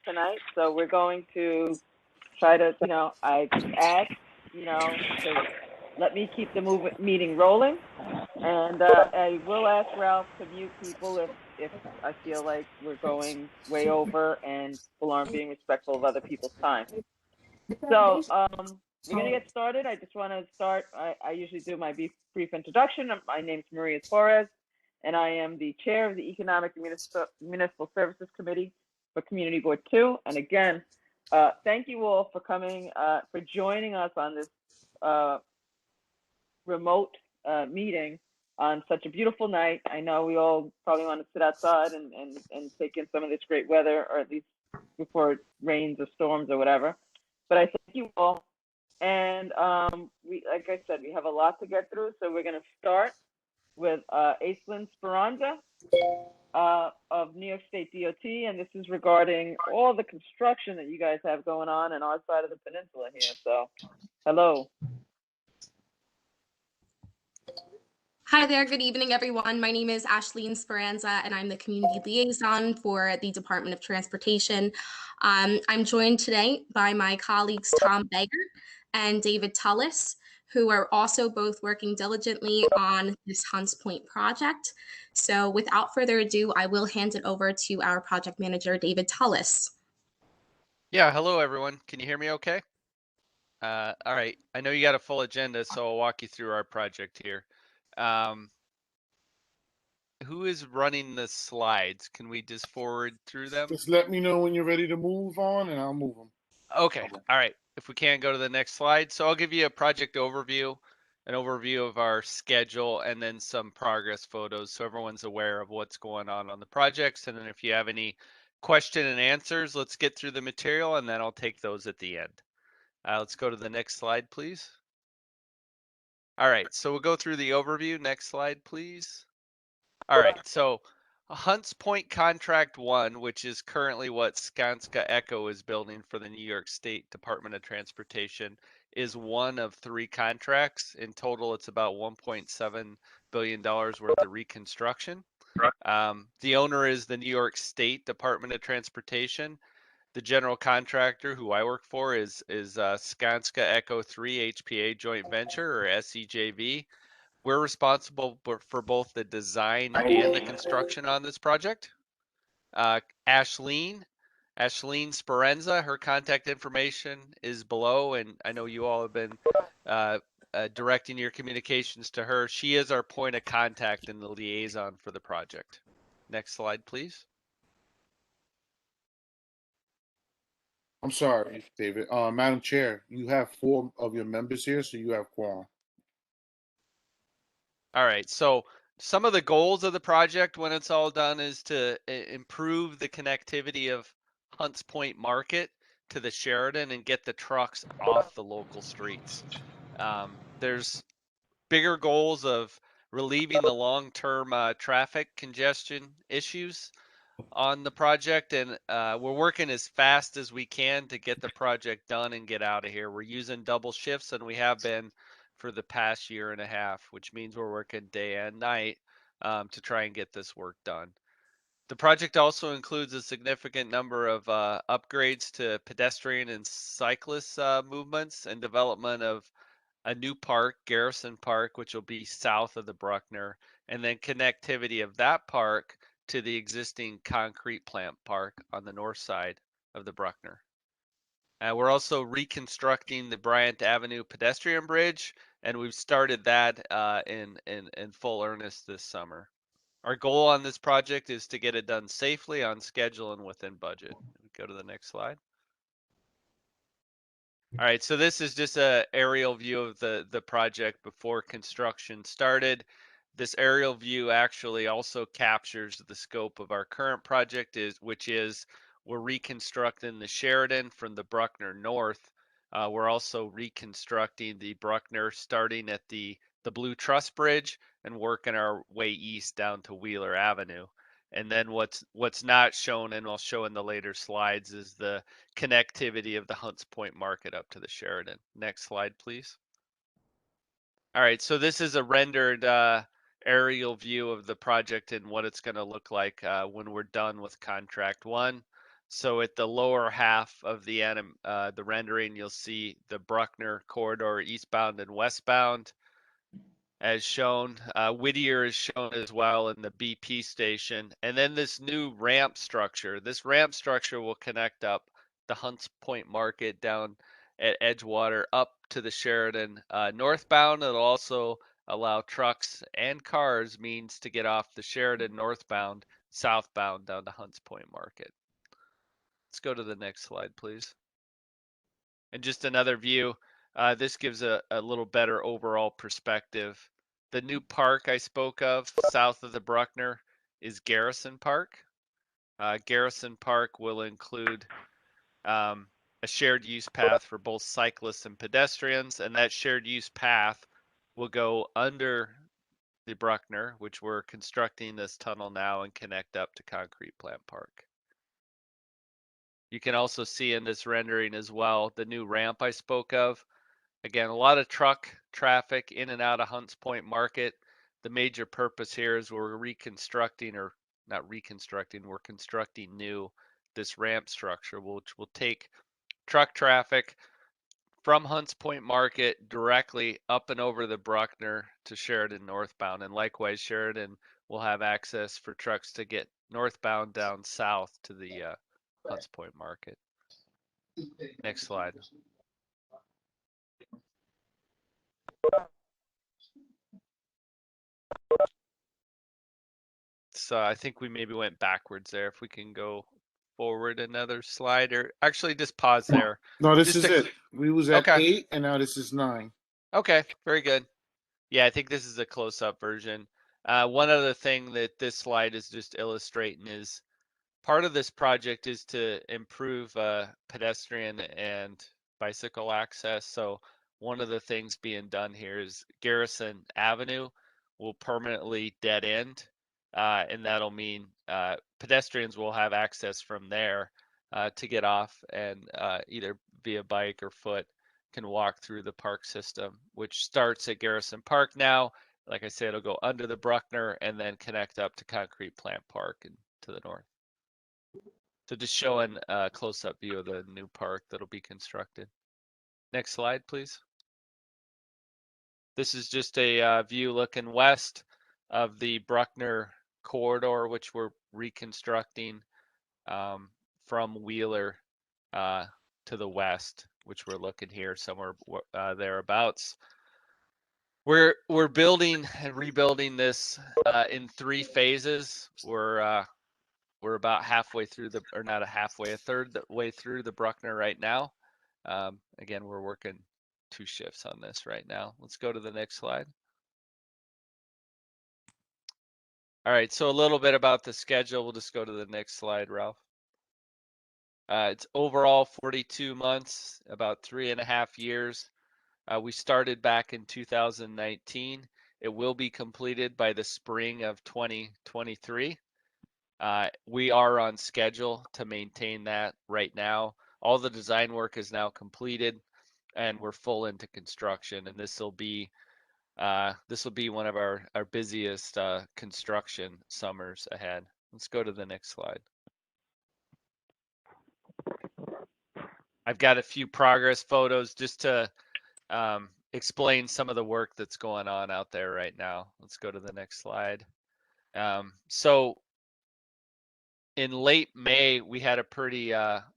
tonight. So we're going to try to, I asked, to let me keep the meeting rolling. And I will ask Ralph to mute people if I feel like we're going way over and people aren't being respectful of other people's time. So we're going to get started. I just want to start. I usually do my brief introduction. My name is Maria Torres, and I am the chair of the Economic and Municipal Services Committee for Community Board 2. And again, thank you all for coming, for joining us on this remote meeting on such a beautiful night. I know we all probably want to sit outside and take in some of this great weather, or at least before it rains or storms or whatever. But I thank you all. And like I said, we have a lot to get through. So we're going to start with Aislinn Speranza of New York State DOT. And this is regarding all the construction that you guys have going on our side of the peninsula here. So hello. Hi there, good evening, everyone. My name is Aislinn Speranza, and I'm the Community Liaison for the Department of Transportation. I'm joined today by my colleagues Tom Beggar and David Tullis, who are also both working diligently on this Hunts Point project. So without further ado, I will hand it over to our project manager, David Tullis. Yeah, hello, everyone. Can you hear me okay? All right, I know you got a full agenda, so I'll walk you through our project here. Who is running the slides? Can we just forward through them? Just let me know when you're ready to move on and I'll move them. Okay, all right. If we can go to the next slide. So I'll give you a project overview, an overview of our schedule, and then some progress photos so everyone's aware of what's going on the projects. And then if you have any question and answers, let's get through the material and then I'll take those at the end. Let's go to the next slide, please. All right, so we'll go through the overview. Next slide, please. All right, so Hunts Point Contract 1, which is currently what Skanska Echo is building for the New York State Department of Transportation, is one of 3 contracts. In total, it's about $1.7 billion worth of reconstruction. The owner is the New York State Department of Transportation. The general contractor, who I work for, is Skanska Echo 3 HPA Joint Venture, or SEJV. We're responsible for both the design and the construction on this project. Aislinn Speranza, her contact information is below, and I know you all have been directing your communications to her. She is our point of contact and the liaison for the project. Next slide, please. I'm sorry, David. Madam Chair, you have 4 of your members here, so you have quorum. All right, so some of the goals of the project when it's all done is to improve the connectivity of Hunts Point Market to the Sheridan and get the trucks off the local streets. There's bigger goals of relieving the long-term traffic congestion issues on the project, and we're working as fast as we can to get the project done and get out of here. We're using double shifts, and we have been for the past year and a half, which means we're working day and night to try and get this work done. The project also includes a significant number of upgrades to pedestrian and cyclist movements and development of a new park, Garrison Park, which will be south of the Bruckner, and then connectivity of that park to the existing concrete plant park on the north side of the Bruckner. We're also reconstructing the Bryant Avenue pedestrian bridge, and we've started that in full earnest this summer. Our goal on this project is to get it done safely, on schedule, and within budget. Go to the next slide. All right, so this is just an aerial view of the project before construction started. This aerial view actually also captures the scope of our current project, which is we're reconstructing the Sheridan from the Bruckner north. We're also reconstructing the Bruckner starting at the Blue Truss Bridge and working our way east down to Wheeler Avenue. And then what's not shown, and I'll show in the later slides, is the connectivity of the Hunts Point Market up to the Sheridan. Next slide, please. All right, so this is a rendered aerial view of the project and what it's going to look like when we're done with contract 1. So at the lower half of the rendering, you'll see the Bruckner corridor eastbound and westbound as shown. Whittier is shown as well in the BP station. And then this new ramp structure. This ramp structure will connect up the Hunts Point Market down at Edgewater up to the Sheridan northbound. It'll also allow trucks and cars means to get off the Sheridan northbound, southbound down to Hunts Point Market. Let's go to the next slide, please. And just another view. This gives a little better overall perspective. The new park I spoke of south of the Bruckner is Garrison Park. Garrison Park will include a shared use path for both cyclists and pedestrians, and that shared use path will go under the Bruckner, which we're constructing this tunnel now, and connect up to Concrete Plant Park. You can also see in this rendering as well the new ramp I spoke of. Again, a lot of truck traffic in and out of Hunts Point Market. The major purpose here is we're reconstructing, or not reconstructing, we're constructing new this ramp structure, which will take truck traffic from Hunts Point Market directly up and over the Bruckner to Sheridan northbound. And likewise, Sheridan will have access for trucks to get northbound down south to the Hunts Point Market. Next slide. So I think we maybe went backwards there. If we can go forward another slide, or actually just pause there. No, this Just is it. We was at Okay. 8 and now this is 9. Okay, very good. Yeah, I think this is a close-up version. One other thing that this slide is just illustrating is part of this project is to improve pedestrian and bicycle access. So one of the things being done here is Garrison Avenue will permanently dead end, and that'll mean pedestrians will have access from there to get off and either via bike or foot can walk through the park system, which starts at Garrison Park now. Like I said, it'll go under the Bruckner and then connect up to Concrete Plant Park and to the north. So just showing a close-up view of the new park that'll be constructed. Next slide, please. This is just a view looking west of the Bruckner corridor, which we're reconstructing from Wheeler to the west, which we're looking here somewhere thereabouts. We're building and rebuilding this in 3 phases. We're about halfway through or not halfway, a third way through the Bruckner right now. Again, we're working 2 shifts on this right now. Let's go to the next slide. All right, so a little bit about the schedule. We'll just go to the next slide, Ralph. It's overall 42 months, about 3.5 years. We started back in 2019. It will be completed by the spring of 2023. We are on schedule to maintain that right now. All the design work is now completed and we're full into construction, and this will be one of our busiest construction summers ahead. Let's go to the next slide. I've got a few progress photos just to explain some of the work that's going on out there right now. Let's go to the next slide. So in late May, we had a pretty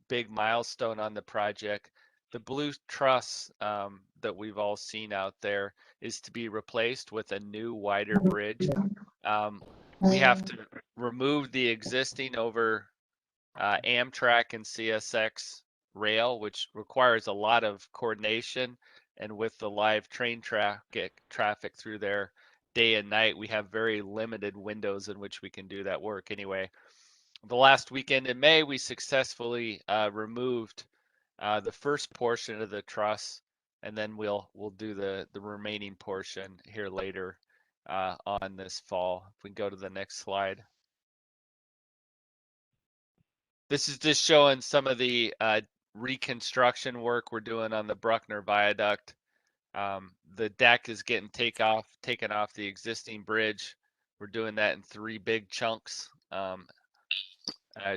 big milestone on the project. The blue truss that we've all seen out there is to be replaced with a new wider bridge. We have to remove the existing over Amtrak and CSX rail, which requires a lot of coordination. And with the live train traffic through there day and night, we have very limited windows in which we can do that work anyway. The last weekend in May, we successfully removed the first portion of the truss, and then we'll do the remaining portion here later on this fall. If we can go to the next slide. This is just showing some of the reconstruction work we're doing on the Bruckner Viaduct. The deck is getting taken off the existing bridge. We're doing that in 3 big chunks.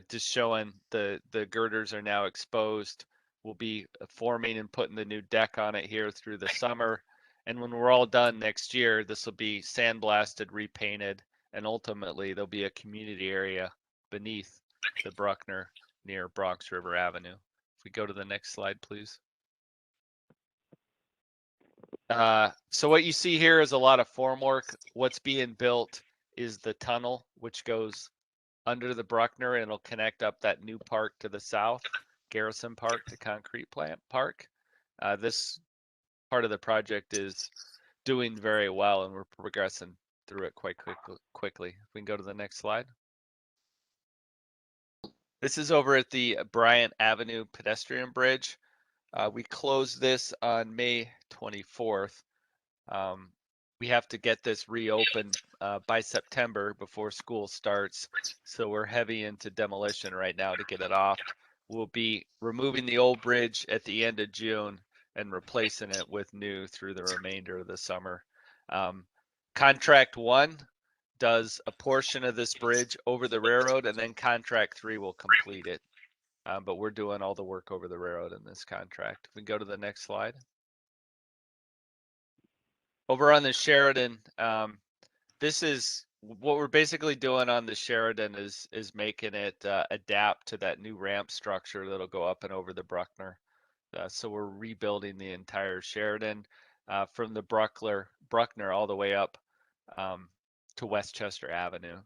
just showing the girders are now exposed. We'll be forming and putting the new deck on it here through the summer. And when we're all done next year, this will be sandblasted, repainted, and ultimately there'll be a community area beneath the Bruckner near Bronx River Avenue. If we go to the next slide, please. So what you see here is a lot of formwork. What's being built is the tunnel, which goes under the Bruckner, and it'll connect up that new park to the south, Garrison Park to Concrete Plant Park. This part of the project is doing very well, and we're progressing through it quite quickly. If we can go to the next slide. This is over at the Bryant Avenue pedestrian bridge. We closed this on May 24th. We have to get this reopened by September before school starts. So we're heavy into demolition right now to get it off. We'll be removing the old bridge at the end of June and replacing it with new through the remainder of the summer. Contract 1 does a portion of this bridge over the railroad, and then contract 3 will complete it. But we're doing all the work over the railroad in this contract. If we go to the next slide. Over on the Sheridan, this is what we're basically doing on the Sheridan is making it adapt to that new ramp structure that'll go up and over the Bruckner. So we're rebuilding the entire Sheridan from the Bruckner all the way up to Westchester Avenue.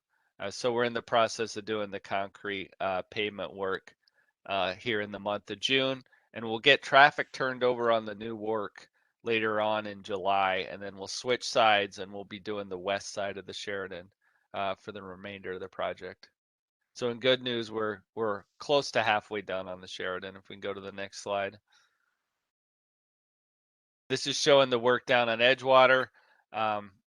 So we're in the process of doing the concrete pavement work here in the month of June, and we'll get traffic turned over on the new work later on in July, and then we'll switch sides and we'll be doing the west side of the Sheridan for the remainder of the project. So in good news, we're close to halfway done on the Sheridan. If we can go to the next slide. This is showing the work down on Edgewater.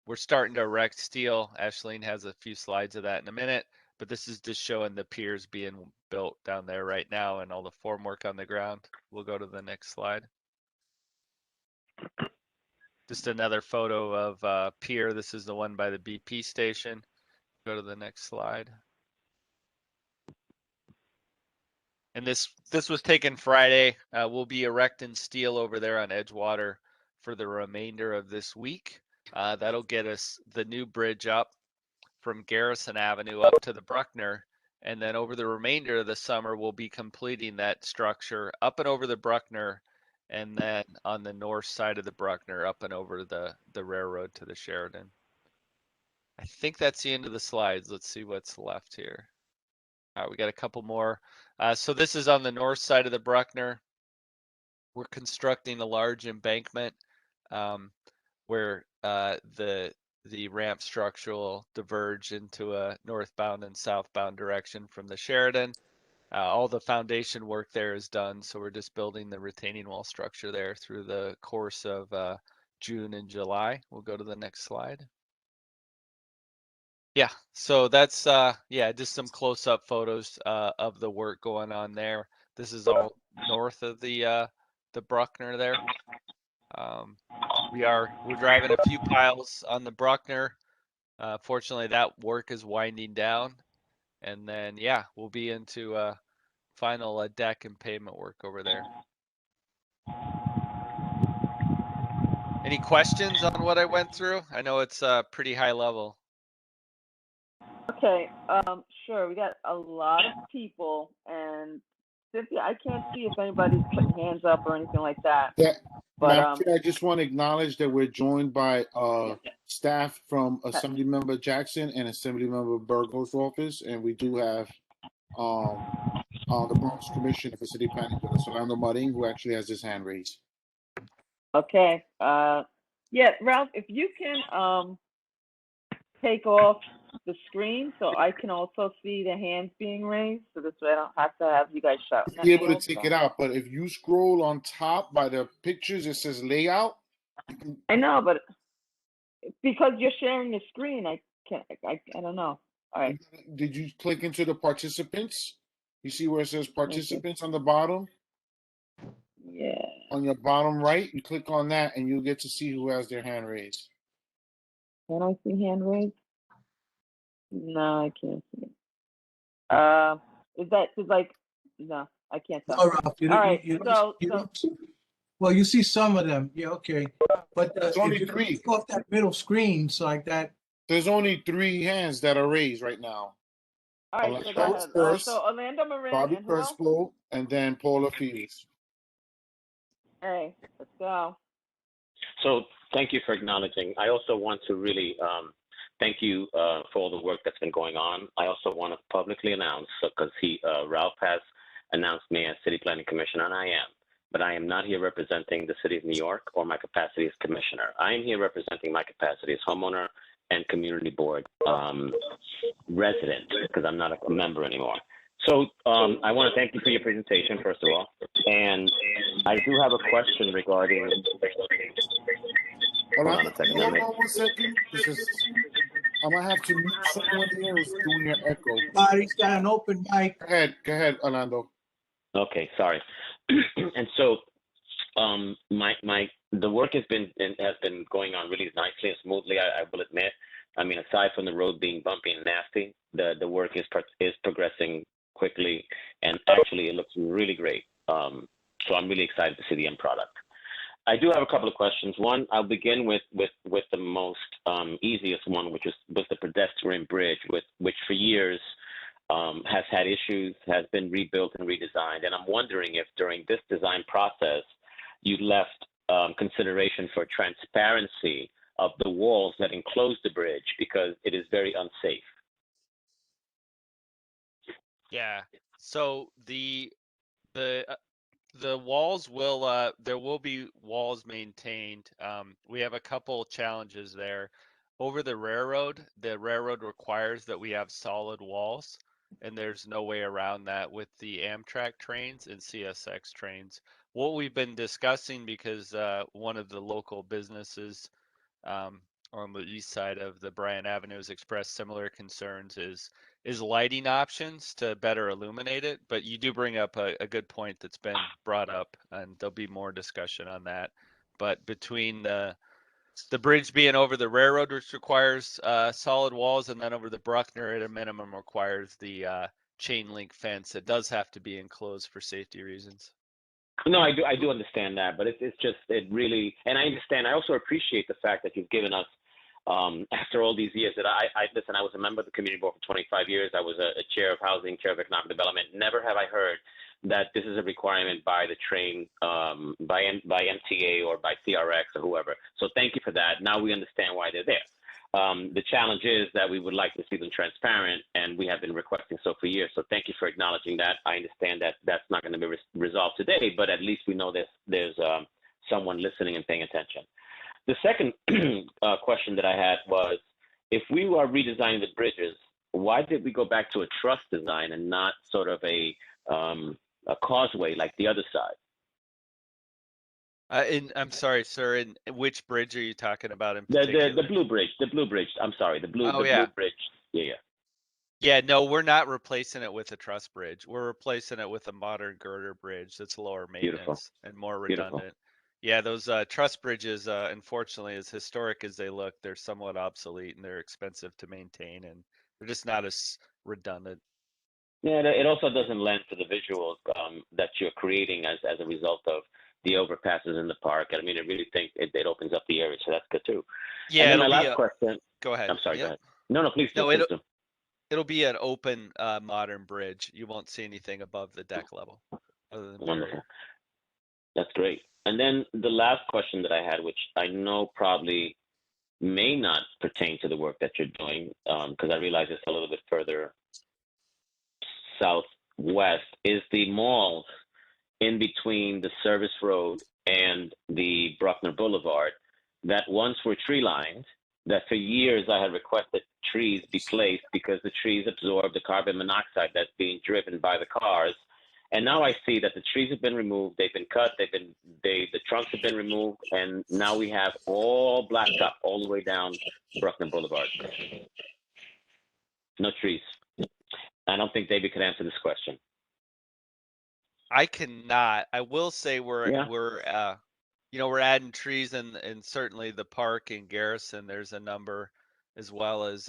We're starting to erect steel. Ashleen has a few slides of that in a minute, but this is just showing the piers being built down there right now and all the formwork on the ground. We'll go to the next slide. Just another photo of pier. This is the one by the BP station. Go to the next slide. And this was taken Friday. We'll be erecting steel over there on Edgewater for the remainder of this week. That'll get us the new bridge up from Garrison Avenue up to the Bruckner. And then over the remainder of the summer, we'll be completing that structure up and over the Bruckner, and then on the north side of the Bruckner up and over the railroad to the Sheridan. I think that's the end of the slides. Let's see what's left here. All right, we got a couple more. So this is on the north side of the Bruckner. We're constructing a large embankment where the ramp structure will diverge into a northbound and southbound direction from the Sheridan. All the foundation work there is done, so we're just building the retaining wall structure there through the course of June and July. We'll go to the next slide. Yeah, so that's just some close-up photos of the work going on there. This is all north of the Bruckner there. We're driving a few piles on the Bruckner. Fortunately, that work is winding down, and then we'll be into final deck and pavement work over there. Any questions on what I went through? I know it's pretty high level. Okay, sure. We got a lot of people, and Cynthia, I can't see if anybody's putting hands up or anything like that. Yeah, But Madam Chair, I just want to acknowledge that we're joined by staff from Assemblymember Jackson and Assemblymember Burgo's office, and we do have the Bronx Commissioner for City Planning with us, Orlando Marin, who actually has his hand raised. okay, Ralph, if you can take off the screen so I can also see the hands being raised, so this way I don't have to have you guys shouting at Be me able to take also. it out, but if you scroll on top by the pictures, it says layout. I know, but because you're sharing the screen, I can't. I don't know. All right. Did you click into the participants? You see where it says participants on the bottom? Yeah. On your bottom right, you click on that and you'll get to see who has their hand raised. Can I see hand raised? No, I can't see. Is that just like, no, I can't tell. No, Ralph, All right, you don't see, well, you see some of them, yeah, okay. But There's only if you three. click off that middle screens like that, There's only 3 hands that are raised right now. all right, so go Orlando ahead. first, So Orlando Marin Bobby and who else? Crespo, and then Paula Felix. All right, let's go. So thank you for acknowledging. I also want to really thank you for all the work that's been going on. I also want to publicly announce, because Ralph has announced me as City Planning Commissioner, and I am, but I am not here representing the City of New York or my capacity as Commissioner. I am here representing my capacity as homeowner and community board resident, because I'm not a member anymore. So I want to thank you for your presentation, first of all. And I do have a question regarding. Hold on a second. Hold on 1 second. I'm gonna have to mute someone here who's doing an echo. he's got an open mic. Go ahead, Orlando. Okay, sorry. And so the work has been going on really nicely and smoothly, I will admit. I mean, aside from the road being bumpy and nasty, the work is progressing quickly, and actually it looks really great. So I'm really excited to see the end product. I do have a couple of questions. One, I'll begin with the most easiest one, which was the pedestrian bridge, which for years has had issues, has been rebuilt and redesigned. And I'm wondering if during this design process, you left consideration for transparency of the walls that enclose the bridge, because it is very unsafe. Yeah. So the walls will there will be walls maintained. We have a couple challenges there. Over the railroad requires that we have solid walls, and there's no way around that with the Amtrak trains and CSX trains. What we've been discussing, because one of the local businesses on the east side of the Bryan Avenue has expressed similar concerns, is lighting options to better illuminate it. But you do bring up a good point that's been brought up, and there'll be more discussion on that. But between the bridge being over the railroad, which requires solid walls, and then over the Bruckner at a minimum requires the chain link fence, it does have to be enclosed for safety reasons. No, I do understand that, but it's just, it really, and I understand. I also appreciate the fact that you've given us, after all these years, that I listen. I was a member of the community board for 25 years. I was a chair of housing, chair of economic development. Never have I heard that this is a requirement by the train, by MTA or by CRX or whoever. So thank you for that. Now we understand why they're there. The challenge is that we would like to see them transparent, and we have been requesting so for years. So thank you for acknowledging that. I understand that that's not going to be resolved today, but at least we know there's someone listening and paying attention. The second question that I had was, if we were redesigning the bridges, why did we go back to a truss design and not sort of a causeway like the other side? I'm sorry, sir. In which bridge are you talking about in The particular? blue bridge. The blue bridge. I'm sorry. The blue. Oh, the yeah. blue bridge. Yeah. Yeah, no, we're not replacing it with a truss bridge. We're replacing it with a modern girder bridge that's lower maintenance Beautiful. and more Beautiful. redundant. Yeah, those truss bridges, unfortunately, as historic as they look, they're somewhat obsolete and they're expensive to maintain, and they're just not as redundant. Yeah, it also doesn't lend to the visuals that you're creating as a result of the overpasses in the park. I mean, I really think it opens up the area, so that's good too. Yeah, and then my last question. Go ahead. I'm sorry. Yep. Go ahead. No, please. No, Please do. it'll be an open modern bridge. You won't see anything above the deck level other than Wonderful. barrier. That's great. And then the last question that I had, which I know probably may not pertain to the work that you're doing, because I realize it's a little bit further southwest, is the malls in between the service road and the Bruckner Boulevard that once were tree lined, that for years I had requested trees be placed because the trees absorb the carbon monoxide that's being driven by the cars. And now I see that the trees have been removed, they've been cut, the trunks have been removed, and now we have all blacktop all the way down Bruckner Boulevard. No trees. I don't think David could answer this question. I cannot. I will say we're adding trees and certainly the park in Garrison. There's a number, as well as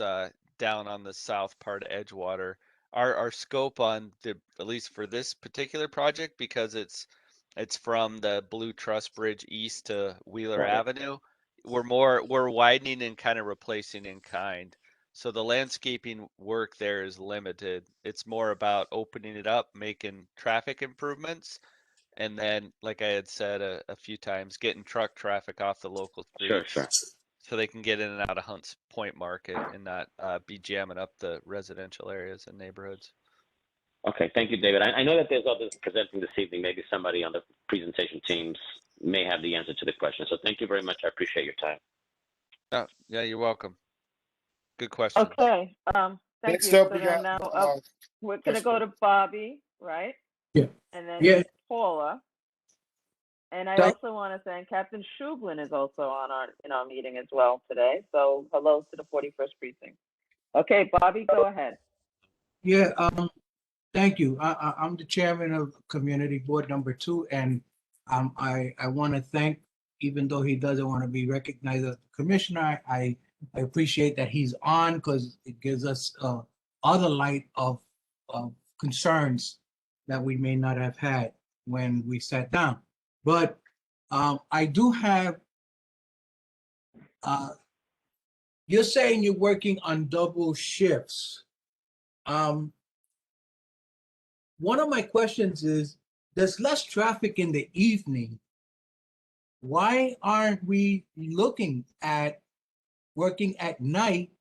down on the south part of Edgewater. our scope on the, at least for this particular project, because it's from the Blue Truss Bridge east to Wheeler Right. Avenue. We're widening and kind of replacing in kind. So the landscaping work there is limited. It's more about opening it up, making traffic improvements, and then, like I had said a few times, getting truck traffic off the local Sure, streets sure. so they can get in and out of Hunts Point Market and not be jamming up the residential areas and neighborhoods. Okay, thank you, David. I know that there's others presenting this evening. Maybe somebody on the presentation teams may have the answer to the question. So thank you very much. I appreciate your time. Oh, yeah, you're welcome. Good question. Okay, thank Next you. up, So we then got, now we're gonna go to Bobby, right? Yeah. And then Yeah. Paula. And I Thank- also want to thank Captain Shublin is also on our meeting as well today. So hello to the 41st precinct. Okay, Bobby, go ahead. Yeah, thank you. I'm the chairman of Community Board Number 2, and I want to thank, even though he doesn't want to be recognized as commissioner, I appreciate that he's on, because it gives us other light of concerns that we may not have had when we sat down. But I do have, you're saying you're working on double shifts. One of my questions is, there's less traffic in the evening. Why aren't we looking at working at night,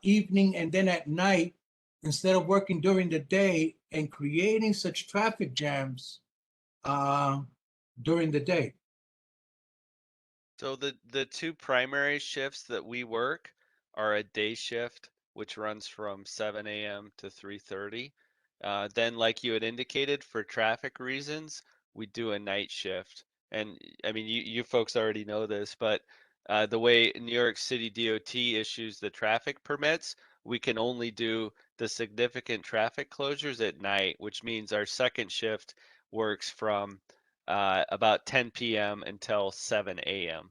evening and then at night, instead of working during the day and creating such traffic jams during the day? So the two primary shifts that we work are a day shift, which runs from 7 a.m. to 3:30. Then, like you had indicated, for traffic reasons, we do a night shift. And I mean, you folks already know this, but the way New York City DOT issues the traffic permits, we can only do the significant traffic closures at night, which means our second shift works from about 10 p.m. until 7 a.m.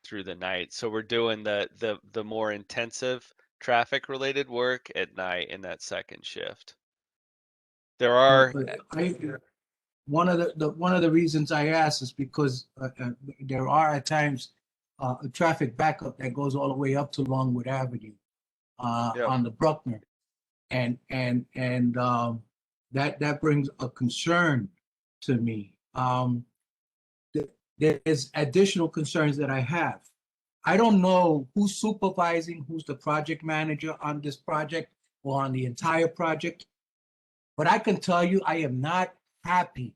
through the night. So we're doing the more intensive traffic related work at night in that second shift. There are But one of the reasons I ask is because there are at times a traffic backup that goes all the way up to Longwood Avenue Yep. on the Bruckner, and that brings a concern to me. There's additional concerns that I have. I don't know who's supervising, who's the project manager on this project or on the entire project, but I can tell you I am not happy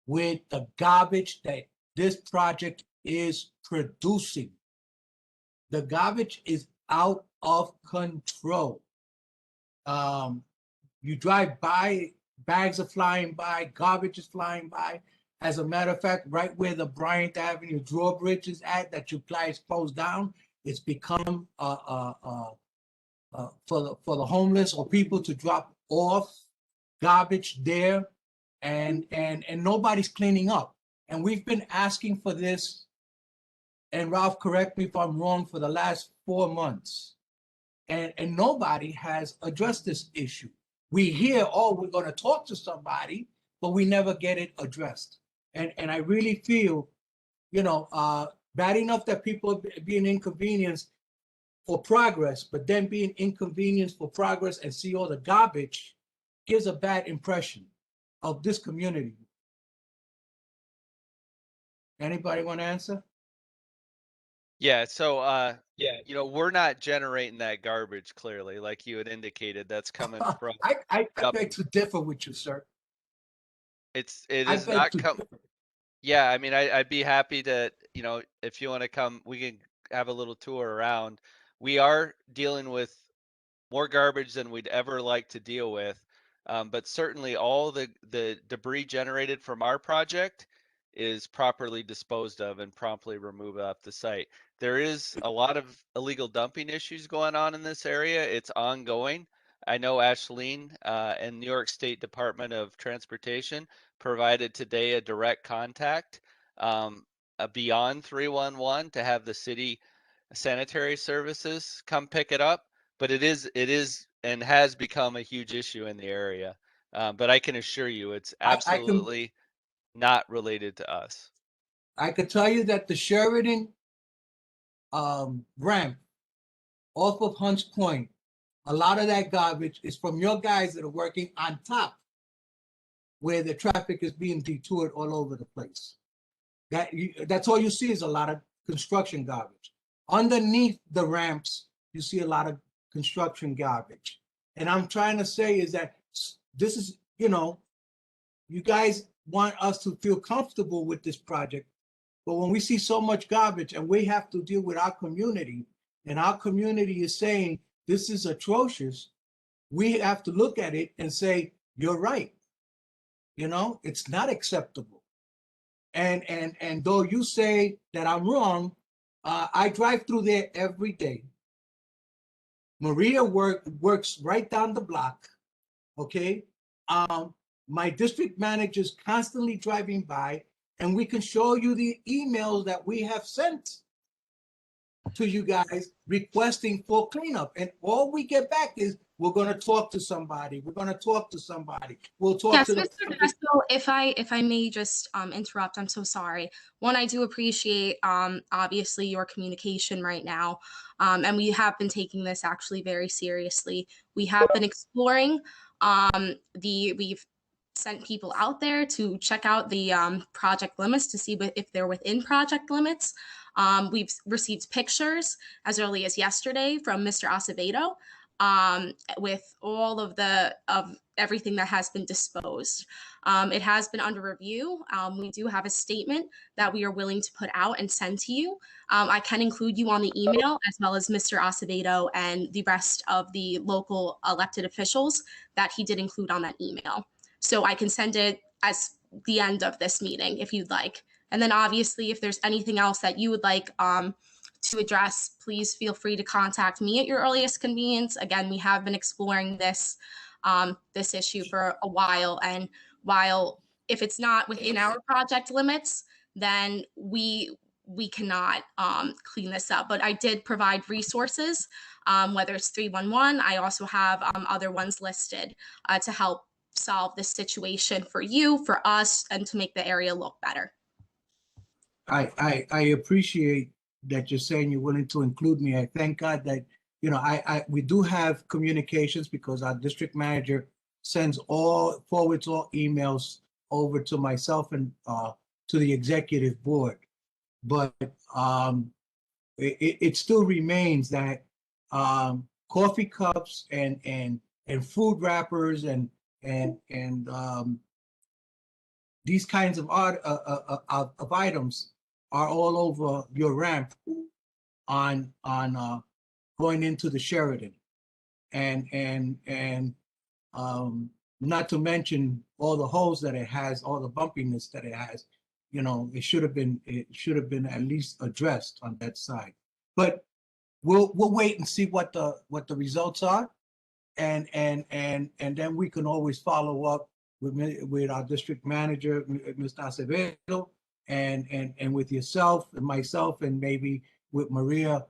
with the garbage that this project is producing. The garbage is out of control. You drive by, bags are flying by, garbage is flying by. As a matter of fact, right where the Bryant Avenue drawbridge is at, that you guys closed down, it's become for the homeless or people to drop off garbage there, and nobody's cleaning up. And we've been asking for this, and Ralph, correct me if I'm wrong, for the last 4 months. And nobody has addressed this issue. We hear, oh, we're going to talk to somebody, but we never get it addressed. And I really feel, bad enough that people are being inconvenienced for progress, but then being inconvenienced for progress and see all the garbage gives a bad impression of this community. Anybody want to answer? Yeah, so we're not generating that garbage, clearly, like you had indicated. That's coming from I beg to differ with you, sir. it I is beg not to come. differ. Yeah, I mean, I'd be happy to, if you want to come, we can have a little tour around. We are dealing with more garbage than we'd ever like to deal with. But certainly all the debris generated from our project is properly disposed of and promptly removed off the site. There is a lot of illegal dumping issues going on in this area. It's ongoing. I know Ashleen and New York State Department of Transportation provided today a direct contact beyond 311 to have the city sanitary services come pick it up. But it is and has become a huge issue in the area. But I can assure you, it's I can absolutely not related to us. I could tell you that the Sheridan ramp off of Hunts Point, a lot of that garbage is from your guys that are working on top where the traffic is being detoured all over the place. That's all you see is a lot of construction garbage. Underneath the ramps, you see a lot of construction garbage. And I'm trying to say is that this is, you guys want us to feel comfortable with this project, but when we see so much garbage and we have to deal with our community, and our community is saying this is atrocious, we have to look at it and say, you're right. It's not acceptable. And though you say that I'm wrong, I drive through there every day. Maria works right down the block. Okay. My district manager is constantly driving by, and we can show you the emails that we have sent to you guys requesting for cleanup. And all we get back is, we're going to talk to somebody. We're going to talk to somebody. We'll talk Yes, to the. Mr. Dresko, if I may just interrupt, I'm so sorry. One, I do appreciate obviously your communication right now, and we have been taking this actually very seriously. We have been exploring we've sent people out there to check out the project limits to see if they're within project limits. We've received pictures as early as yesterday from Mr. Acevedo with all of everything that has been disposed. It has been under review. We do have a statement that we are willing to put out and send to you. I can include you on the email, as well as Mr. Acevedo and the rest of the local elected officials that he did include on that email. So I can send it as the end of this meeting if you'd like. And then obviously, if there's anything else that you would like to address, please feel free to contact me at your earliest convenience. Again, we have been exploring this issue for a while, and while if it's not within our project limits, then we cannot clean this up. But I did provide resources, whether it's 311. I also have other ones listed to help solve this situation for you, for us, and to make the area look better. I appreciate that you're saying you're willing to include me. I thank God that, we do have communications, because our district manager forwards all emails over to myself and to the executive board. But it still remains that coffee cups and food wrappers and these kinds of items are all over your ramp on going into the Sheridan, and not to mention all the holes that it has, all the bumpiness that it has. It should have been at least addressed on that side. But we'll wait and see what the results are, and then we can always follow up with our district manager, Mr. Acevedo, and with yourself and myself, and maybe with Maria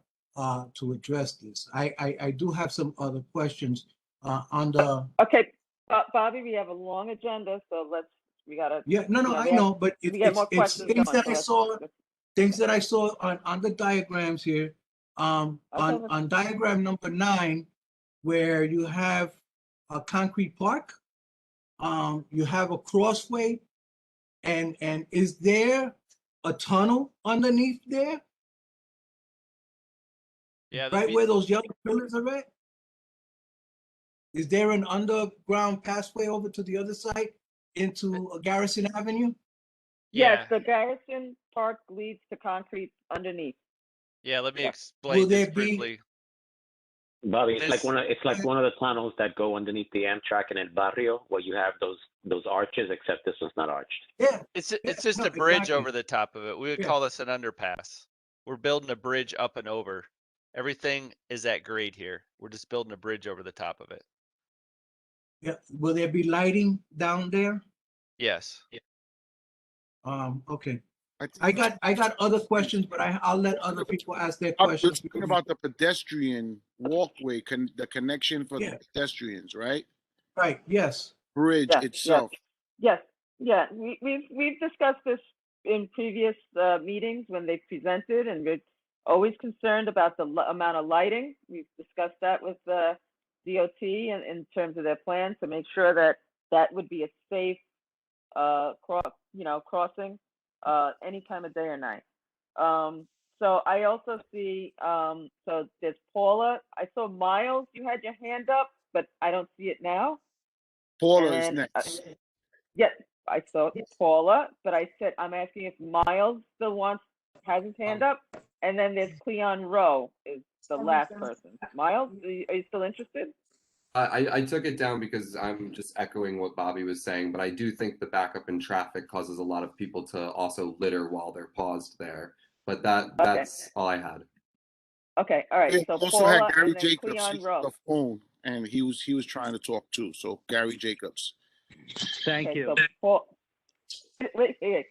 to address this. I do have some other questions on the. Okay, Bobby, we have a long agenda, so we gotta. Yeah, no, I know, but we get more it's questions things going, that I saw, things that I saw on the diagrams here. On diagram number 9, where you have a concrete park, you have a crossway, and is there a tunnel underneath there? Yeah, Right where those yellow pillars are at? Is there an underground passway over to the other side into Garrison Avenue? Yes, the Garrison Park leads to concrete underneath. Yeah, let me Yeah. explain Will this there be- briefly. Bobby, it's This- like one of the tunnels that go underneath the Amtrak in El Barrio, where you have those arches, except this one's not arched. Yeah. It's Yeah, just no, a bridge exactly. over the top of it. We would Yeah. call this an underpass. We're building a bridge up and over. Everything is at grade here. We're just building a bridge over the top of it. Yeah. Will there be lighting down there? Yes. Okay. I got other questions, but I'll let other people ask their We're questions. talking about the pedestrian walkway, the connection for the Yeah. pedestrians, right? Right, yes. Bridge Yes, itself. yes, yeah. We've discussed this in previous meetings when they presented, and we're always concerned about the amount of lighting. We've discussed that with the DOT in terms of their plans to make sure that that would be a safe crossing any time of day or night. So I also see, so there's Paula. I saw Miles, you had your hand up, but I don't see it now. Paula And is then, next. yes, I saw Paula, but I said, I'm asking if Miles still has his hand up. And then there's Cleon Rowe is the last person. Miles, are you still interested? I took it down because I'm just echoing what Bobby was saying, but I do think the backup in traffic causes a lot of people to also litter while they're paused there. But that's all I had. Okay, all right. We So also had Paula Gary and then Jacobs. Cleon He's on Rowe. the phone, and he was trying to talk too. So Gary Jacobs. Thank Okay, you. so wait.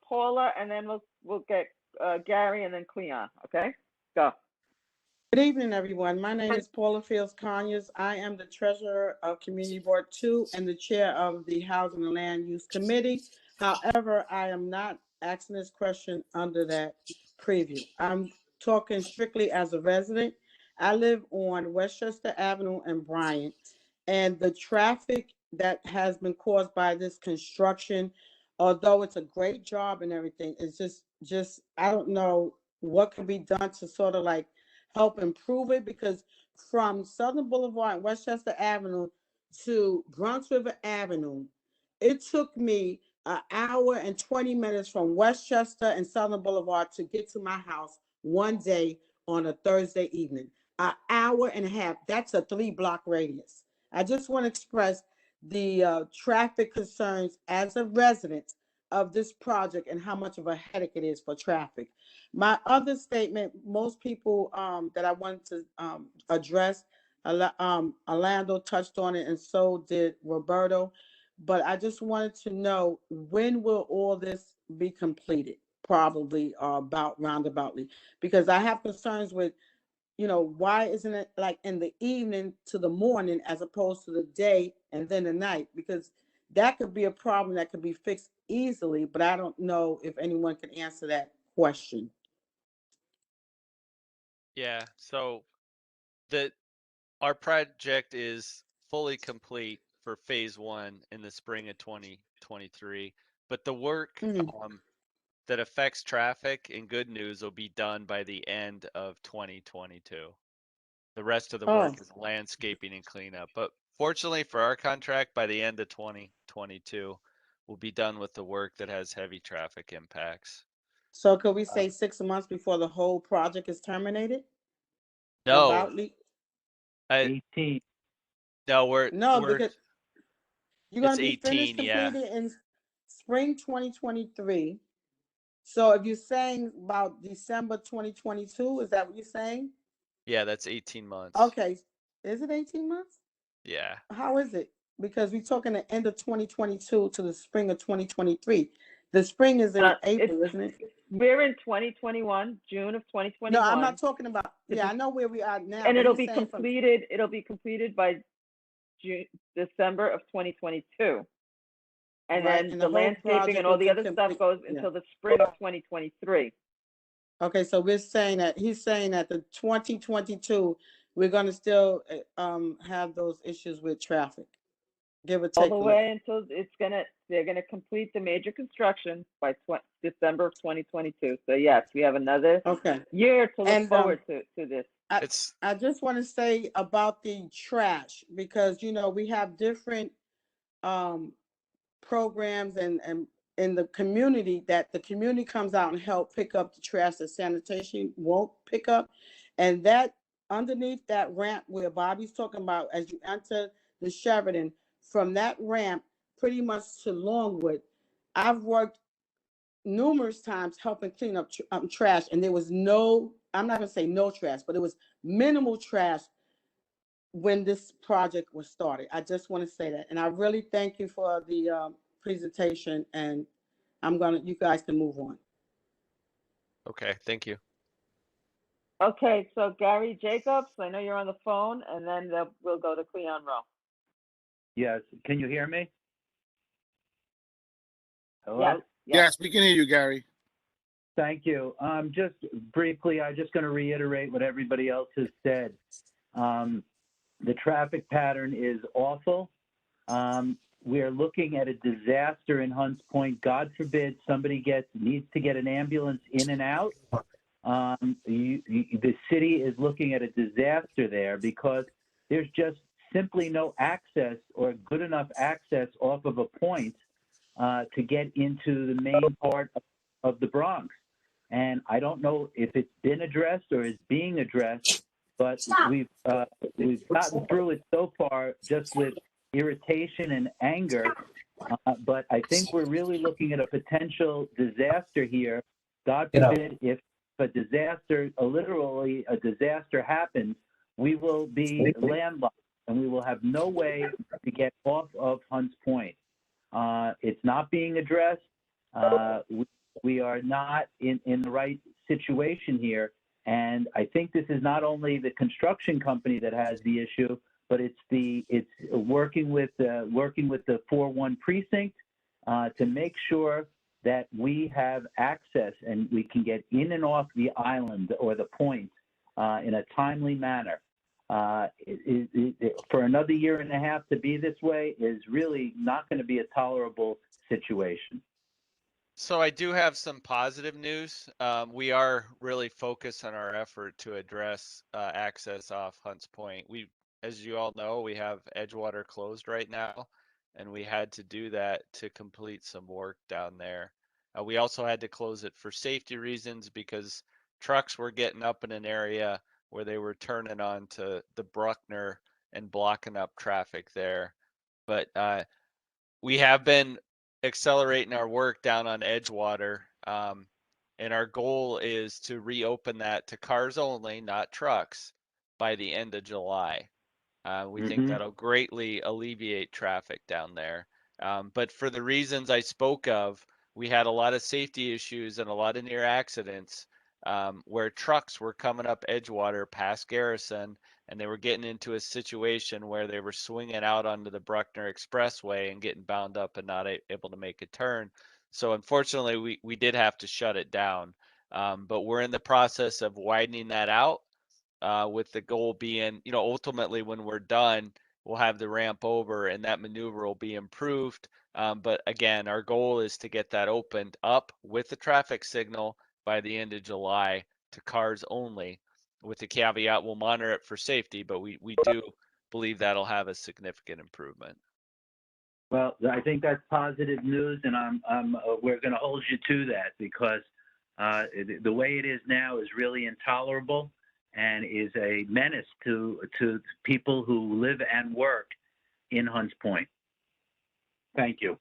Paula, and then we'll get Gary and then Cleon. Okay, go. Good evening, everyone. My name is Paula Fields Conyers. I am the treasurer of Community Board 2 and the chair of the Housing and Land Use Committee. However, I am not asking this question under that preview. I'm talking strictly as a resident. I live on Westchester Avenue in Bryant, and the traffic that has been caused by this construction, although it's a great job and everything, is just I don't know what can be done to sort of like help improve it, because from Southern Boulevard and Westchester Avenue to Bronx River Avenue, it took me an hour and 20 minutes from Westchester and Southern Boulevard to get to my house one day on a Thursday evening. An hour and a half. That's a 3-block radius. I just want to express the traffic concerns as a resident of this project and how much of a headache it is for traffic. My other statement, most people that I wanted to address, Orlando touched on it, and so did Roberto. But I just wanted to know, when will all this be completed? Probably about roundaboutly, because I have concerns with, why isn't it like in the evening to the morning as opposed to the day and then the night? Because that could be a problem that could be fixed easily, but I don't know if anyone can answer that question. Yeah, so our project is fully complete for phase 1 in the spring of 2023, but the work that affects traffic, in good news, will be done by the end of 2022. The rest of the work is landscaping and cleanup. But fortunately for our contract, by the end of 2022, we'll be done with the work that has heavy traffic impacts. So could we say 6 months before the whole project is terminated? No. 18. No, because you're going it's to be 18, finished yeah. completed in spring 2023. So if you're saying about December 2022, is that what you're saying? Yeah, that's 18 months. Okay. Is it 18 months? Yeah. How is it? Because we're talking the end of 2022 to the spring of 2023. The spring is in April, isn't it? We're in 2021, June of 2021. No, I'm not talking about. Yeah, I know where we are now. And it'll be completed. It'll be completed by December of 2022. And right, then the landscaping and all the other stuff goes until the spring of 2023. Okay, so we're saying that he's saying that the 2022 we're going to still have those issues with traffic, give or take. All the way until they're gonna complete the major construction by December of 2022. So yes, we have another year to look forward to this. I just want to say about the trash, because we have different programs and in the community that the community comes out and help pick up the trash that sanitation won't pick up, and that underneath that ramp where Bobby's talking about, as you enter the Sheridan, from that ramp pretty much to Longwood, I've worked numerous times helping clean up trash, and there was no, I'm not gonna say no trash, but it was minimal trash when this project was started. I just want to say that, and I really thank you for the presentation, and you guys can move on. Okay, thank you. Okay, so Gary Jacobs, I know you're on the phone, and then we'll go to Cleon Rowe. Yes. Can you hear me? Hello? Yes. Yes, we can hear you, Gary. Thank you. Just briefly, I'm just going to reiterate what everybody else has said. The traffic pattern is awful. We are looking at a disaster in Hunts Point. God forbid somebody needs to get an ambulance in and out. The city is looking at a disaster there because there's just simply no access or good enough access off of a point to get into the main part of the Bronx. And I don't know if it's been addressed or is being addressed, but we've gotten through it so far just with irritation and anger. But I think we're really looking at a potential disaster here. God forbid if a disaster, literally a disaster happens, we will be landlocked and we will have no way to get off of Hunts Point. It's not being addressed. We are not in the right situation here. And I think this is not only the construction company that has the issue, but it's working with the 4-1 precinct to make sure that we have access and we can get in and off the island or the point in a timely manner. For another year and a half to be this way is really not going to be a tolerable situation. So I do have some positive news. We are really focused on our effort to address access off Hunts Point. As you all know, we have Edgewater closed right now, and we had to do that to complete some work down there. We also had to close it for safety reasons because trucks were getting up in an area where they were turning onto the Bruckner and blocking up traffic there. But we have been accelerating our work down on Edgewater, and our goal is to reopen that to cars only, not trucks, by the end of July. We think that'll greatly alleviate traffic down there. But for the reasons I spoke of, we had a lot of safety issues and a lot of near accidents where trucks were coming up Edgewater past Garrison, and they were getting into a situation where they were swinging out onto the Bruckner Expressway and getting bound up and not able to make a turn. So unfortunately, we did have to shut it down. But we're in the process of widening that out with the goal being, ultimately when we're done, we'll have the ramp over and that maneuver will be improved. But again, our goal is to get that opened up with the traffic signal by the end of July to cars only, with the caveat we'll monitor it for safety, but we do believe that'll have a significant improvement. Well, I think that's positive news, and we're going to hold you to that because the way it is now is really intolerable and is a menace to people who live and work in Hunts Point. Thank you.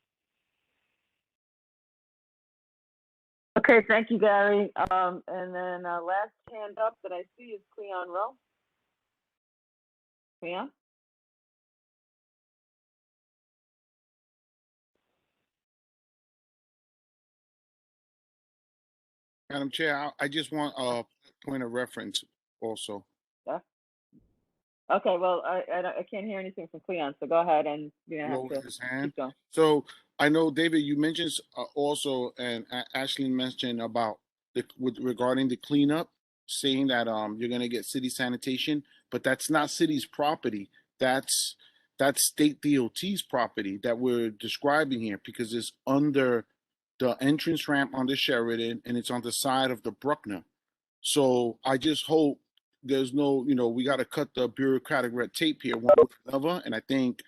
Okay, thank you, Gary. And then last hand up that I see is Cleon Rowe. Cleon? Madam Chair, I just want a point of reference also. Yeah. Okay, well, I can't hear anything from Cleon, so go ahead and have Lower to his hand. keep going. So I know, David, you mentioned also, and Ashley mentioned about regarding the cleanup, saying that you're gonna get city sanitation, but that's not city's property. That's state DOT's property that we're describing here because it's under the entrance ramp on the Sheridan and it's on the side of the Bruckner. So I just hope there's no, we got to cut the bureaucratic red tape here one way or another. And I think,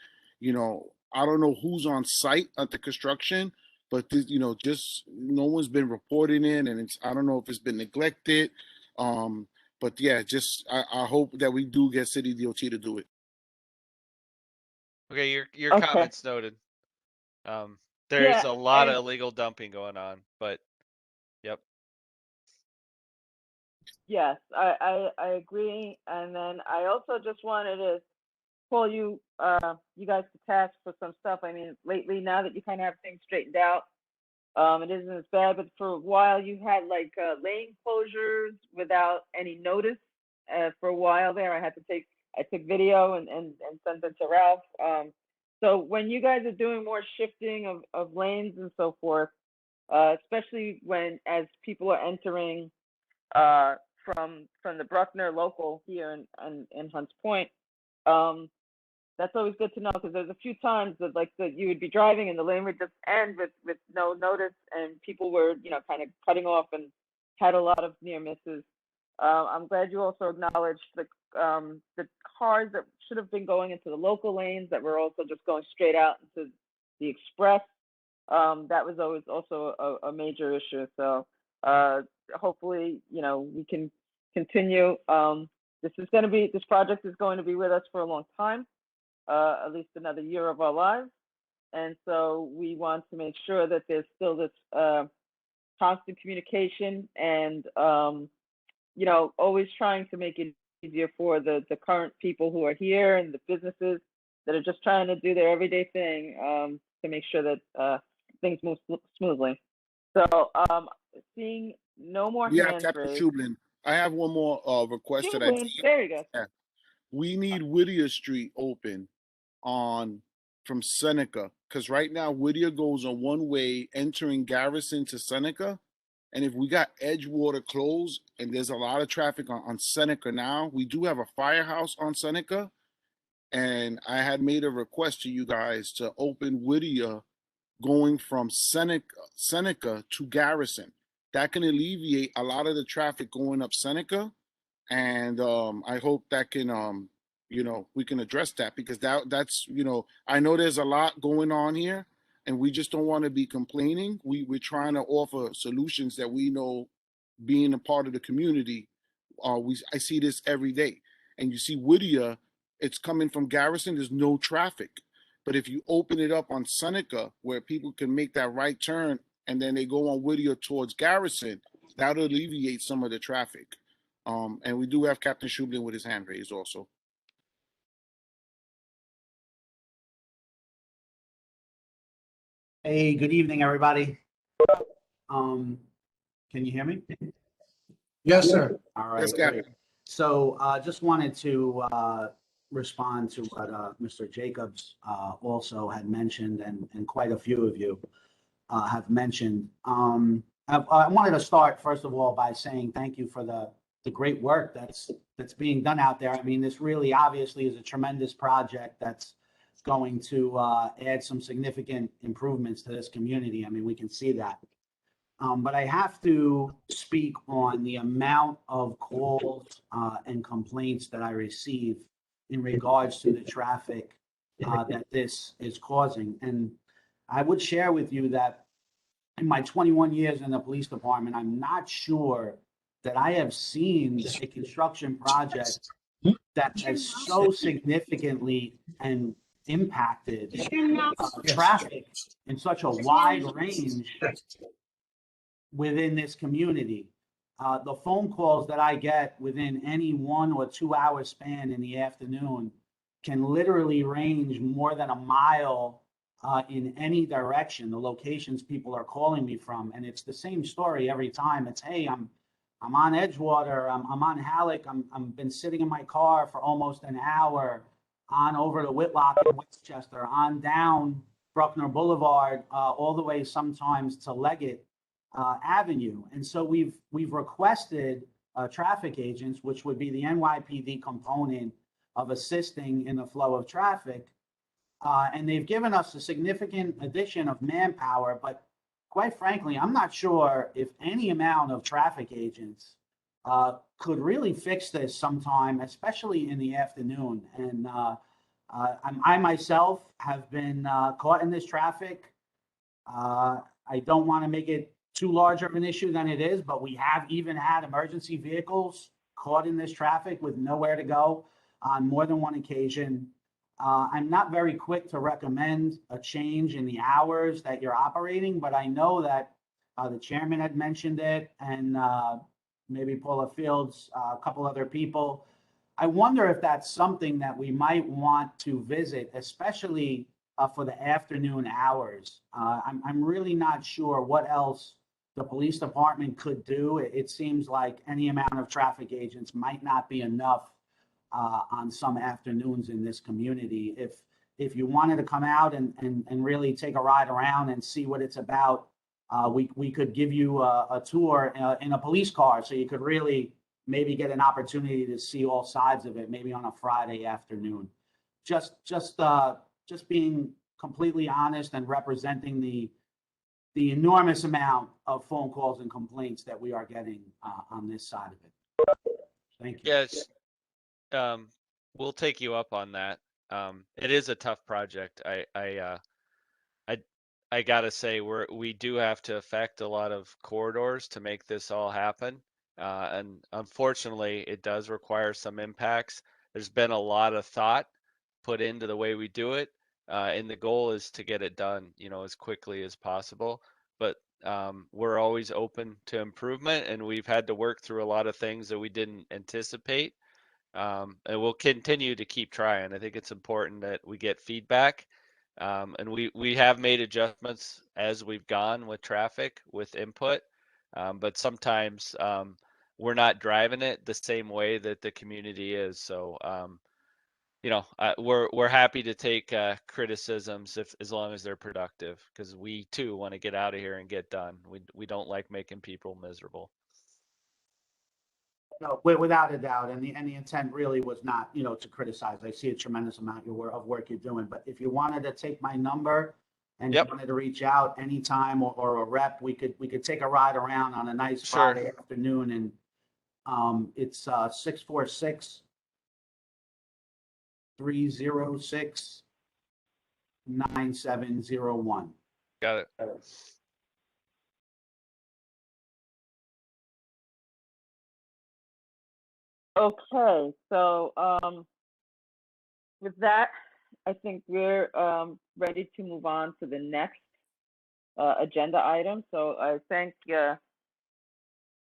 I don't know who's on site at the construction, but this, just no one's been reporting it, and I don't know if it's been neglected. But yeah, just I hope that we do get City DOT to do it. Okay, your Okay. comments noted. There's Yeah, a lot and- of illegal dumping going on, but yep. Yes, I agree. And then I also just wanted to pull you guys to task for some stuff. I mean, lately, now that you kind of have things straightened out, It isn't as bad, but for a while you had like lane closures without any notice. For a while there, I took video and sent it to Ralph. So when you guys are doing more shifting of lanes and so forth, especially as people are entering from the Bruckner local here in Hunts Point, that's always good to know, because there's a few times that you would be driving and the lane would just end with no notice, and people were kind of cutting off and had a lot of near misses. I'm glad you also acknowledged the cars that should have been going into the local lanes that were also just going straight out into the express. That was always also a major issue. So hopefully, we can continue. This project is going to be with us for a long time, at least another year of our lives. And so we want to make sure that there's still this constant communication and, always trying to make it easier for the current people who are here and the businesses that are just trying to do their everyday thing, to make sure that things move smoothly. So seeing no more Yeah, hands Captain raised. Shublin. I have one more request that I Shublin, there you go. yeah. We need Whittier Street open from Seneca, because right now Whittier goes on one way entering Garrison to Seneca. And if we got Edgewater closed and there's a lot of traffic on Seneca now, we do have a firehouse on Seneca. And I had made a request to you guys to open Whittier going from Seneca to Garrison. That can alleviate a lot of the traffic going up Seneca. And I hope that can we can address that, because that's I know there's a lot going on here, and we just don't want to be complaining. We're trying to offer solutions that we know, being a part of the community. I see this every day, and you see Whittier, it's coming from Garrison. There's no traffic, but if you open it up on Seneca, where people can make that right turn and then they go on Whittier towards Garrison, that'll alleviate some of the traffic. And we do have Captain Shublin with his hand raised also. Hey, good evening, everybody. Can you hear me? Yes, sir. All right, Yes, great. Captain. So just wanted to respond to what Mr. Jacobs also had mentioned, and quite a few of you have mentioned. I wanted to start, first of all, by saying thank you for the great work that's being done out there. I mean, this really obviously is a tremendous project that's going to add some significant improvements to this community. I mean, we can see that. But I have to speak on the amount of calls and complaints that I receive in regards to the traffic that this is causing. And I would share with you that in my 21 years in the police department, I'm not sure that I have seen a construction project that has so significantly and impacted traffic in such a wide range within this community. The phone calls that I get within any 1 or 2 hour span in the afternoon can literally range more than a mile in any direction, the locations people are calling me from. And it's the same story every time. It's, hey, I'm on Edgewater, I'm on Halleck, I'm been sitting in my car for almost an hour, on over to Whitlock and Westchester, on down Bruckner Boulevard, all the way sometimes to Leggett Avenue. And so we've requested traffic agents, which would be the NYPD component of assisting in the flow of traffic. And they've given us a significant addition of manpower, but quite frankly, I'm not sure if any amount of traffic agents could really fix this sometime, especially in the afternoon. And I myself have been caught in this traffic. I don't want to make it too large of an issue than it is, but we have even had emergency vehicles caught in this traffic with nowhere to go on more than one occasion. I'm not very quick to recommend a change in the hours that you're operating, but I know that the chairman had mentioned it, and maybe Paula Fields, a couple other people. I wonder if that's something that we might want to visit, especially for the afternoon hours. I'm really not sure what else the police department could do. It seems like any amount of traffic agents might not be enough on some afternoons in this community. If you wanted to come out and really take a ride around and see what it's about, we could give you a tour in a police car, so you could really maybe get an opportunity to see all sides of it, maybe on a Friday afternoon. Just being completely honest and representing the enormous amount of phone calls and complaints that we are getting on this side of it. Thank you. Yes, we'll take you up on that. It is a tough project. I gotta say we do have to affect a lot of corridors to make this all happen, and unfortunately, it does require some impacts. There's been a lot of thought put into the way we do it, and the goal is to get it done, as quickly as possible. But we're always open to improvement, and we've had to work through a lot of things that we didn't anticipate. And we'll continue to keep trying. I think it's important that we get feedback. And we have made adjustments as we've gone with traffic, with input. But sometimes we're not driving it the same way that the community is. So, we're happy to take criticisms as long as they're productive, because we too want to get out of here and get done. We don't like making people miserable. No, without a doubt, and the intent really was not, to criticize. I see a tremendous amount of work you're doing, but if you wanted to take my number and you wanted to reach out anytime or a rep, we could take a ride around on a nice Friday afternoon, and it's 646-306-9701. Got it. Okay, so with that, I think we're ready to move on to the next agenda item. So I thank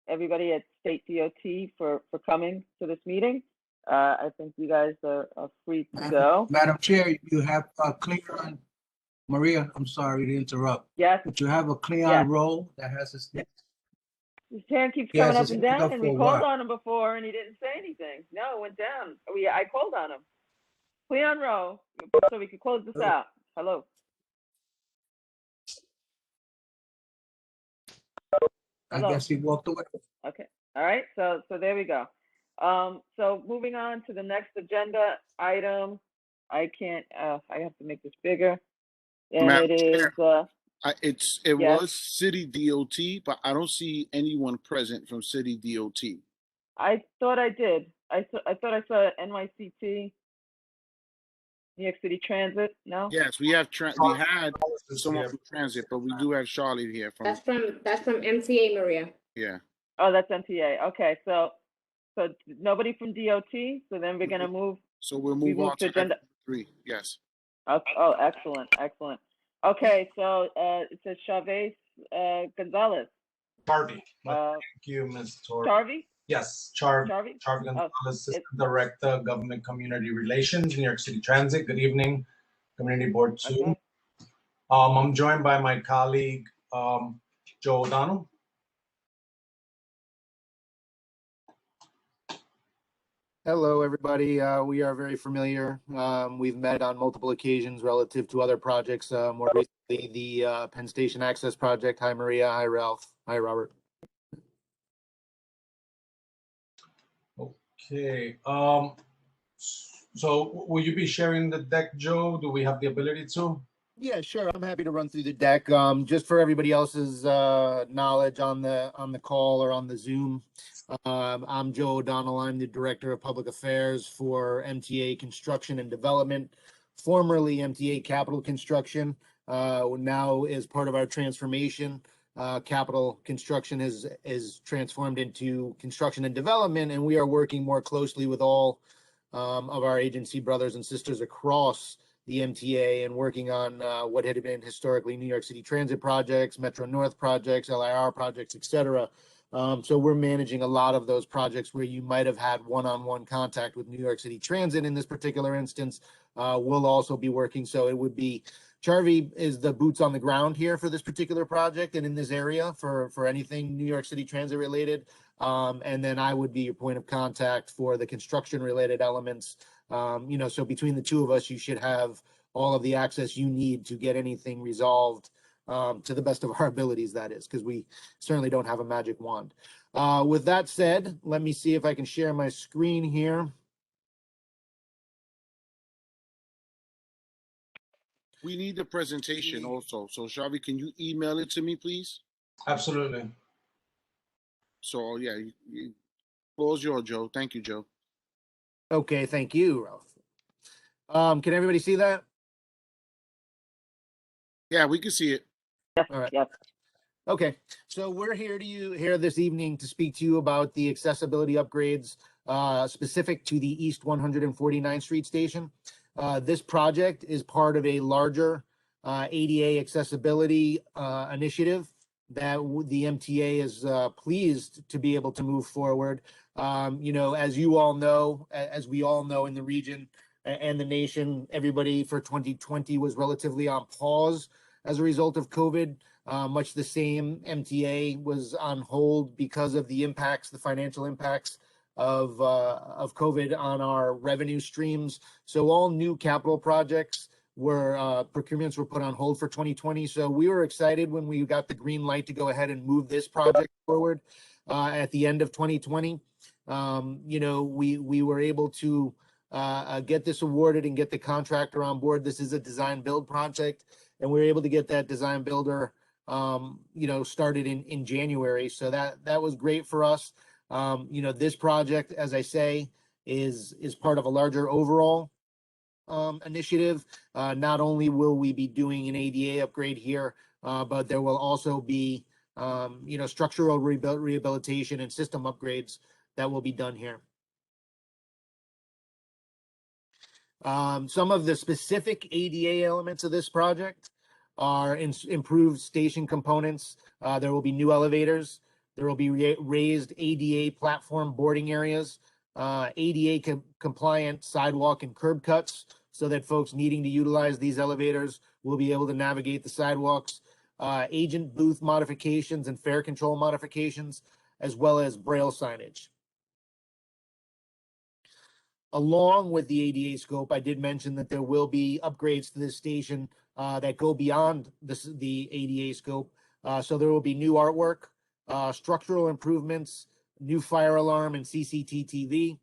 everybody at State DOT for coming to this meeting. I think you guys are free to go. Madam Chair, you have Cleon, Maria, I'm sorry to interrupt. Yes. But you have a Cleon Rowe that has his. His hand keeps coming up and down, and we called on him before, and he didn't say anything. No, it went down. I called on him. Cleon Rowe, so we could close this out. Hello. I guess he walked away. Okay. All right. So there we go. So moving on to the next agenda item. I can't. I have to make this bigger. And Madam it is. It was City DOT, but I don't see anyone present from City DOT. I thought I did. I thought I saw NYCT, New York City Transit. No. Yes, we had someone from Transit, but we do have Charlotte here from. That's from MTA, Maria. Yeah. Oh, that's MTA. Okay, so nobody from DOT. So then we're gonna move. So we'll move on to agenda 3. Yes. Oh, excellent. Okay, so it says Chavez Gonzalez. Charvy. Thank you, Ms. Torres. Charvy? Yes, Charvy Gonzalez, Assistant Director, Government Community Relations, New York City Transit. Good evening, Community Board 2. Okay. I'm joined by my colleague, Joe O'Donnell. Hello, everybody. We are very familiar. We've met on multiple occasions relative to other projects, more recently the Penn Station Access Project. Hi, Maria. Hi, Ralph. Hi, Robert. Okay. So will you be sharing the deck, Joe? Do we have the ability to? Yeah, sure. I'm happy to run through the deck. Just for everybody else's knowledge on the call or on the Zoom. I'm Joe O'Donnell. I'm the Director of Public Affairs for MTA Construction and Development, formerly MTA Capital Construction. Now, as part of our transformation, Capital Construction is transformed into Construction and Development, and we are working more closely with all of our agency brothers and sisters across the MTA and working on what had been historically New York City Transit projects, Metro North projects, LIR projects, etc. So we're managing a lot of those projects where you might have had one-on-one contact with New York City Transit in this particular instance. We'll also be working, so it would be Charvy is the boots on the ground here for this particular project and in this area for anything New York City Transit related. And then I would be your point of contact for the construction related elements. So between the two of us, you should have all of the access you need to get anything resolved to the best of our abilities, that is, because we certainly don't have a magic wand. With that said, let me see if I can share my screen here. We need the presentation also. So Sharvy, can you email it to me, please? Absolutely. So yeah, floor's yours, Joe. Thank you, Joe. Okay, thank you, Ralph. Can everybody see that? Yeah, we can see it. Yes, All right. yes. Okay, so we're here this evening to speak to you about the accessibility upgrades specific to the East 149th Street station. This project is part of a larger ADA accessibility initiative that the MTA is pleased to be able to move forward. As you all know, as we all know in the region and the nation, everybody for 2020 was relatively on pause as a result of COVID. Much the same, MTA was on hold because of the impacts, the financial impacts of COVID on our revenue streams. So all new capital projects procurements were put on hold for 2020. So we were excited when we got the green light to go ahead and move this project forward at the end of 2020. We were able to get this awarded and get the contractor on board. This is a design build project, and we were able to get that design builder started in January. So that was great for us. This project, as I say, is part of a larger overall initiative. Not only will we be doing an ADA upgrade here, but there will also be structural rehabilitation and system upgrades that will be done here. Some of the specific ADA elements of this project are improved station components. There will be new elevators. There will be raised ADA platform boarding areas, ADA compliant sidewalk and curb cuts so that folks needing to utilize these elevators will be able to navigate the sidewalks, agent booth modifications and fare control modifications, as well as braille signage. Along with the ADA scope, I did mention that there will be upgrades to this station that go beyond the ADA scope. So there will be new artwork, structural improvements, new fire alarm and CCTV,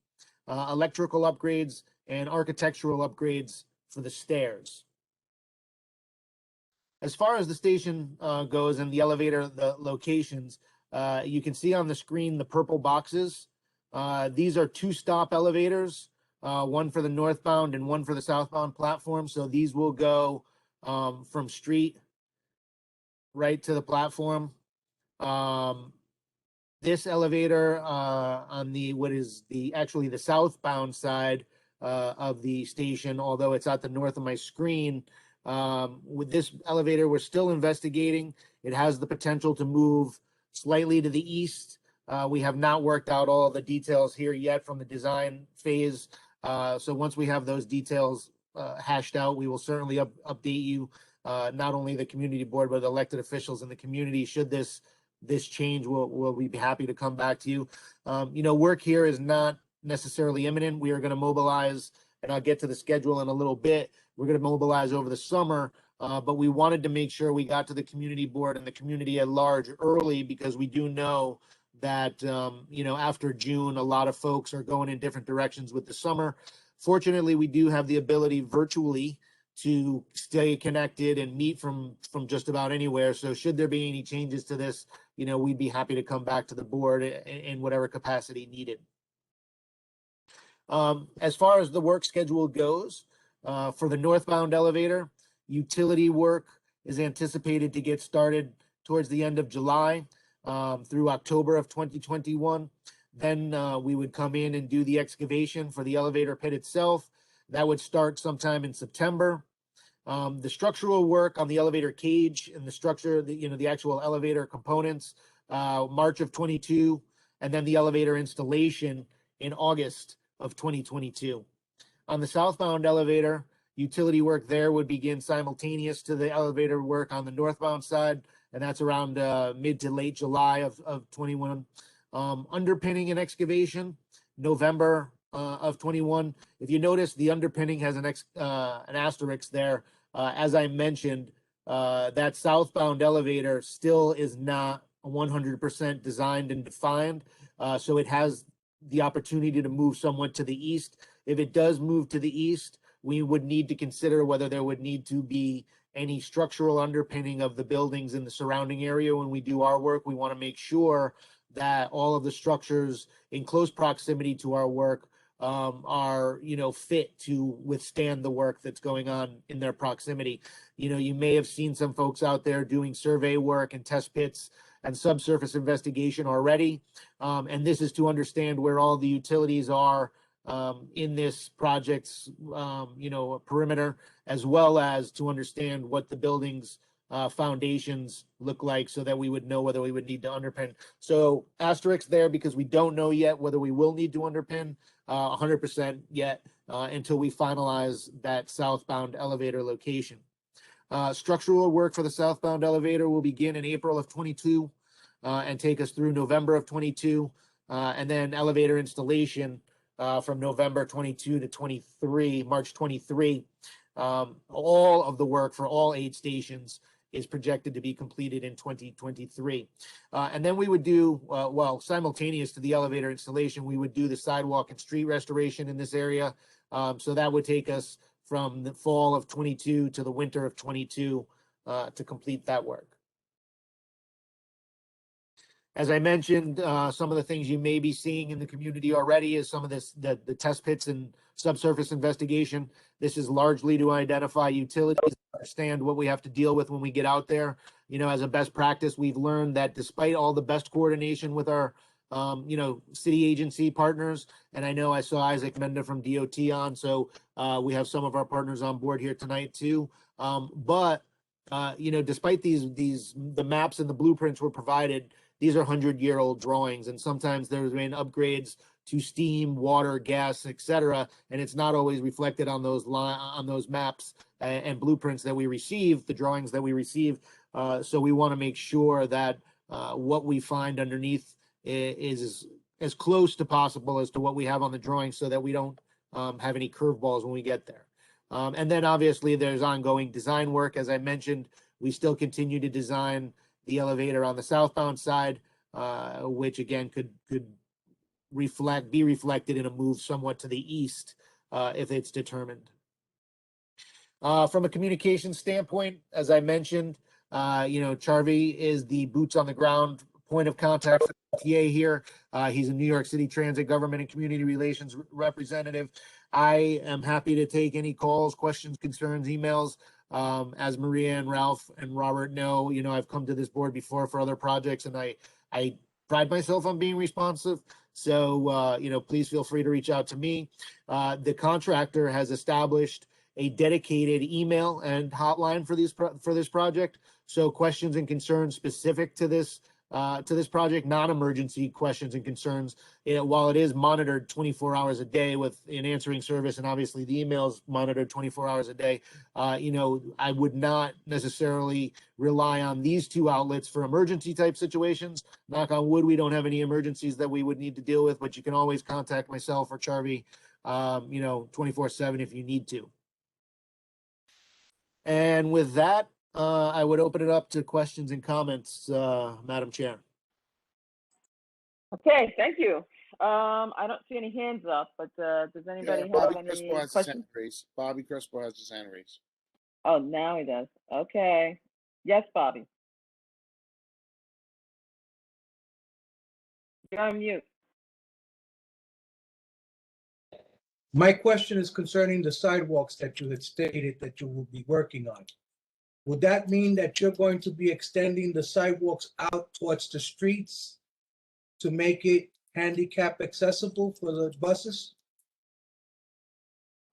electrical upgrades, and architectural upgrades for the stairs. As far as the station goes and the elevator, the locations, you can see on the screen the purple boxes. These are two-stop elevators. One for the northbound and one for the southbound platform. So these will go from street right to the platform. This elevator on actually the southbound side of the station, although it's at the north of my screen, with this elevator, we're still investigating. It has the potential to move slightly to the east. We have not worked out all the details here yet from the design phase. So once we have those details hashed out, we will certainly update you, not only the community board, but elected officials in the community. Should this change, we'll be happy to come back to you. Work here is not necessarily imminent. We are going to mobilize, and I'll get to the schedule in a little bit. We're going to mobilize over the summer, but we wanted to make sure we got to the community board and the community at large early, because we do know that, after June, a lot of folks are going in different directions with the summer. Fortunately, we do have the ability virtually to stay connected and meet from just about anywhere. So should there be any changes to this, we'd be happy to come back to the board in whatever capacity needed. As far as the work schedule goes, for the northbound elevator, utility work is anticipated to get started towards the end of July. Through October of 2021. Then we would come in and do the excavation for the elevator pit itself. That would start sometime in September. The structural work on the elevator cage and the structure, the actual elevator components, March of 22, and then the elevator installation in August of 2022. On the southbound elevator, utility work there would begin simultaneous to the elevator work on the northbound side, and that's around mid to late July of 21. Underpinning and excavation, November of 21. If you notice, the underpinning has an asterisk there. As I mentioned, that southbound elevator still is not 100% designed and defined, so it has the opportunity to move somewhat to the east. If it does move to the east, we would need to consider whether there would need to be any structural underpinning of the buildings in the surrounding area. When we do our work, we want to make sure that all of the structures in close proximity to our work are, fit to withstand the work that's going on in their proximity. You may have seen some folks out there doing survey work and test pits and subsurface investigation already. And this is to understand where all the utilities are in this project's, perimeter, as well as to understand what the building's foundations look like, so that we would know whether we would need to underpin. So asterisk there, because we don't know yet whether we will need to underpin 100% yet until we finalize that southbound elevator location. Structural work for the southbound elevator will begin in April of 22 and take us through November of 22, and then elevator installation from November 22 to 23, March 23. All of the work for all 8 stations is projected to be completed in 2023. And then we would do, simultaneous to the elevator installation, we would do the sidewalk and street restoration in this area. So that would take us from the fall of 22 to the winter of 22 to complete that work. As I mentioned, some of the things you may be seeing in the community already is some of this, the test pits and subsurface investigation. This is largely to identify utilities, understand what we have to deal with when we get out there. As a best practice, we've learned that despite all the best coordination with our, city agency partners, and I know I saw Isaac Menda from DOT on, so we have some of our partners on board here tonight too. But despite the maps and the blueprints were provided, these are 100-year-old drawings, and sometimes there's been upgrades to steam, water, gas, etc., and it's not always reflected on those maps and blueprints that we receive, the drawings that we receive. So we want to make sure that what we find underneath is as close to possible as to what we have on the drawing, so that we don't have any curveballs when we get there. And then obviously there's ongoing design work. As I mentioned, we still continue to design the elevator on the southbound side, which again could be reflected in a move somewhat to the east if it's determined. From a communication standpoint, as I mentioned, Charvy is the boots on the ground point of contact for the TA here. He's a New York City Transit Government and Community Relations representative. I am happy to take any calls, questions, concerns, emails. As Maria and Ralph and Robert know, I've come to this board before for other projects, and I pride myself on being responsive. So, please feel free to reach out to me. The contractor has established a dedicated email and hotline for this project. So questions and concerns specific to this project, non-emergency questions and concerns, while it is monitored 24 hours a day with an answering service, and obviously the emails monitored 24 hours a day, I would not necessarily rely on these 2 outlets for emergency type situations. Knock on wood, we don't have any emergencies that we would need to deal with, but you can always contact myself or Charvy, 24/7 if you need to. And with that, I would open it up to questions and comments, Madam Chair. Okay, thank you. I don't see any hands up, but does anybody have any questions? Bobby Crespo has his hand raised. Oh, now he does. Okay. Yes, Bobby. You're on mute. My question is concerning the sidewalks that you had stated that you will be working on. Would that mean that you're going to be extending the sidewalks out towards the streets to make it handicap accessible for the buses?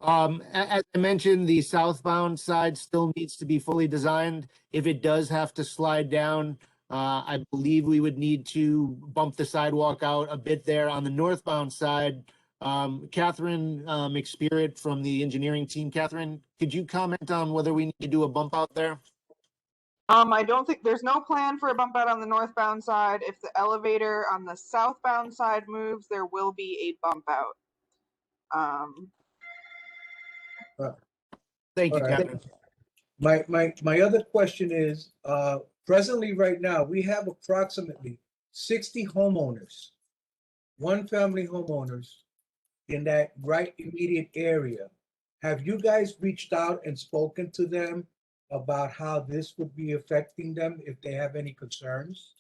As I mentioned, the southbound side still needs to be fully designed. If it does have to slide down, I believe we would need to bump the sidewalk out a bit there. On the northbound side, Catherine McSpirit from the engineering team. Catherine, could you comment on whether we need to do a bump out there? I don't think there's no plan for a bump out on the northbound side. If the elevator on the southbound side moves, there will be a bump out. Thank you, All right. Catherine. My other question is, presently right now, we have approximately 60 homeowners, one-family homeowners in that right immediate area. Have you guys reached out and spoken to them about how this would be affecting them if they have any concerns?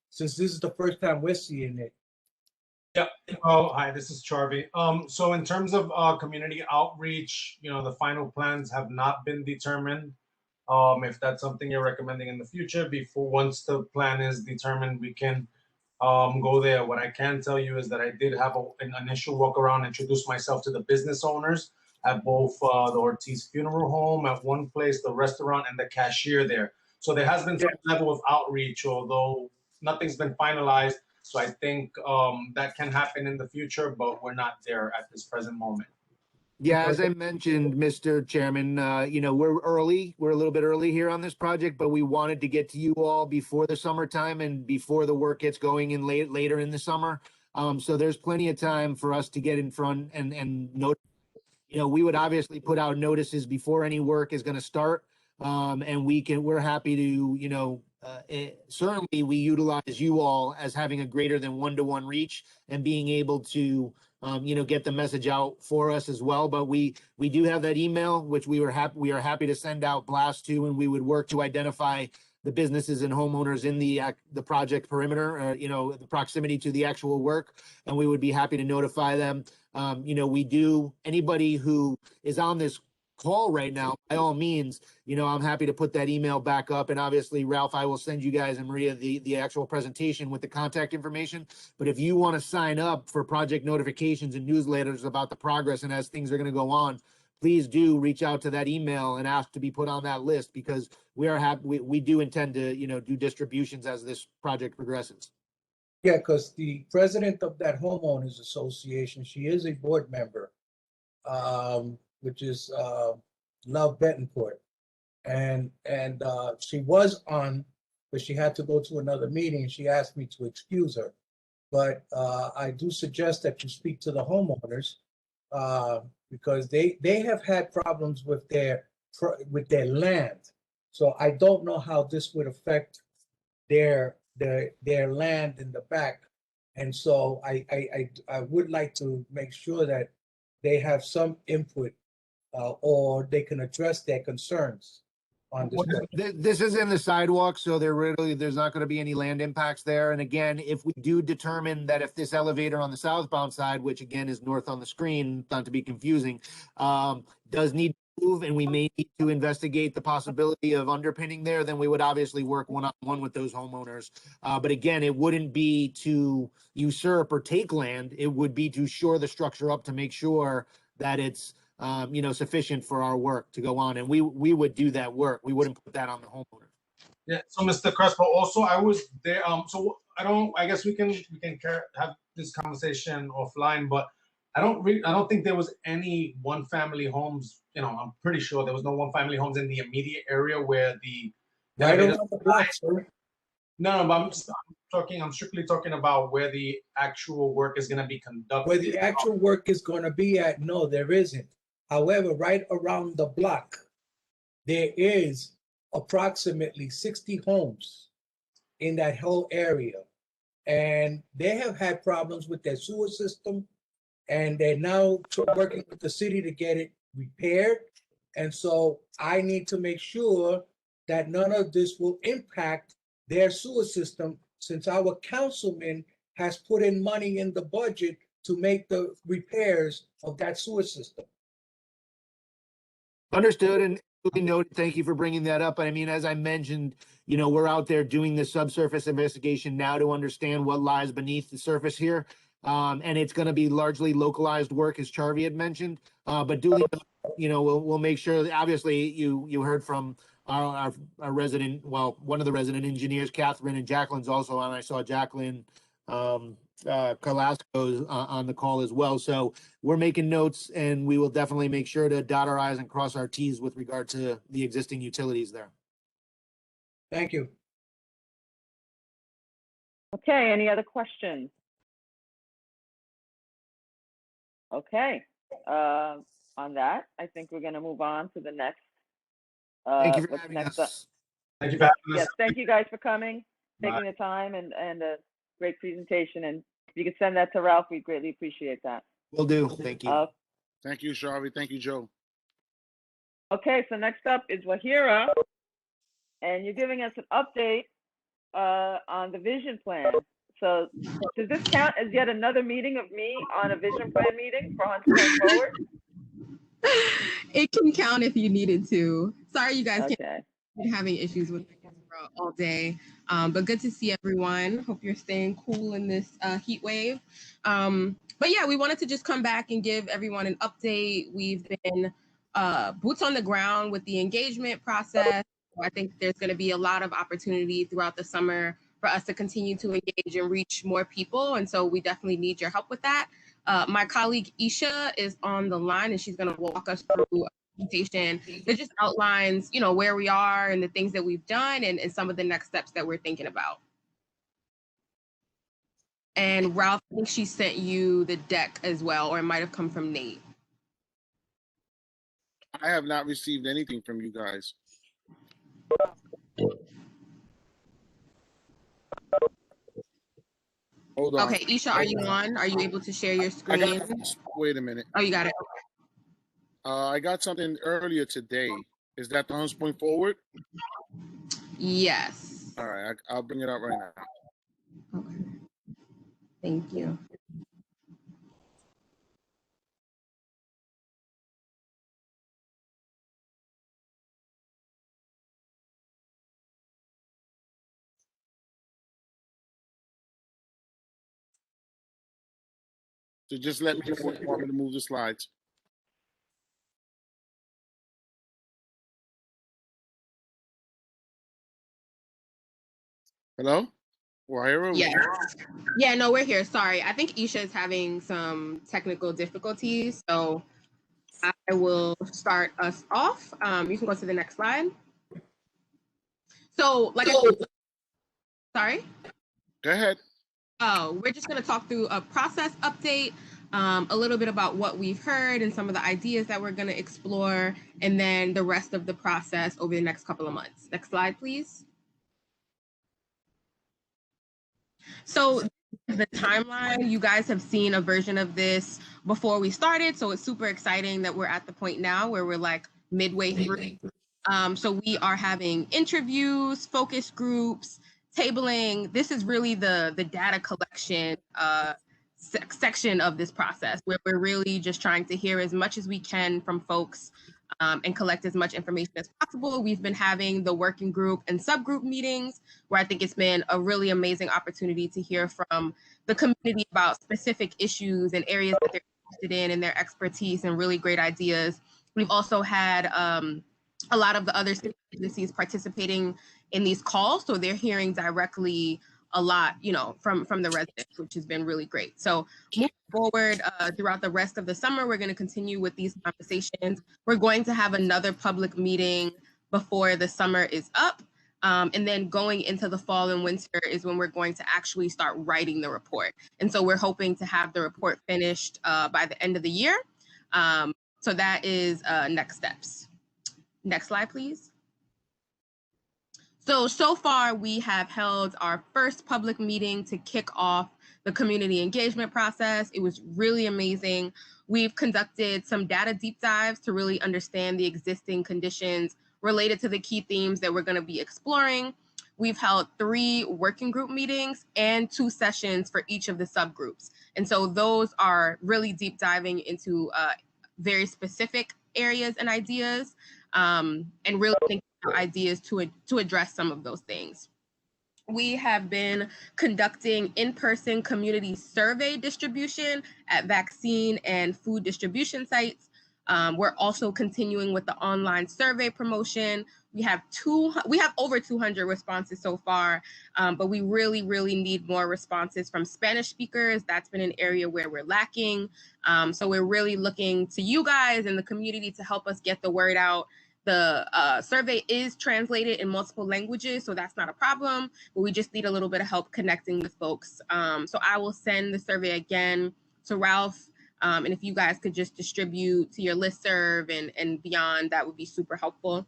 Since this is the first time we're seeing it. Yeah. Oh, hi, this is Charvy. So in terms of community outreach, the final plans have not been determined. If that's something you're recommending in the future, once the plan is determined, we can go there. What I can tell you is that I did have an initial walk around, introduce myself to the business owners at both the Ortiz Funeral Home at one place, the restaurant, and the cashier there. So there has been some level of outreach, although nothing's been finalized. So I think that can happen in the future, but we're not there at this present moment. Yeah, as I mentioned, Mr. Chairman, we're early. We're a little bit early here on this project, but we wanted to get to you all before the summertime and before the work gets going in later in the summer. So there's plenty of time for us to get in front and note. We would obviously put out notices before any work is going to start. And we're happy to, certainly we utilize you all as having a greater than 1-to-1 reach and being able to, get the message out for us as well. But we do have that email, which we are happy to send out blast to, and we would work to identify the businesses and homeowners in the project perimeter, the proximity to the actual work, and we would be happy to notify them. Anybody who is on this call right now, by all means, I'm happy to put that email back up. And obviously, Ralph, I will send you guys and Maria the actual presentation with the contact information. But if you want to sign up for project notifications and newsletters about the progress and as things are going to go on, please do reach out to that email and ask to be put on that list, because we are happy. We do intend to, do distributions as this project progresses. Yeah, because the president of that homeowners association, she is a board member, which is Love Betancourt. And she was on, but she had to go to another meeting. She asked me to excuse her. But I do suggest that you speak to the homeowners because they have had problems with their land. So I don't know how this would affect their land in the back. And so I would like to make sure that they have some input or they can address their concerns on this. This is in the sidewalk, so there's not going to be any land impacts there. And again, if we do determine that if this elevator on the southbound side, which again is north on the screen, not to be confusing, does need to move and we may need to investigate the possibility of underpinning there, then we would obviously work one-on-one with those homeowners. But again, it wouldn't be to usurp or take land. It would be to shore the structure up to make sure that it's sufficient for our work to go on. And we would do that work. We wouldn't put that on the homeowner. Yeah. So Mr. Crespo, also I was there. So I guess we can have this conversation offline, but I don't think there was any one family homes. I'm pretty sure there was no one family homes in the immediate area where the No, but I'm strictly talking about where the actual work is going to be conducted. Where the actual work is going to be at, no, there isn't. However, right around the block, there is approximately 60 homes in that whole area. And they have had problems with their sewer system, and they're now working with the city to get it repaired. And so I need to make sure that none of this will impact their sewer system, since our councilman has put in money in the budget to make the repairs of that sewer system. Understood and noted. Thank you for bringing that up. I mean, as I mentioned, we're out there doing the subsurface investigation now to understand what lies beneath the surface here. And it's going to be largely localized work, as Charvy had mentioned. But duly, we'll make sure that obviously you heard from our resident, one of the resident engineers, Catherine, and Jacqueline's also on. I saw Jacqueline Carlasco on the call as well. So we're making notes, and we will definitely make sure to dot our I's and cross our T's with regard to the existing utilities there. Thank you. Okay, any other questions? Okay, on that, I think we're gonna move on to the next. Thank you for what's having next us. Thank you for having us. Yes, thank you guys for coming, taking Bye. the time, and a great presentation. And if you could send that to Ralph, we greatly appreciate that. Will do. Thank you. Thank you, Sharvi. Thank you, Joe. Okay, so next up is Wahira, and you're giving us an update on the vision plan. So does this count as yet another meeting of me on a vision plan meeting for Hunts Point Forward? It can count if you needed to. Sorry, you guys Okay. can't been having issues with the camera all day, but good to see everyone. Hope you're staying cool in this heat wave. But yeah, we wanted to just come back and give everyone an update. We've been boots on the ground with the engagement process. I think there's going to be a lot of opportunity throughout the summer for us to continue to engage and reach more people. And so we definitely need your help with that. My colleague Isha is on the line, and she's going to walk us through a presentation that just outlines, you know, where we are and the things that we've done and some of the next steps that we're thinking about. And Ralph, I think she sent you the deck as well, or it might have come from Nate. I have not received anything from you guys. Hold on. Okay, Isha, are you on? Are you able to share your screen? Wait a minute. Oh, you got it. I got something earlier today. Is that the Hunts Point Forward? Yes. All right, I'll bring it up right now. Okay. Thank you. So just let me know when you want me to move the slides. Hello? Wahira? Yeah. Yeah, no, we're here. Sorry. I think Isha is having some technical difficulties. So I will start us off. You can go to the next slide. So, like I said, sorry? Go ahead. Oh, we're just going to talk through a process update, a little bit about what we've heard and some of the ideas that we're going to explore, and then the rest of the process over the next couple of months. Next slide, please. So the timeline, you guys have seen a version of this before we started, so it's super exciting that we're at the point now where we're like midway through. So we are having interviews, focus groups, tabling. This is really the data collection section of this process, where we're really just trying to hear as much as we can from folks and collect as much information as possible. We've been having the working group and subgroup meetings, where I think it's been a really amazing opportunity to hear from the community about specific issues and areas that they're interested in and their expertise and really great ideas. We've also had a lot of the other agencies participating in these calls, so they're hearing directly a lot, you know, from the residents, which has been really great. So moving forward throughout the rest of the summer, we're going to continue with these conversations. We're going to have another public meeting before the summer is up. And then going into the fall and winter is when we're going to actually start writing the report. And so we're hoping to have the report finished by the end of the year. So that is next steps. Next slide, please. So far, we have held our first public meeting to kick off the community engagement process. It was really amazing. We've conducted some data deep dives to really understand the existing conditions related to the key themes that we're going to be exploring. We've held 3 working group meetings and 2 sessions for each of the subgroups. And so those are really deep diving into very specific areas and ideas, and really thinking about ideas to address some of those things. We have been conducting in-person community survey distribution at vaccine and food distribution sites. We're also continuing with the online survey promotion. We have over 200 responses so far, but we really need more responses from Spanish speakers. That's been an area where we're lacking. So we're really looking to you guys and the community to help us get the word out. The survey is translated in multiple languages, so that's not a problem, but we just need a little bit of help connecting with folks. So I will send the survey again to Ralph, and if you guys could just distribute to your listserv and beyond, that would be super helpful.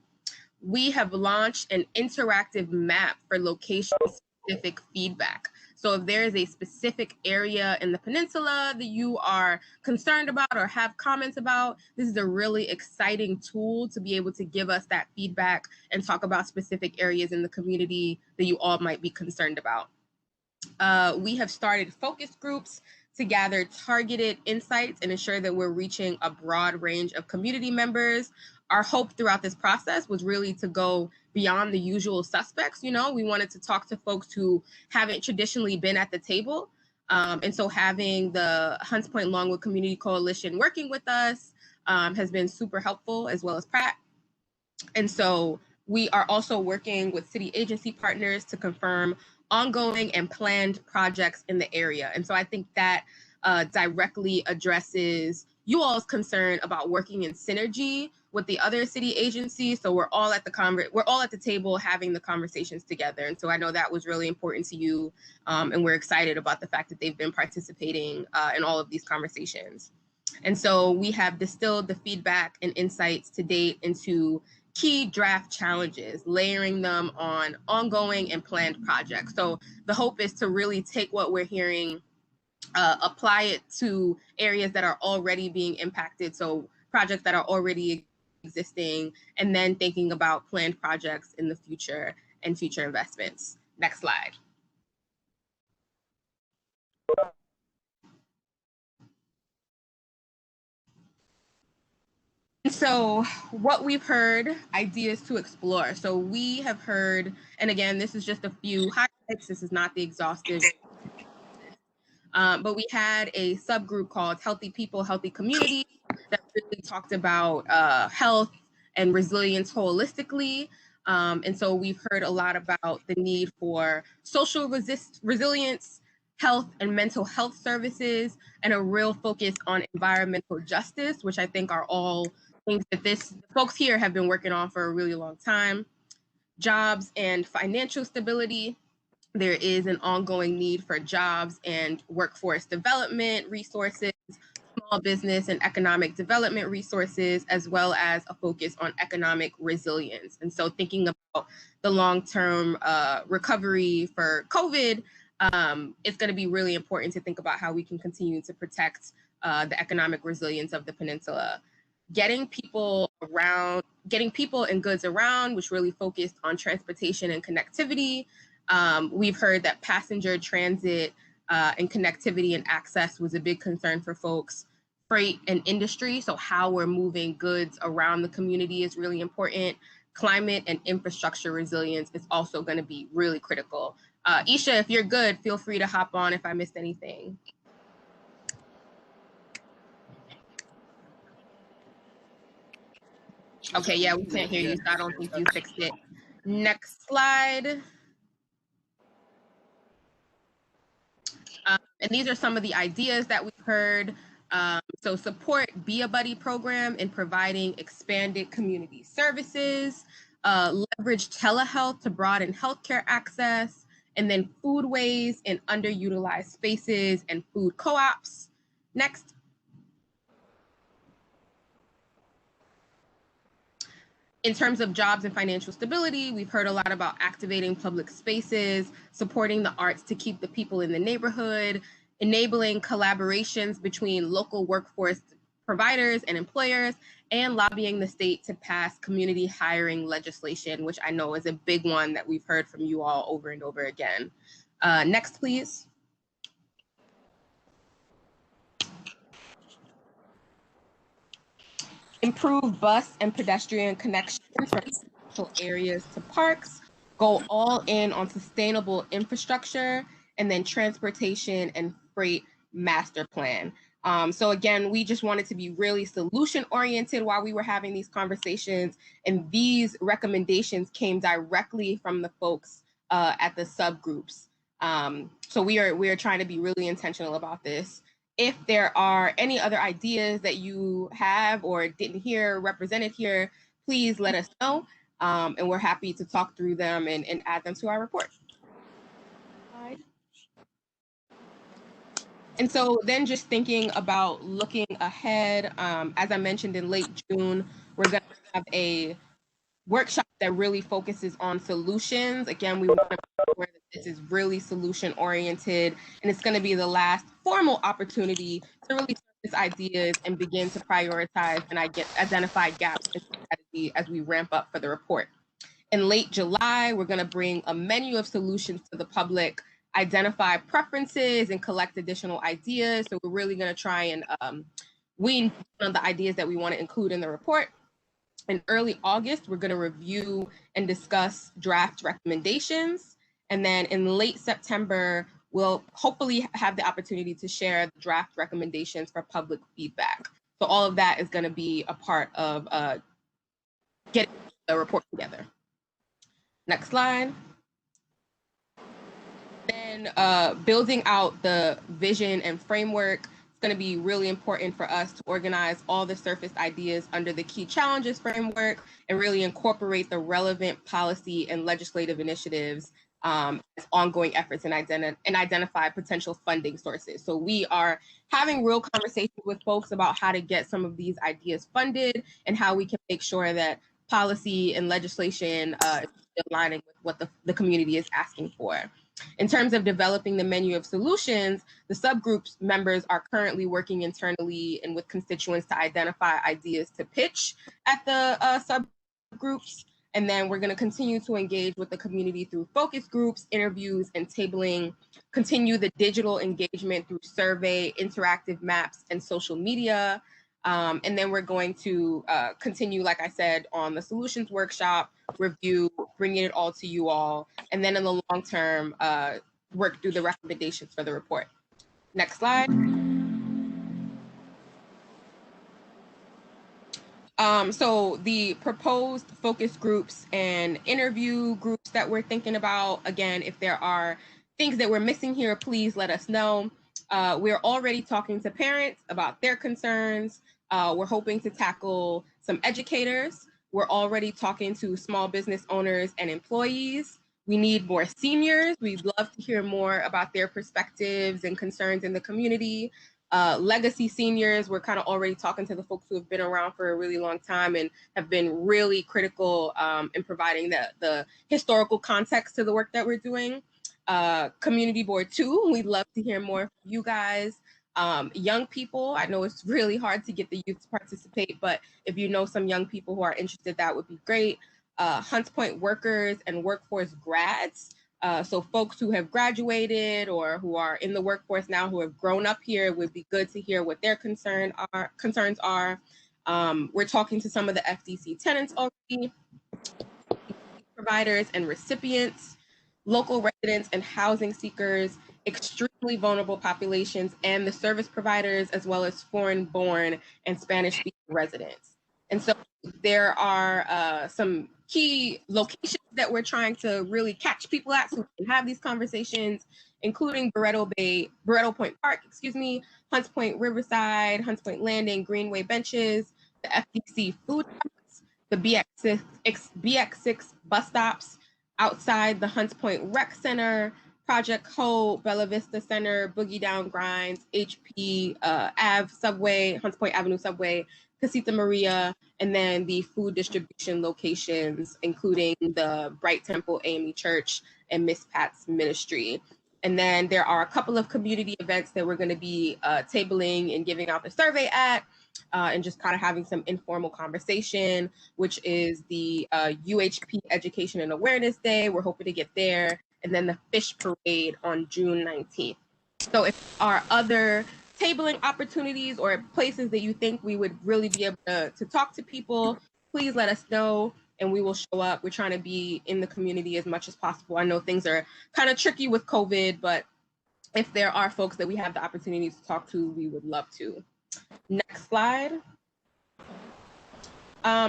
We have launched an interactive map for location-specific feedback. So if there is a specific area in the peninsula that you are concerned about or have comments about, this is a really exciting tool to be able to give us that feedback and talk about specific areas in the community that you all might be concerned about. We have started focus groups to gather targeted insights and ensure that we're reaching a broad range of community members. Our hope throughout this process was really to go beyond the usual suspects. You know, we wanted to talk to folks who haven't traditionally been at the table. And so having the Hunts Point Longwood Community Coalition working with us has been super helpful, as well as Pratt. And so we are also working with city agency partners to confirm ongoing and planned projects in the area. And so I think that directly addresses you all's concern about working in synergy with the other city agencies. So we're all at the table having the conversations together. And so I know that was really important to you, and we're excited about the fact that they've been participating in all of these conversations. And so we have distilled the feedback and insights to date into key draft challenges, layering them on ongoing and planned projects. So the hope is to really take what we're hearing, apply it to areas that are already being impacted, so projects that are already existing, and then thinking about planned projects in the future and future investments. Next slide. So what we've heard, ideas to explore. So we have heard, and again, this is just a few highlights. This is not the exhaustive. But we had a subgroup called Healthy People, Healthy Community that really talked about health and resilience holistically. And so we've heard a lot about the need for social resilience, health and mental health services, and a real focus on environmental justice, which I think are all things that folks here have been working on for a really long time. Jobs and financial stability. There is an ongoing need for jobs and workforce development resources, small business and economic development resources, as well as a focus on economic resilience. And so thinking about the long-term recovery for COVID, it's going to be really important to think about how we can continue to protect the economic resilience of the peninsula. Getting people and goods around, which really focused on transportation and connectivity. We've heard that passenger transit and connectivity and access was a big concern for folks. Freight and industry, so how we're moving goods around the community is really important. Climate and infrastructure resilience is also going to be really critical. Isha, if you're good, feel free to hop on if I missed anything. Okay, yeah, we can't hear you, so I don't think you fixed it. Next slide. And these are some of the ideas that we've heard. So support Be a Buddy program in providing expanded community services, leverage telehealth to broaden healthcare access, and then foodways in underutilized spaces and food co-ops. Next. In terms of jobs and financial stability, we've heard a lot about activating public spaces, supporting the arts to keep the people in the neighborhood, enabling collaborations between local workforce providers and employers, and lobbying the state to pass community hiring legislation, which I know is a big one that we've heard from you all over and over again. Next, please. Improve bus and pedestrian connections from residential areas to parks, go all in on sustainable infrastructure, and then transportation and freight master plan. So again, we just wanted to be really solution oriented while we were having these conversations, and these recommendations came directly from the folks at the subgroups. So we are trying to be really intentional about this. If there are any other ideas that you have or didn't hear represented here, please let us know, and we're happy to talk through them and add them to our report. And so then just thinking about looking ahead, as I mentioned in late June, we're going to have a workshop that really focuses on solutions. Again, we want to make sure that this is really solution oriented, and it's going to be the last formal opportunity to really surface ideas and begin to prioritize and identify gaps in strategy as we ramp up for the report. In late July, we're going to bring a menu of solutions to the public, identify preferences, and collect additional ideas. So we're really going to try and wean on the ideas that we want to include in the report. In early August, we're going to review and discuss draft recommendations. And then in late September, we'll hopefully have the opportunity to share the draft recommendations for public feedback. So all of that is going to be a part of getting the report together. Next slide. Then building out the vision and framework. It's going to be really important for us to organize all the surfaced ideas under the key challenges framework and really incorporate the relevant policy and legislative initiatives as ongoing efforts and identify potential funding sources. So we are having real conversations with folks about how to get some of these ideas funded and how we can make sure that policy and legislation is aligning with what the community is asking for. In terms of developing the menu of solutions, the subgroups members are currently working internally and with constituents to identify ideas to pitch at the subgroups. And then we're going to continue to engage with the community through focus groups, interviews, and tabling, continue the digital engagement through survey, interactive maps, and social media. And then we're going to continue, like I said, on the solutions workshop, review, bringing it all to you all, and then in the long term, work through the recommendations for the report. Next slide. So the proposed focus groups and interview groups that we're thinking about, again, if there are things that we're missing here, please let us know. We're already talking to parents about their concerns. We're hoping to tackle some educators. We're already talking to small business owners and employees. We need more seniors. We'd love to hear more about their perspectives and concerns in the community. Legacy seniors, we're kind of already talking to the folks who have been around for a really long time and have been really critical in providing the historical context to the work that we're doing. Community Board 2, we'd love to hear more from you guys. Young people, I know it's really hard to get the youth to participate, but if you know some young people who are interested, that would be great. Hunts Point workers and workforce grads. So folks who have graduated or who are in the workforce now who have grown up here, it would be good to hear what their concerns are. We're talking to some of the FDC tenants already, providers and recipients, local residents and housing seekers, extremely vulnerable populations, and the service providers, as well as foreign-born and Spanish-speaking residents. And so there are some key locations that we're trying to really catch people at so we can have these conversations, including Barretto Point Park, Hunts Point Riverside, Hunts Point Landing, Greenway Benches, the FDC food trucks, the BX6 bus stops, outside the Hunts Point Rec Center, Project Hope, Bella Vista Center, Boogie Down Grinds, HP Ave Subway, Hunts Point Avenue Subway, Casita Maria, and then the food distribution locations, including the Bright Temple AME Church and Miss Pat's Ministry. And then there are a couple of community events that we're going to be tabling and giving out the survey at, and just kind of having some informal conversation, which is the UHP Education and Awareness Day. We're hoping to get there. And then the Fish Parade on June 19th. So if there are other tabling opportunities or places that you think we would really be able to talk to people, please let us know and we will show up. We're trying to be in the community as much as possible. I know things are kind of tricky with COVID, but if there are folks that we have the opportunity to talk to, we would love to. Next slide.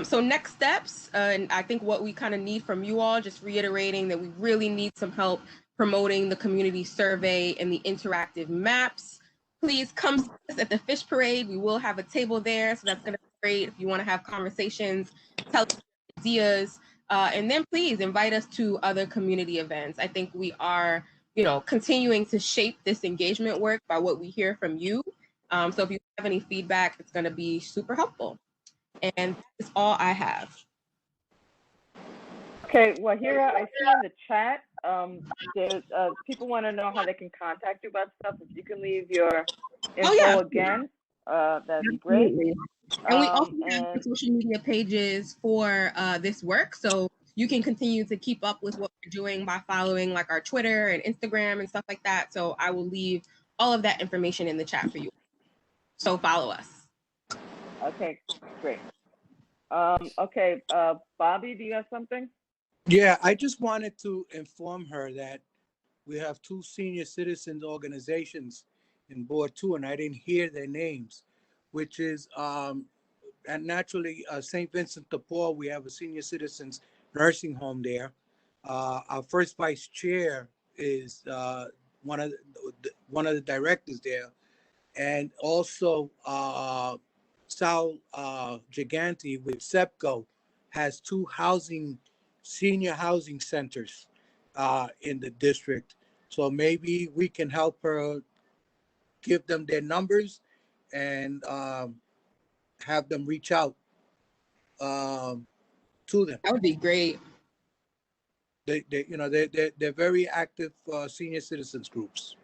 So next steps, and I think what we kind of need from you all, just reiterating that we really need some help promoting the community survey and the interactive maps. Please come see us at the fish parade. We will have a table there, so that's gonna be great if you wanna have conversations, tell us ideas, and then please invite us to other community events. I think we are, continuing to shape this engagement work by what we hear from you. So if you have any feedback, it's gonna be super helpful. And that's all I have. Okay, Wahira, I see in the chat, there's people want to know how they can contact you about stuff. If you can leave your info again, that'd be great. And we also have social media pages for this work, so you can continue to keep up with what we're doing by following like our Twitter and Instagram and stuff like that. So I will leave all of that information in the chat for you. So follow us. Okay, great. Okay, Bobby, do you have something? Yeah, I just wanted to inform her that we have 2 senior citizens organizations in Board 2, and I didn't hear their names, which is, and naturally, St. Vincent de Paul, we have a senior citizens nursing home there. Our first vice chair is one of the directors there. And also, Sal Giganti with SEPCO has 2 senior housing centers in the district. So maybe we can help her give them their numbers and have them reach out to them. That would be great. They're very active senior citizens groups.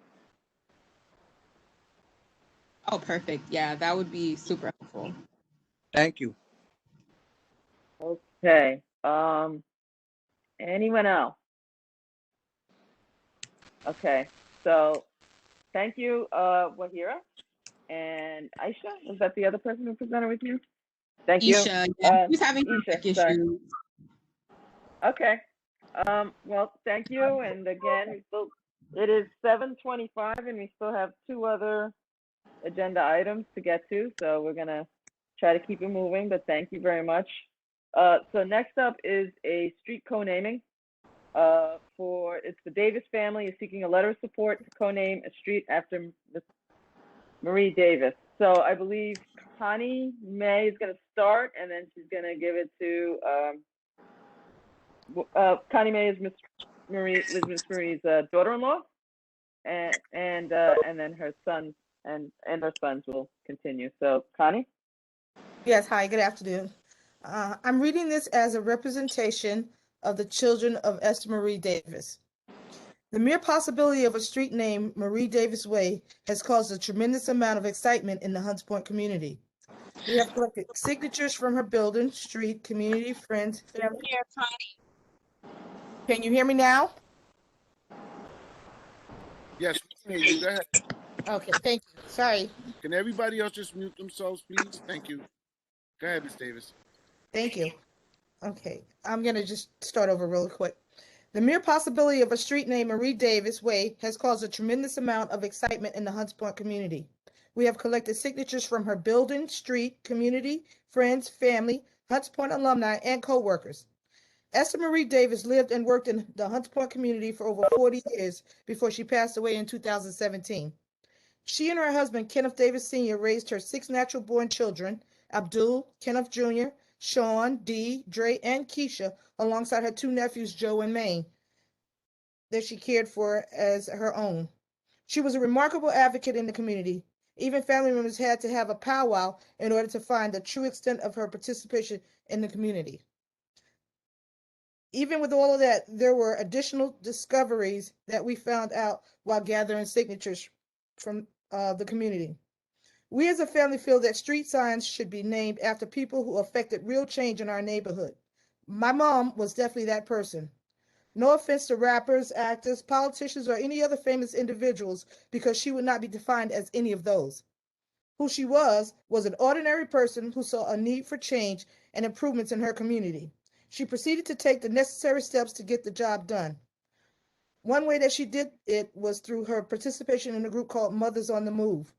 Oh, perfect. Yeah, that would be super helpful. Thank you. Okay. Anyone else? Okay. So thank you, Wahira. And Aisha, was that the other person who presented with you? Thank you. Isha, yeah, who's having tech issues. Okay. Well, thank you. And again, it is 7:25 and we still have 2 other agenda items to get to. So we're going to try to keep it moving, but thank you very much. So next up is a street co-naming. It's the Davis family is seeking a letter of support to co-name a street after Marie Davis. So I believe Connie May is going to start, and then she's going to give it to Connie May is Miss Marie's daughter-in-law, and then her son and her sons will continue. So Connie. Yes. Hi. Good afternoon. I'm reading this as a representation of the children of Esther Marie Davis. The mere possibility of a street named Marie Davis Way has caused a tremendous amount of excitement in the Hunts Point community. We have collected signatures from her building, street, community, friends, family. Can you hear me now? Yes, we can hear you. Go ahead. Okay, thank you. Sorry. Can everybody else just mute themselves, please? Thank you. Go ahead, Ms. Davis. Thank you. Okay, I'm going to just start over real quick. The mere possibility of a street named Marie Davis Way has caused a tremendous amount of excitement in the Hunts Point community. We have collected signatures from her building, street, community, friends, family, Hunts Point alumni, and co-workers. Esther Marie Davis lived and worked in the Hunts Point community for over 40 years before she passed away in 2017. She and her husband, Kenneth Davis Sr., raised her 6 natural-born children, Abdul, Kenneth Jr., Sean, Dee, Dre, and Keisha, alongside her 2 nephews, Joe and Maine, that she cared for as her own. She was a remarkable advocate in the community. Even family members had to have a powwow in order to find the true extent of her participation in the community. Even with all of that, there were additional discoveries that we found out while gathering signatures from the community. We as a family feel that street signs should be named after people who affected real change in our neighborhood. My mom was definitely that person. No offense to rappers, actors, politicians, or any other famous individuals, because she would not be defined as any of those. Who she was an ordinary person who saw a need for change and improvements in her community. She proceeded to take the necessary steps to get the job done. One way that she did it was through her participation in a group called Mothers on the Move.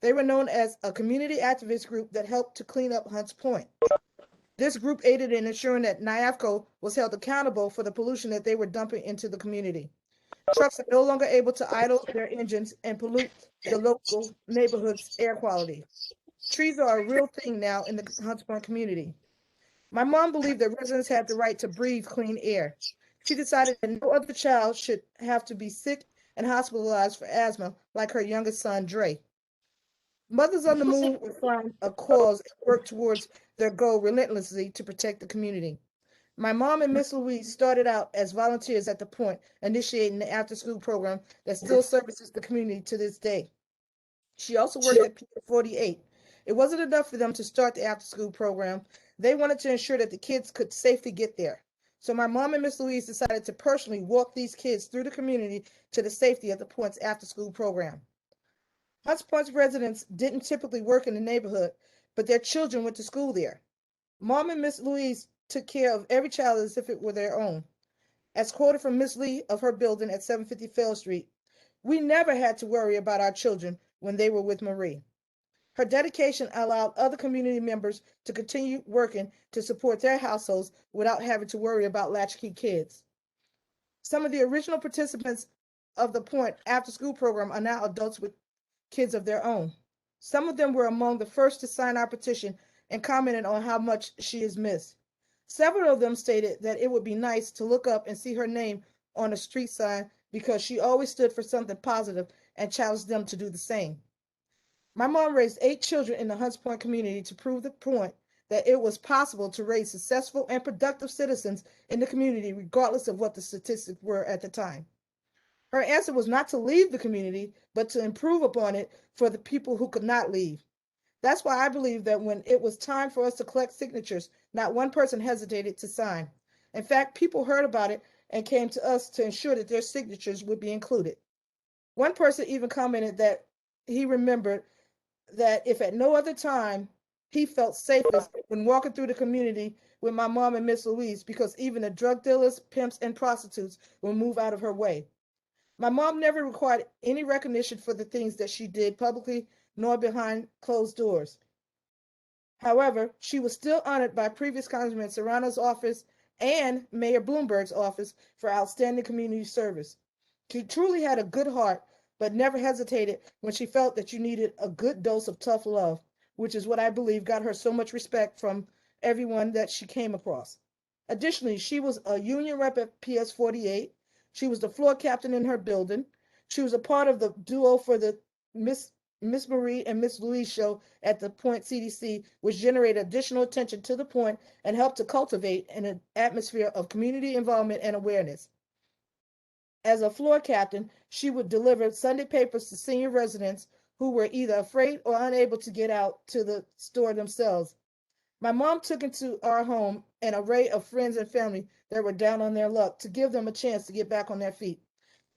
They were known as a community activist group that helped to clean up Hunts Point. This group aided in ensuring that NIAFCO was held accountable for the pollution that they were dumping into the community. Trucks are no longer able to idle their engines and pollute the local neighborhood's air quality. Trees are a real thing now in the Hunts Point community. My mom believed that residents had the right to breathe clean air. She decided that no other child should have to be sick and hospitalized for asthma like her youngest son, Dre. Mothers on the Move would find a cause and work towards their goal relentlessly to protect the community. My mom and Miss Louise started out as volunteers at the Point, initiating the after-school program that still services the community to this day. She also worked at Pier 48. It wasn't enough for them to start the after-school program. They wanted to ensure that the kids could safely get there. So my mom and Miss Louise decided to personally walk these kids through the community to the safety of the Point's after-school program. Hunts Point's residents didn't typically work in the neighborhood, but their children went to school there. Mom and Miss Louise took care of every child as if it were their own. As quoted from Miss Lee of her building at 750 Fail Street, we never had to worry about our children when they were with Marie. Her dedication allowed other community members to continue working to support their households without having to worry about latchkey kids. Some of the original participants of the Point after school program are now adults with kids of their own. Some of them were among the first to sign our petition and commented on how much she is missed. Several of them stated that it would be nice to look up and see her name on a street sign because she always stood for something positive and challenged them to do the same. My mom raised 8 children in the Hunts Point community to prove the point that it was possible to raise successful and productive citizens in the community regardless of what the statistics were at the time. Her answer was not to leave the community, but to improve upon it for the people who could not leave. That's why I believe that when it was time for us to collect signatures, not one person hesitated to sign. In fact, people heard about it and came to us to ensure that their signatures would be included. One person even commented that he remembered that if at no other time he felt safest when walking through the community with my mom and Miss Louise because even the drug dealers, pimps, and prostitutes will move out of her way. My mom never required any recognition for the things that she did publicly nor behind closed doors. However, she was still honored by previous Congressman Serrano's office and Mayor Bloomberg's office for outstanding community service. She truly had a good heart, but never hesitated when she felt that you needed a good dose of tough love, which is what I believe got her so much respect from everyone that she came across. Additionally, she was a union rep at PS 48. She was the floor captain in her building. She was a part of the duo for the Miss Marie and Miss Louise show at the Point CDC, which generated additional attention to the Point and helped to cultivate an atmosphere of community involvement and awareness. As a floor captain, she would deliver Sunday papers to senior residents who were either afraid or unable to get out to the store themselves. My mom took into our home an array of friends and family that were down on their luck to give them a chance to get back on their feet.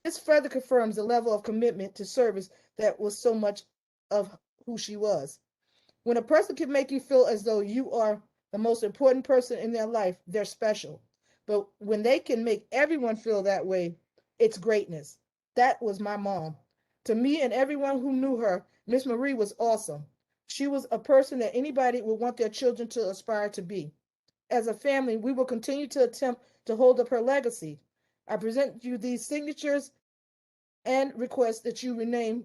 This further confirms the level of commitment to service that was so much of who she was. When a person can make you feel as though you are the most important person in their life, they're special. But when they can make everyone feel that way, it's greatness. That was my mom. To me and everyone who knew her, Miss Marie was awesome. She was a person that anybody would want their children to aspire to be. As a family, we will continue to attempt to hold up her legacy. I present you these signatures and request that you rename,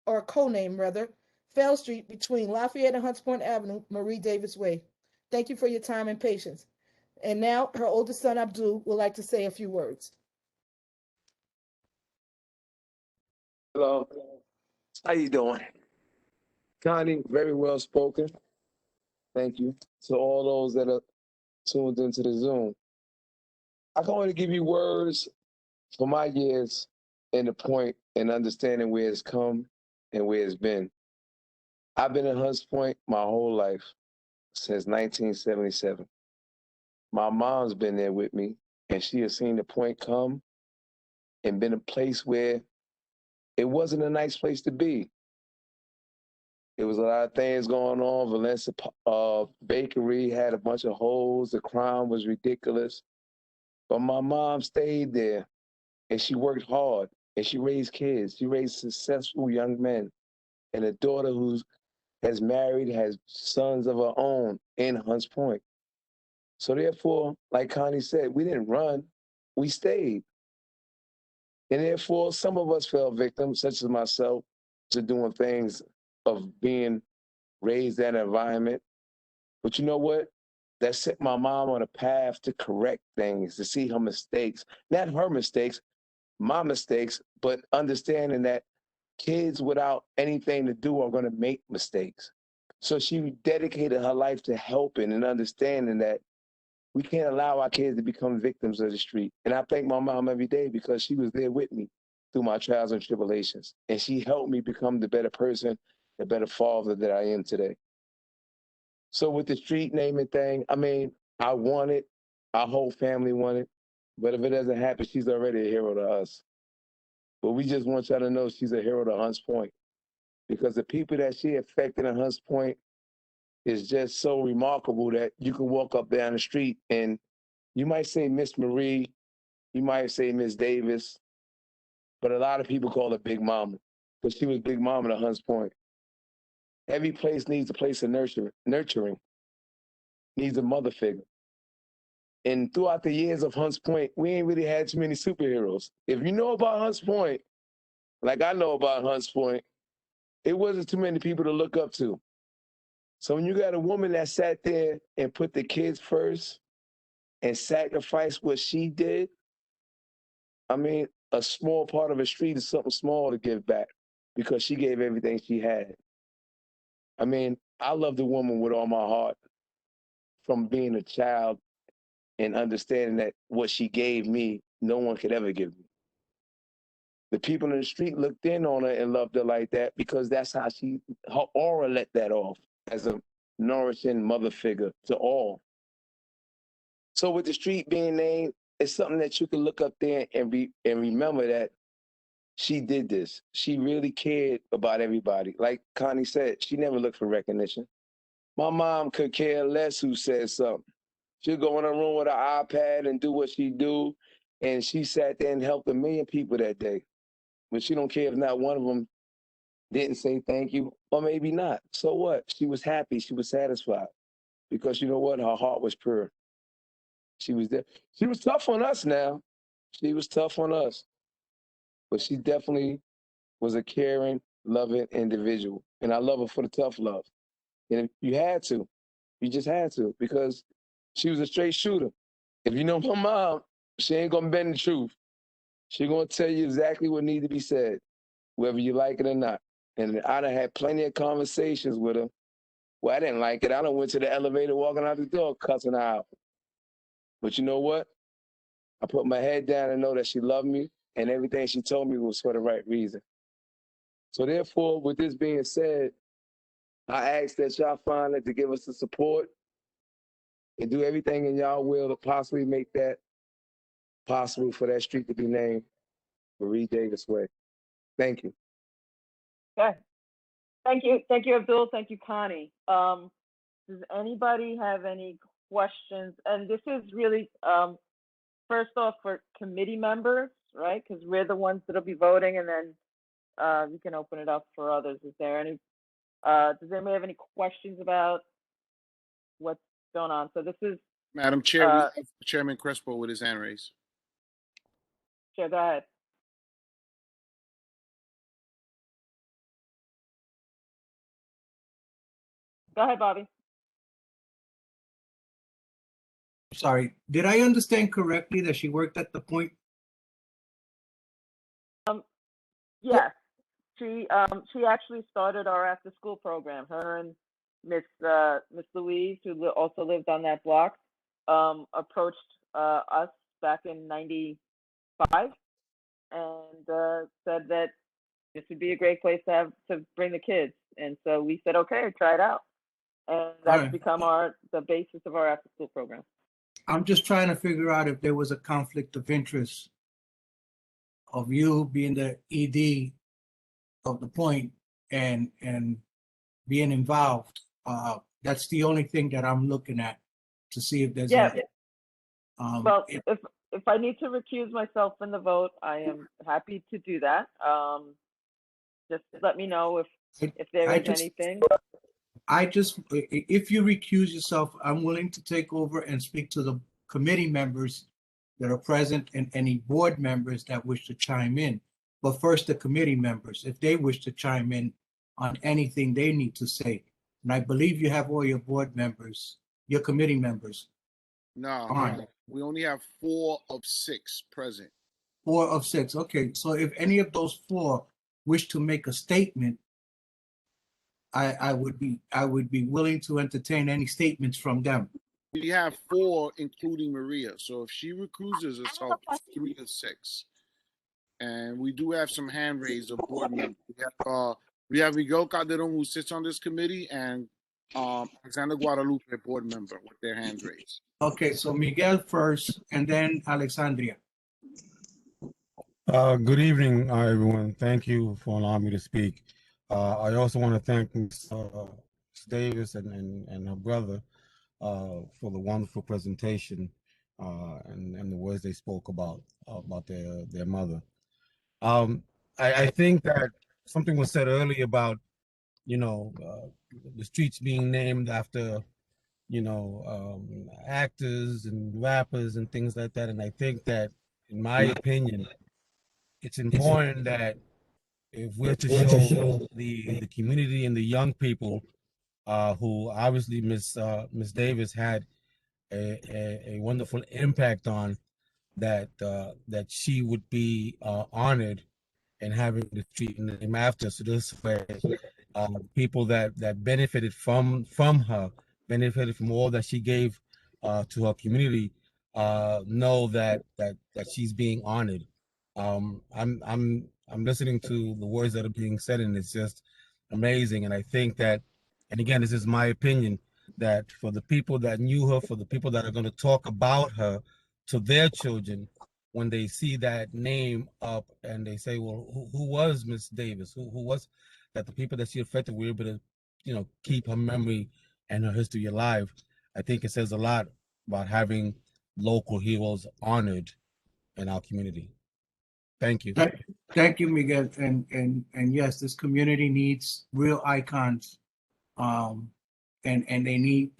or co-name rather, Fell Street between Lafayette and Hunts Point Avenue, Marie Davis Way. Thank you for your time and patience. And now her oldest son, Abdul, would like to say a few words. Hello, how you doing? Connie, very well spoken. Thank you to all those that are tuned into the Zoom. I can only give you words for my years in the Point and understanding where it's come and where it's been. I've been in Hunts Point my whole life since 1977. My mom's been there with me, and she has seen the Point come and been a place where it wasn't a nice place to be. There was a lot of things going on. Valencia Bakery had a bunch of holes. The crime was ridiculous. But my mom stayed there. and she worked hard, and she raised kids. She raised successful young men, and a daughter who has married, has sons of her own in Hunts Point. So therefore, like Connie said, we didn't run, we stayed. And therefore, some of us fell victim, such as myself, to doing things of being raised in that environment. But you know what? That set my mom on a path to correct things, to see her mistakes. Not her mistakes, my mistakes, but understanding that kids without anything to do are going to make mistakes. So she dedicated her life to helping and understanding that we can't allow our kids to become victims of the street. And I thank my mom every day because she was there with me through my trials and tribulations. And she helped me become the better person, the better father that I am today. So with the street naming thing, I mean, I want it. Our whole family want it. But if it doesn't happen, she's already a hero to us. But we just want y'all to know she's a hero to Hunts Point. Because the people that she affected in Hunts Point is just so remarkable that you can walk up down the street and you might say Miss Marie, you might say Miss Davis, but a lot of people call her Big Mama because she was Big Mama to Hunts Point. Every place needs a place of nurturing, needs a mother figure. And throughout the years of Hunts Point, we ain't really had too many superheroes. If you know about Hunts Point, like I know about Hunts Point, it wasn't too many people to look up to. So when you got a woman that sat there and put the kids first and sacrificed what she did, I mean, a small part of a street is something small to give back because she gave everything she had. I mean, I love the woman with all my heart from being a child and understanding that what she gave me, no one could ever give me. The people in the street looked in on her and loved her like that because that's how her aura let that off as a nourishing mother figure to all. So with the street being named, it's something that you can look up there and remember that she did this. She really cared about everybody. Like Connie said, she never looked for recognition. My mom could care less who said something. She'll go in her room with her iPad and do what she do. And she sat there and helped 1,000,000 people that day. But she don't care if not one of them didn't say thank you, or maybe not. So what? She was happy. She was satisfied. Because you know what? Her heart was pure. She was there. She was tough on us now. She was tough on us. But she definitely was a caring, loving individual. And I love her for the tough love. And if you had to, you just had to, because she was a straight shooter. If you know my mom, she ain't gonna bend the truth. She gonna tell you exactly what needs to be said, whether you like it or not. And I done had plenty of conversations with her. Well, I didn't like it. I done went to the elevator, walking out the door, cussing her out. But you know what? I put my head down and know that she loved me, and everything she told me was for the right reason. So therefore, with this being said, I ask that y'all find it to give us the support and do everything in y'all will to possibly make that possible for that street to be named Marie Davis Way. Thank you. Okay. Thank you, Abdul. Thank you, Connie. Does anybody have any questions? And this is really, first off, for committee members, right? Because we're the ones that'll be voting, and then we can open it up for others. Is there any? Does anybody have any questions about what's going on? So this is Madam Chair, we have Chairman Crespo with his hand raised. Chair, go ahead. Go ahead, Bobby. Sorry, did I understand correctly that she worked at the Point? Yes, she actually started our after school program. Her and Miss Louise, who also lived on that block, approached us back in '95 and said that this would be a great place to bring the kids. And so we said, okay, try it out. And that's right. become the basis of our after school program. I'm just trying to figure out if there was a conflict of interest of you being the ED of the Point and being involved. That's the only thing that I'm looking at to see if there's well, if I need to recuse myself from the vote, I am happy to do that. Just let me know if there I is just, anything. if you recuse yourself, I'm willing to take over and speak to the committee members that are present and any board members that wish to chime in. But first, the committee members, if they wish to chime in on anything they need to say. And I believe you have all your board members, your committee members. No, we only have 4 of 6 present. 4 of 6. Okay, so if any of those 4 wish to make a statement, I would be willing to entertain any statements from them. We have 4, including Maria. So if she recuses herself, 3 of 6. And we do have some hand raised of board members. We have Miguel Calderon, who sits on this committee, and Alexander Guadalupe, board member, with their hand raised. Okay, so Miguel first, and then Alexandria. Good evening, everyone. Thank you for allowing me to speak. I also want to thank Ms. Davis and her brother for the wonderful presentation and the words they spoke about their mother. I think that something was said earlier about, the streets being named after, actors and rappers and things like that. And I think that, in my opinion, it's important that if we're to show the community and the young people, who obviously Miss Davis had a wonderful impact on, that she would be honored and having the street name after. So this way, people that benefited from her, benefited from all that she gave to her community, know that she's being honored. I'm listening to the words that are being said, and it's just amazing. And I think that, and again, this is my opinion, that for the people that knew her, for the people that are going to talk about her to their children, when they see that name up and they say, well, who was Miss Davis? Who was that? The people that she affected were able to, keep her memory and her history alive. I think it says a lot about having local heroes honored in our community. Thank you. Thank you, Miguel. And yes, this community needs real icons. And they need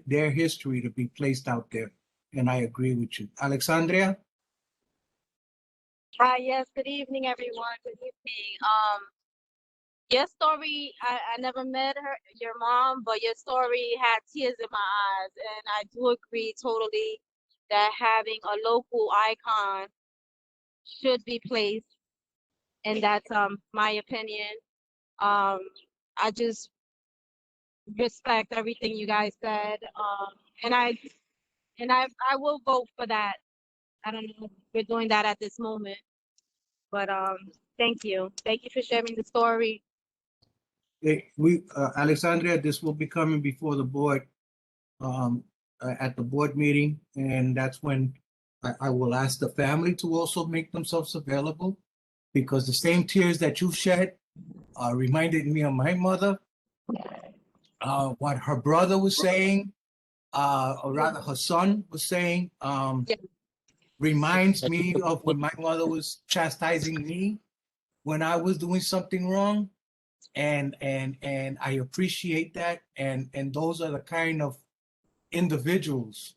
their history to be placed out there. And I agree with you. Alexandria? Hi, yes, good evening, everyone. Good evening. Your story, I never met your mom, but your story had tears in my eyes. And I do agree totally that having a local icon should be placed. And that's my opinion. I just respect everything you guys said. And I will vote for that. I don't know if we're doing that at this moment. But thank you. Thank you for sharing the story. Alexandria, this will be coming before the board at the board meeting, and that's when I will ask the family to also make themselves available, because the same tears that you shed reminded me of my mother, what her brother was saying, or rather her son was saying, reminds me of when my mother was chastising me when I was doing something wrong. And I appreciate that. And those are the kind of individuals,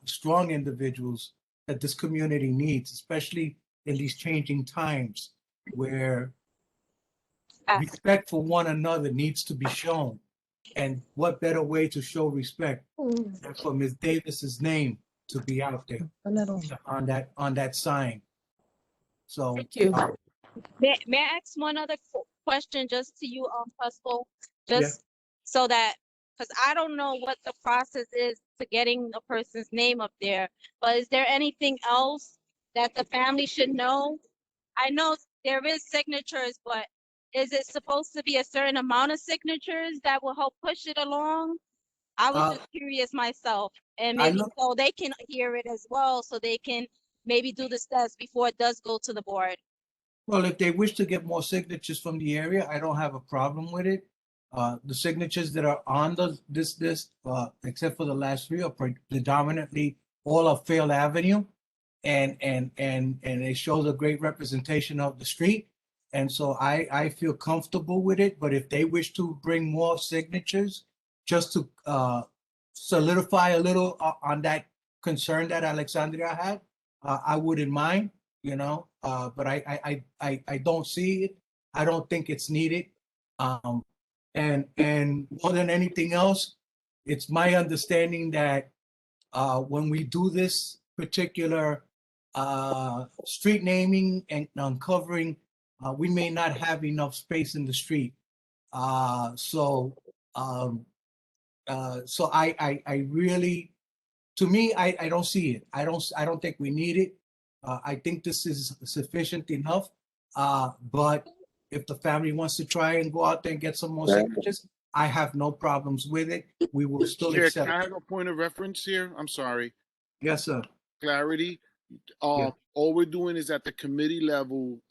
strong individuals that this community needs, especially in these changing times where respect for one another needs to be shown. And what better way to show respect than for Ms. Davis's name to be out there on that sign. So thank you. May I ask one other question just to you, Pascal? Just so that, because I don't know what the process is to getting a person's name up there, but is there anything else that the family should know? I know there is signatures, but is it supposed to be a certain amount of signatures that will help push it along? I was just curious myself, and maybe so they can hear it as well, so they can maybe do the steps before it does go to the board. Well, if they wish to get more signatures from the area, I don't have a problem with it. The signatures that are on this list, except for the last 3, are predominantly all of Fail Avenue. and it shows a great representation of the street. And so I feel comfortable with it, but if they wish to bring more signatures just to solidify a little on that concern that Alexandria had, I wouldn't mind, but I don't see it. I don't think it's needed. And more than anything else, it's my understanding that when we do this particular street naming and uncovering, we may not have enough space in the street. So I really, to me, I don't see it. I don't think we need it. I think this is sufficient enough. But if the family wants to try and go out there and get some more signatures, I have no problems with it. We will still Chair, accept can I it. have a point of reference here? I'm sorry. Yes, sir. Clarity. All we're doing is at the committee level,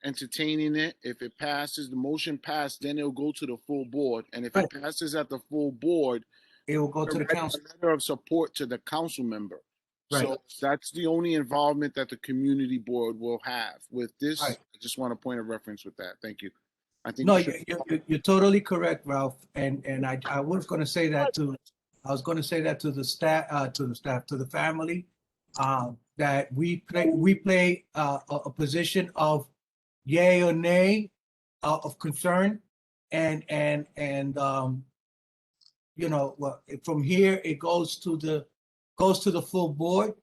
entertaining it. If it passes, the motion passed, then it'll go to the full board. And if it passes at the full board, it will go to the council. A letter of support to the council member. Right. So that's the only involvement that the community board will have with this. Right. I just want a point of reference with that. Thank you. I think No, we should- you're totally correct, Ralph. And I was going to say that to the staff, to the family, that we play a position of yay or nay of concern, and from here it goes to the full board,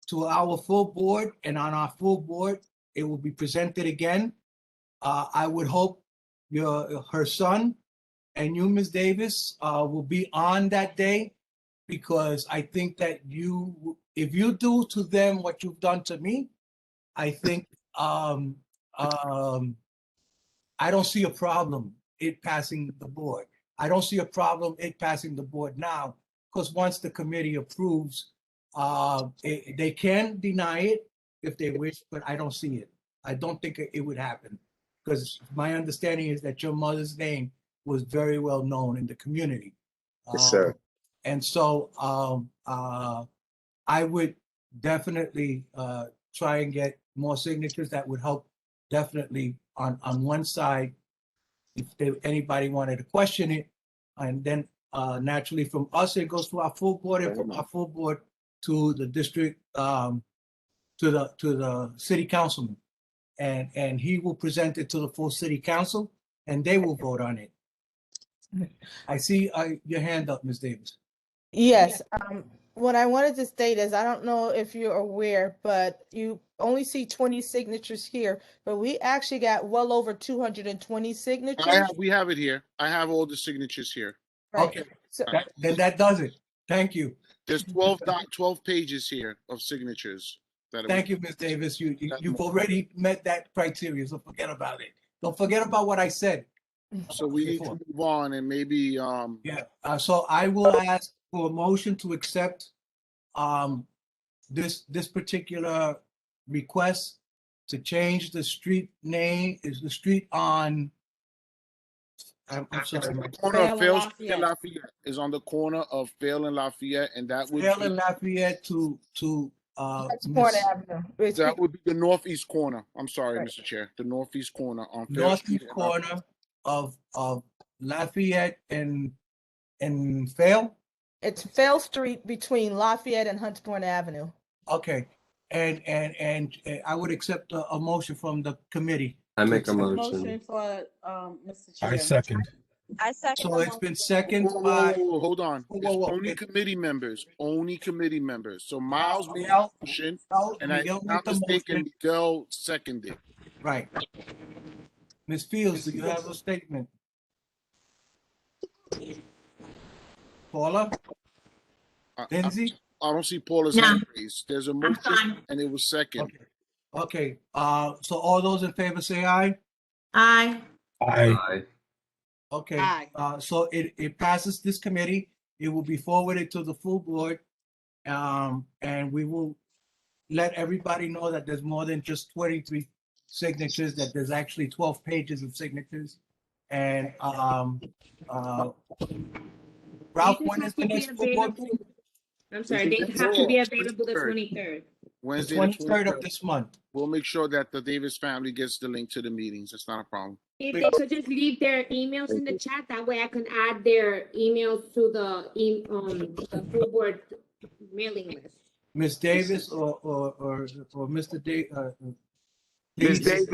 to our full board, and on our full board it will be presented again. I would hope her son and you, Ms. Davis, will be on that day, because I think that if you do to them what you've done to me, I think I don't see a problem it passing the board. I don't see a problem it passing the board now, because once the committee approves, they can deny it if they wish, but I don't see it. I don't think it would happen, because my understanding is that your mother's name was very well known in the community. Yes, sir. And so I would definitely try and get more signatures. That would help definitely on one side, if anybody wanted to question it. And then naturally from us, it goes to our full board, and from our full board to the district, to the city councilman. And he will present it to the full city council, and they will vote on it. I see your hand up, Ms. Davis. Yes, what I wanted to state is, I don't know if you're aware, but you only see 20 signatures here, but we actually got well over 220 signatures. we have it here. I have all the signatures here. Right. Okay, then that does it. Thank you. There's 12 pages here of signatures. Thank you, Ms. Davis. You've already met that criteria, so forget about it. Don't forget about what I said. So we need to move on, and maybe so I will ask for a motion to accept this particular request to change the street name. Is the street on I'm sorry. Corner of Fail and Lafayette is on the corner of Fail and Lafayette, and that would Fail and Lafayette to that would be the northeast corner. I'm sorry, Right. Mr. Chair. The northeast corner on Fail northeast corner of Lafayette and Fail. It's Fail Street between Lafayette and Huntsborn Avenue. Okay, and I would accept a motion from the committee. I make a Motion motion. for, Mr. Chair. I second. I second. So the it's been motion. seconded by. Hold on. Whoa, It's whoa, whoa. only committee members. Only committee members. So Miles made a Miguel- motion, No, and I Miguel am made not the mistaken, motion. Miguel seconded. Right. Ms. Fields, do you have a statement? Paula? Lindsay? I don't see Paula's hand raised. There's a motion, and it was second. Okay, so all those in favor say aye? Aye. Aye. Okay, Aye. so it passes this committee. It will be forwarded to the full board. And we will let everybody know that there's more than just 23 signatures, that there's actually 12 pages of signatures. And Ralph, when is the next full board meeting? I'm sorry, they have to be available the 23rd. Wednesday, the the 23rd of 23rd. this month. We'll make sure that the Davis family gets the link to the meetings. That's not a problem. If they could just leave their emails in the chat, that way I can add their emails to the full board mailing list. Ms. Davis or Mr. Ms. Davis.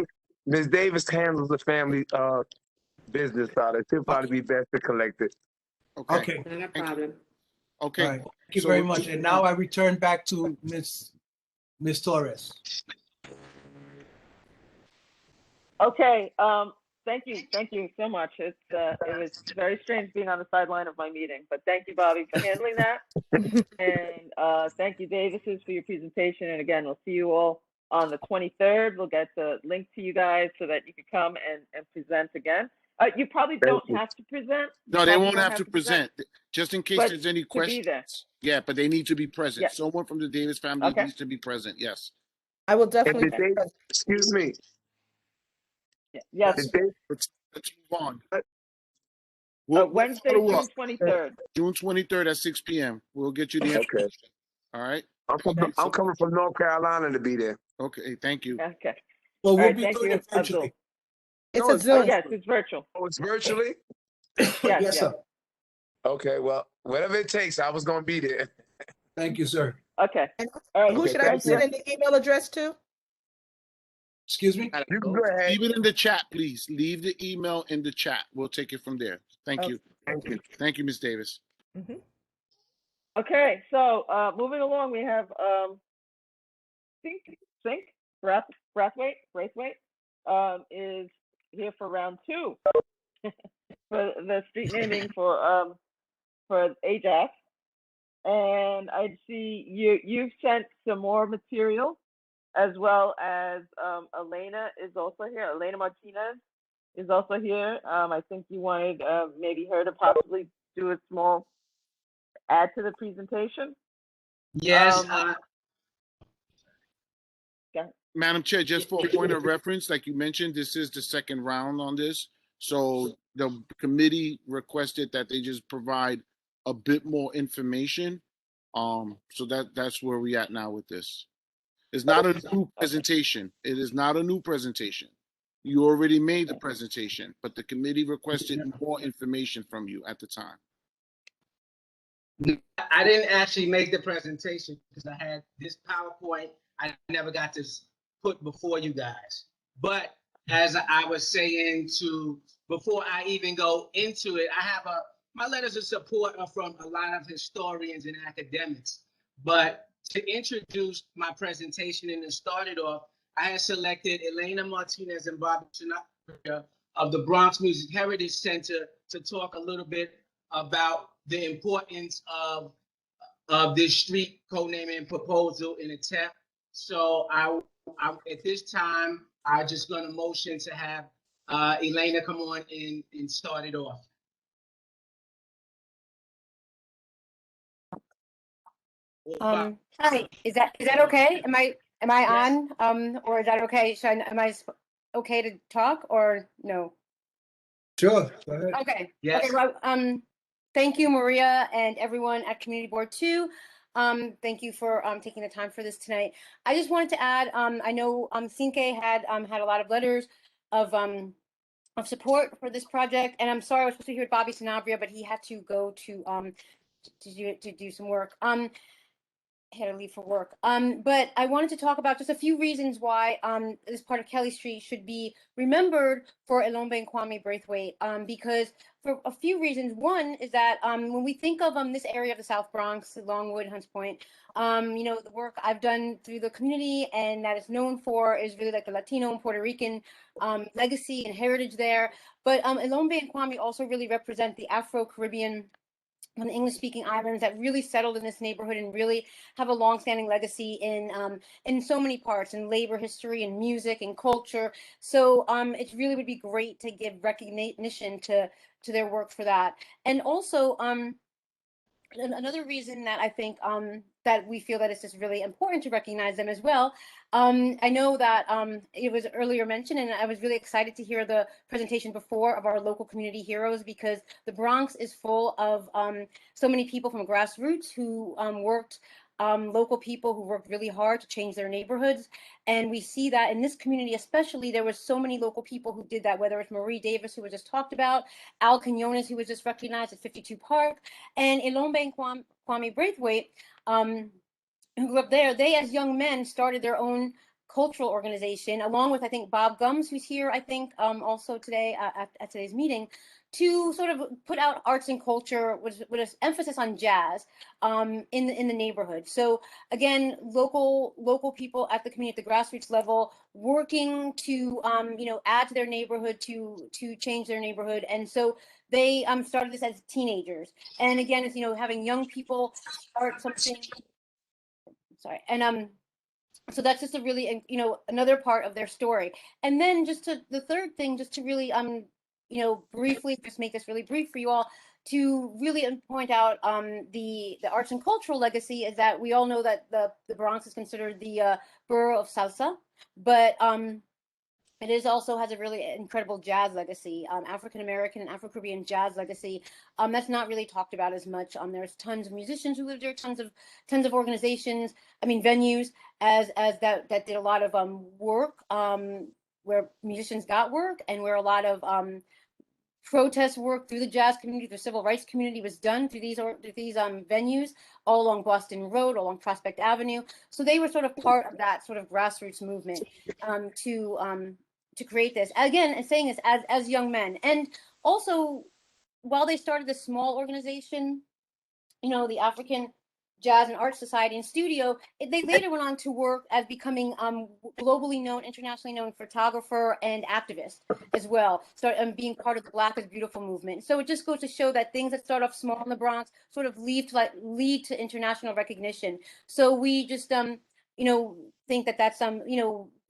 Ms. Davis handles the family business out. It should probably be best to collect it. Okay. Not a problem. Okay. All right. Thank you very much. And now I return back to Ms. Torres. Okay, thank you so much. It was very strange being on the sideline of my meeting, but thank you, Bobby, for handling that. And thank you, Davises, for your presentation. And again, we'll see you all on the 23rd. We'll get the link to you guys so that you can come and present again. You probably don't have to present. No, they won't have to present. Just in case But there's any to be questions. there. Yeah, but they need to be present. Yeah. Someone from the Davis family Okay. needs to be present. Yes. I will definitely. Excuse me. Yes. Let's move on. Wednesday, follow June up. 23rd. June 23rd at 6 p.m. We'll get you the information. All right. I'm coming from North Carolina to be there. Okay. Thank you. Okay. Well, All we'll right, be thank doing you, it virtually. It's a Zoom. Yes, it's virtual. Oh, it's virtually? Yes, sir. Okay, well, whatever it takes, I was going to be there. Thank you, sir. Okay. And All right. who should I send in the email address to? Excuse me? You can go ahead. Leave it in the chat, please. Leave the email in the chat. We'll take it from there. Thank you. Thank you. Thank you, Ms. Davis. Okay, so moving along, we have Braithwaite is here for round 2 for the street naming for Ajax. And I see you've sent some more material, as well as Elena is also here. Elena Martinez is also here. I think you wanted maybe her to possibly do a small add to the presentation. Yes. Madam Chair, just for a point of reference, like you mentioned, this is the second round on this. So the committee requested that they just provide a bit more information. So that's where we at now with this. It's not a new presentation. It is not a new presentation. You already made the presentation, but the committee requested more information from you at the time. I didn't actually make the presentation because I had this PowerPoint I never got to put before you guys. But as I was saying before I even go into it, I have my letters of support are from a lot of historians and academics. But to introduce my presentation and to start it off, I had selected Elena Martinez and Bobby Sinatra of the Bronx Music Heritage Center to talk a little bit about the importance of this street codenaming proposal and attempt. So I at this time, I'm just going to motion to have Elena come on and start it off. Hi, is that okay? Am I on? Or is that okay? Am I okay to talk or no? Sure. Go ahead. Okay. Yes. Okay. Well, thank you, Maria, and everyone at Community Board 2. Thank you for taking the time for this tonight. I just wanted to add, I know Cinque had a lot of letters of support for this project, and I'm sorry I was supposed to hear Bobby Sanabria, but he had to go to do some work. He had to leave for work. But I wanted to talk about just a few reasons why this part of Kelly Street should be remembered for Elombe and Kwame Braithwaite. Because for a few reasons. One is that when we think of this area of the South Bronx, Longwood, Hunts Point, you know, the work I've done through the community and that it's known for is really like the Latino and Puerto Rican legacy and heritage there. But Elombe and Kwame also really represent the Afro-Caribbean on the English-speaking islands that really settled in this neighborhood and really have a long-standing legacy in so many parts, in labor history and music and culture. So it really would be great to give recognition to their work for that. And also another reason that I think that we feel that it's just really important to recognize them as well. I know that it was earlier mentioned, and I was really excited to hear the presentation before of our local community heroes, because the Bronx is full of so many people from grassroots who worked local people who worked really hard to change their neighborhoods. And we see that in this community, especially, there were so many local people who did that, whether it's Marie Davis, who was just talked about, Al Quinones, who was just recognized at 52 Park, and Ilombe and Kwame Braithwaite, who grew up there. They, as young men, started their own cultural organization, along with, I think, Bob Gums, who's here, I think, also today at today's meeting, to sort of put out arts and culture with an emphasis on jazz in the neighborhood. So again, local people at the community, at the grassroots level, working to add to their neighborhood, to change their neighborhood. And so they started this as teenagers. And again, it's having young people start something. Sorry, and so that's just a really another part of their story. And then the third thing, just to really briefly just make this really brief for you all, to really point out the arts and cultural legacy, is that we all know that the Bronx is considered the borough of salsa, but it is also has a really incredible jazz legacy, African American and Afro Caribbean jazz legacy. That's not really talked about as much. There's tons of musicians who live there, tons of organizations. I mean, venues as that did a lot of work, where musicians got work, and where a lot of protest work through the jazz community, the civil rights community, was done through these venues all along Boston Road, along Prospect Avenue. So they were sort of part of that sort of grassroots movement to create this. Again, and saying this as young men. And also, while they started this small organization, the African Jazz and Arts Society and Studio, they later went on to work as becoming globally known, internationally known photographer and activist as well, being part of the Black is Beautiful movement. So it just goes to show that things that start off small in the Bronx sort of lead to international recognition. So we just think that that's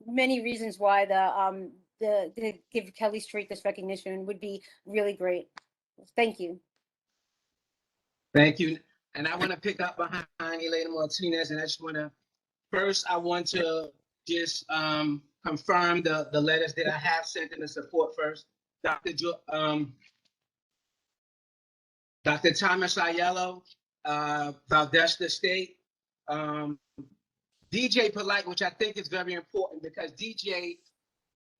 many reasons why the give Kelly Street this recognition would be really great. Thank you. Thank you. And I want to pick up behind Elena Martinez, and I want to just confirm the letters that I have sent in the support first. Dr. Thomas Aiello, Valdesta State, DJ Polite, which I think is very important, because DJ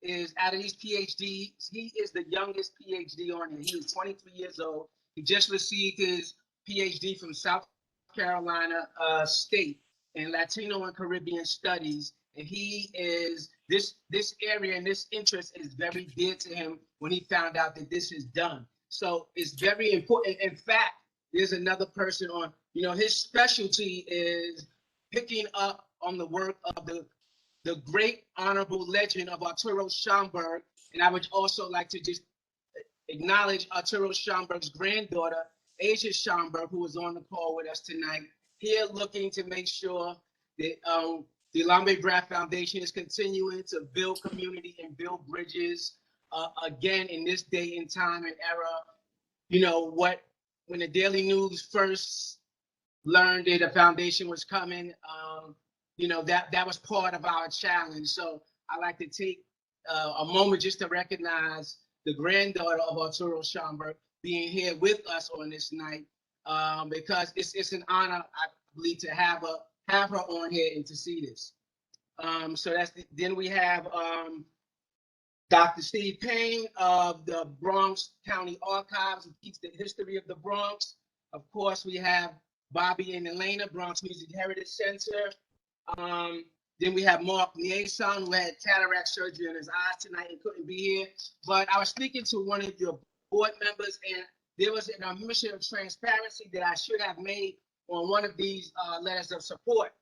is, out of these PhDs, he is the youngest PhD on it. He is 23 years old. He just received his PhD from South Carolina State in Latino and Caribbean Studies. And he is, this area and this interest is very dear to him when he found out that this is done. So it's very important. In fact, there's another person on, his specialty is picking up on the work of the great honorable legend of Arturo Schomburg. And I would also like to just acknowledge Arturo Schomburg's granddaughter, Asia Schomburg, who is on the call with us tonight, here looking to make sure that the Lambe Braff Foundation is continuing to build community and build bridges. Again, in this day and time and era, when the Daily News first learned that a foundation was coming, that was part of our challenge. So I like to take a moment just to recognize the granddaughter of Arturo Schomburg being here with us on this night, because it's an honor, I believe, to have her on here and to see this. So then we have Dr. Steve Payne of the Bronx County Archives, who keeps the history of the Bronx. Of course, we have Bobby and Elena, Bronx Music Heritage Center. Then we have Mark Niason, who had cataract surgery on his eyes tonight and couldn't be here. But I was speaking to one of your board members, and there was an omission of transparency that I should have made on one of these letters of support.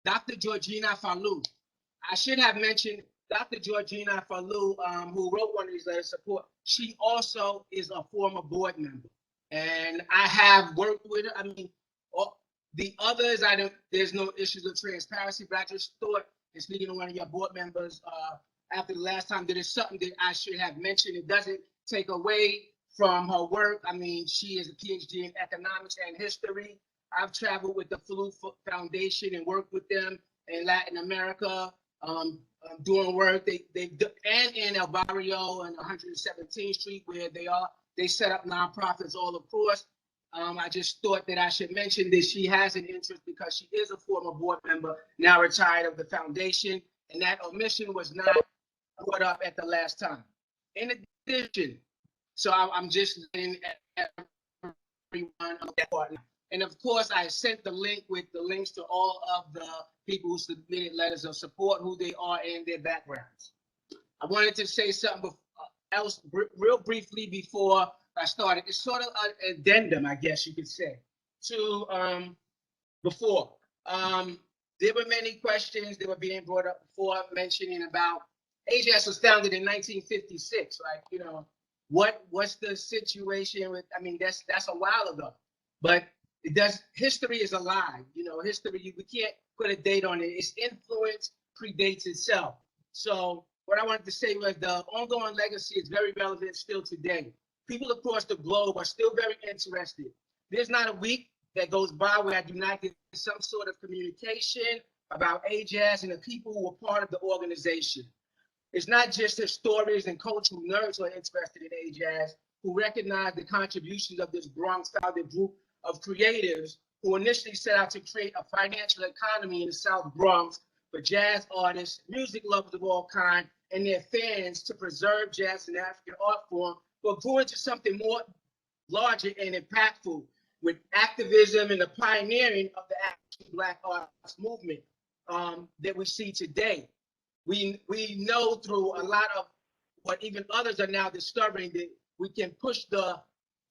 Dr. Georgina Falou. I should have mentioned Dr. Georgina Falou, who wrote one of these letters of support. She also is a former board member. And I have worked with her. I mean, the others, there's no issues of transparency, but I just thought, and speaking to one of your board members after the last time, that is something that I should have mentioned. It doesn't take away from her work. I mean, she is a PhD in economics and history. I've traveled with the Falou Foundation and worked with them in Latin America, doing work. And in El Barrio and 117th Street, where they set up nonprofits all across. I just thought that I should mention that she has an interest because she is a former board member, now retired of the foundation, and that omission was not brought up at the last time. In addition, so I'm just letting everyone know that part now. And of course, I sent the link with the links to all of the people who submitted letters of support, who they are, and their backgrounds. I wanted to say something else real briefly before I started. It's sort of an addendum, I guess you could say, to before. There were many questions that were being brought up before, mentioning about AJS was founded in 1956. Like, you know, what's the situation with? I mean, that's a while ago, but history is alive. You know, history, we can't put a date on it. Its influence predates itself. So what I wanted to say was the ongoing legacy is very relevant still today. People across the globe are still very interested. There's not a week that goes by where I do not get some sort of communication about AJAS and the people who were part of the organization. It's not just historians and cultural nerds who are interested in AJAS, who recognize the contributions of this Bronx-founded group of creatives who initially set out to create a financial economy in the South Bronx for jazz artists, music lovers of all kinds, and their fans to preserve jazz and African art form, but grew into something more larger and impactful with activism and the pioneering of the African Black arts movement that we see today. We know through a lot of what even others are now discovering that we can push the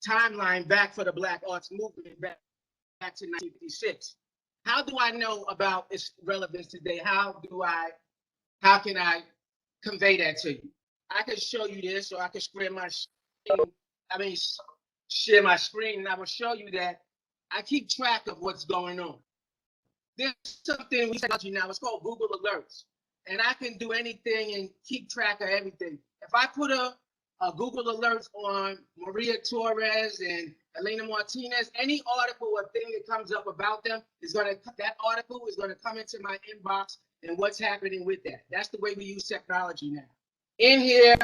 timeline back for the Black arts movement back to 1956. How do I know about its relevance today? How can I convey that to you? I can show you this, or I can share my screen, and I will show you that I keep track of what's going on. There's something we technology now, it's called Google Alerts. And I can do anything and keep track of everything. If I put a Google Alerts on Maria Torres and Elena Martinez, any article or thing that comes up about them that article is gonna come into my inbox and what's happening with that. That's the way we use technology now. In here,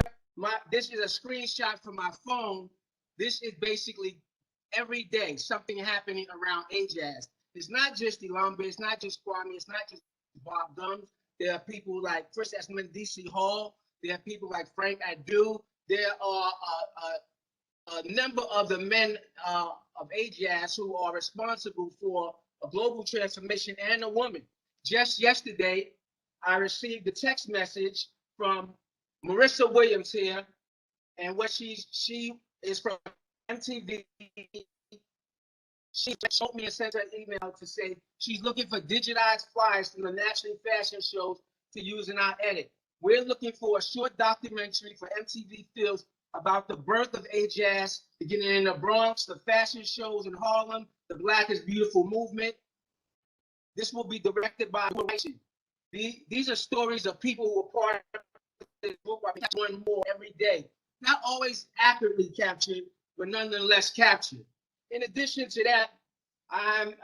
this is a screenshot from my phone. This is basically every day something happening around AJAS. It's not just Ilamba, it's not just Kwame, it's not just Bob Gums. There are people like First Esmond DC Hall. There are people like Frank Adu. There are a number of the men of AJAS who are responsible for a global transformation, and a woman. Just yesterday, I received a text message from Marissa Williams here, and what she is from MTV. She told me and sent her an email to say she's looking for digitized flyers from the national fashion shows to use in our edit. We're looking for a short documentary for MTV Films about the birth of AJAS, beginning in the Bronx, the fashion shows in Harlem, the Black is Beautiful movement. This will be directed by these are stories of people who were part of this book. I one more every day. Not always accurately captured, but nonetheless captured. In addition to that, I'm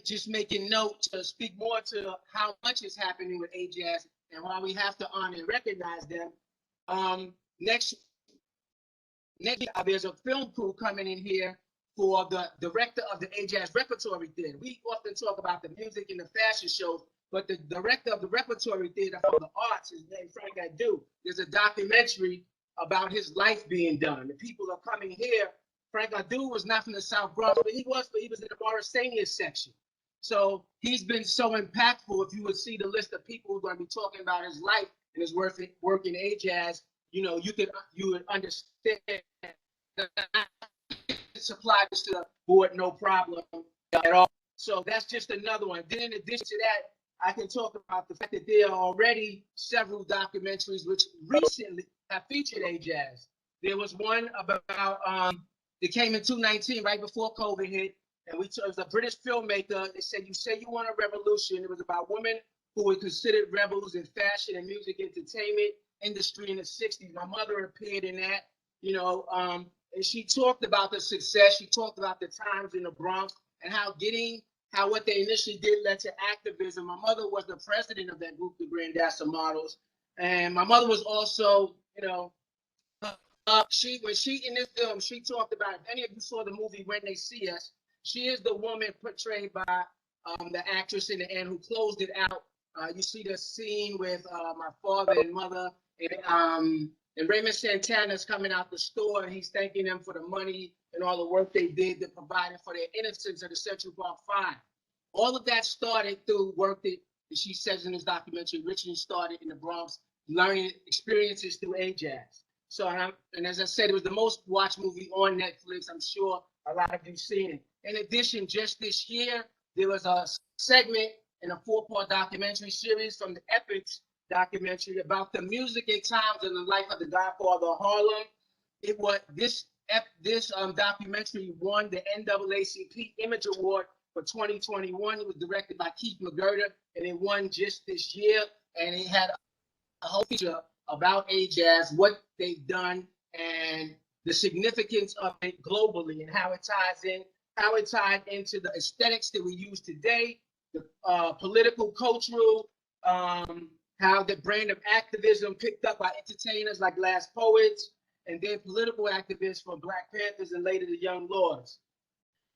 just making note to speak more to how much is happening with AJAS and why we have to honor and recognize them. Next there's a film crew coming in here for the director of the AJAS Repertory Theater. We often talk about the music and the fashion shows, but the director of the Repertory Theater for the arts, his name Frank Adu. There's a documentary about his life being done. The people are coming here. Frank Adu was not from the South Bronx, but he was in the Morrisania section. So he's been so impactful. If you would see the list of people who are going to be talking about his life and his work in AJAS, you know, you would understand supply this to the board, no problem at all. So that's just another one. Then in addition to that, I can talk about the fact that there are already several documentaries which recently have featured AJAS. There was one about that came in 2019, right before COVID hit, and it was a British filmmaker. They said, "You say you want a revolution." It was about women who were considered rebels in fashion and music entertainment industry in the 60s. My mother appeared in that, you know, and she talked about the success. She talked about the times in the Bronx and how what they initially did led to activism. My mother was the president of that group, the Grandassa Models, and my mother was also, you know, when she in this film, she talked about, if any of you saw the movie When They See Us, She is the woman portrayed by the actress in the end who closed it out. You see the scene with my father and mother, and Raymond Santana's coming out the store, and he's thanking them for the money and all the work they did to provide for their innocence of the Central Park Five. All of that started through work that she says in this documentary, originally started in the Bronx, learning experiences through AJAZ. So, and as I said, it was the most watched movie on Netflix. I'm sure a lot of you seen it. In addition, just this year, there was a segment in a 4-part documentary series from the Epics documentary about the music and times in the life of the Godfather of Harlem. It was this documentary won the NAACP Image Award for 2021. It was directed by Keith McGurder, and it won just this year. And it had a whole feature about AJAZ, what they've done, and the significance of it globally, and how it tied into the aesthetics that we use today, the political, cultural, how the brand of activism picked up by entertainers like Last Poets, and then political activists for Black Panthers and later the Young Lords.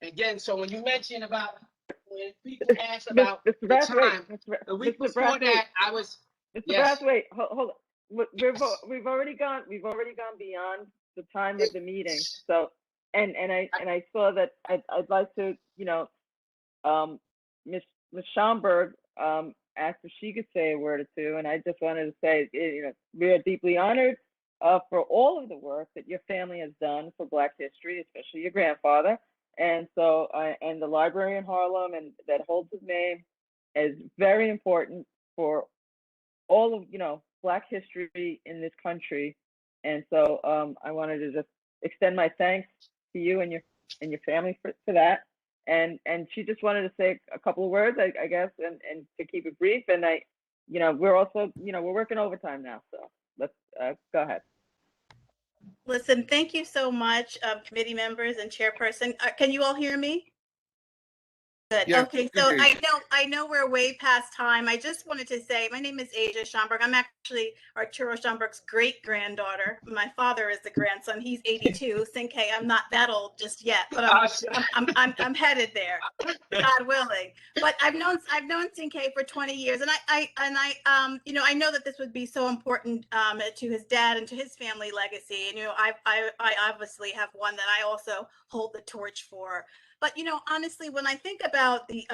Again, so when you mention about, when people ask about the time, the week before that, I was, Mr. Brathwaite, hold on. We've already gone beyond the time of the meeting. So, and I saw that I'd like to, Miss Schomburg asked if she could say a word or two, and I just wanted to say, we are deeply honored for all of the work that your family has done for Black history, especially your grandfather. And so, and the library in Harlem, and that holds his name, is very important for all of Black history in this country. And so, I wanted to just extend my thanks to you and your family for that. And she just wanted to say a couple of words, I guess, and to keep it brief. And we're also, we're working overtime now, so let's go ahead. Listen, thank you so much, committee members and chairperson. Can you all hear me? Good. Yeah, okay, so I know we're way past time. I just wanted to say my name is Asia Schomburg. I'm actually Arturo Schomburg's great granddaughter. My father is the grandson. He's 82. Cinque, I'm not that old just yet, but I'm headed there, God willing. But I've known Cinque for 20 years, and I know that this would be so important to his dad and to his family legacy. And I obviously have one that I also hold the torch for. But honestly, when I think about the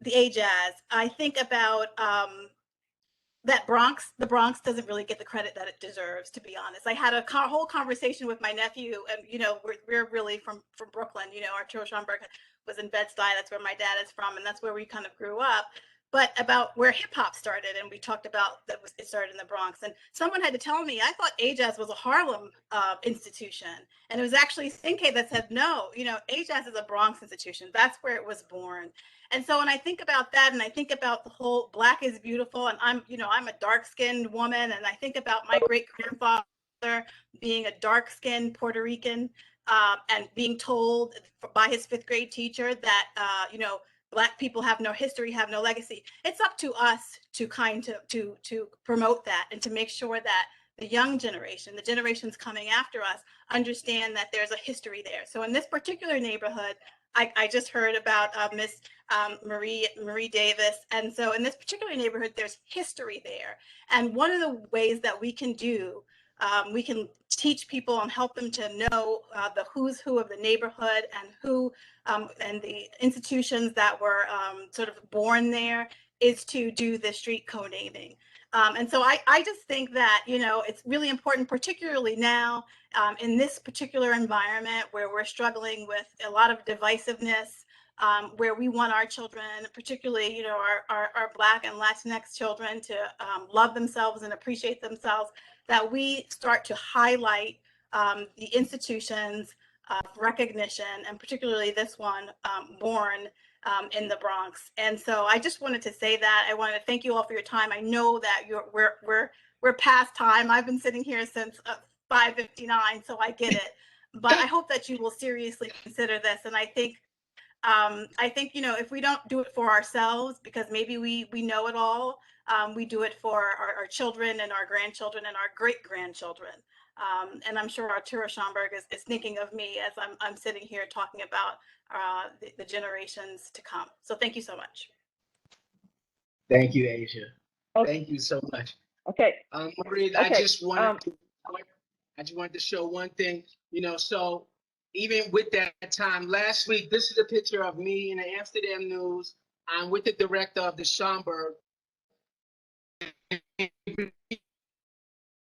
AJAZ, I think about that the Bronx doesn't really get the credit that it deserves, to be honest. I had a whole conversation with my nephew, and we're really from Brooklyn. Arturo Schomburg was in Bed-Stuy. That's where my dad is from, and that's where we kind of grew up. But about where hip hop started, and we talked about that it started in the Bronx. And someone had to tell me, I thought AJAZ was a Harlem institution, and it was actually Cinque that said no. AJAZ is a Bronx institution. That's where it was born. And so when I think about that, and I think about the whole Black is beautiful, and I'm a dark-skinned woman, and I think about my great-grandfather being a dark-skinned Puerto Rican, and being told by his 5th grade teacher that Black people have no history, have no legacy. It's up to us to to promote that and to make sure that the young generation, the generations coming after us, understand that there's a history there. So in this particular neighborhood, I just heard about Miss Marie Davis. And so in this particular neighborhood, there's history there. And one of the ways that we can we can teach people and help them to know the who's who of the neighborhood, and who and the institutions that were sort of born there, is to do the street co-naming. And so I just think that, it's really important, particularly now in this particular environment where we're struggling with a lot of divisiveness, where we want our children, particularly, our Black and Latinx children, to love themselves and appreciate themselves, that we start to highlight the institutions of recognition, and particularly this one, born in the Bronx. And so I just wanted to say that. I wanted to thank you all for your time. I know that we're past time. I've been sitting here since 5:59, so I get it. But I hope that you will seriously consider this. And I think if we don't do it for ourselves, because maybe we know it all, we do it for our children and our grandchildren and our great grandchildren. And I'm sure Arturo Schomburg is thinking of me as I'm sitting here talking about the generations to come. So thank you so much. Thank you, Asia. Okay. Thank you so much. Okay. Maria, Okay. I just wanted to show one thing, so even with that time last week, this is a picture of me in the Amsterdam News. I'm with the director of the Schomburg.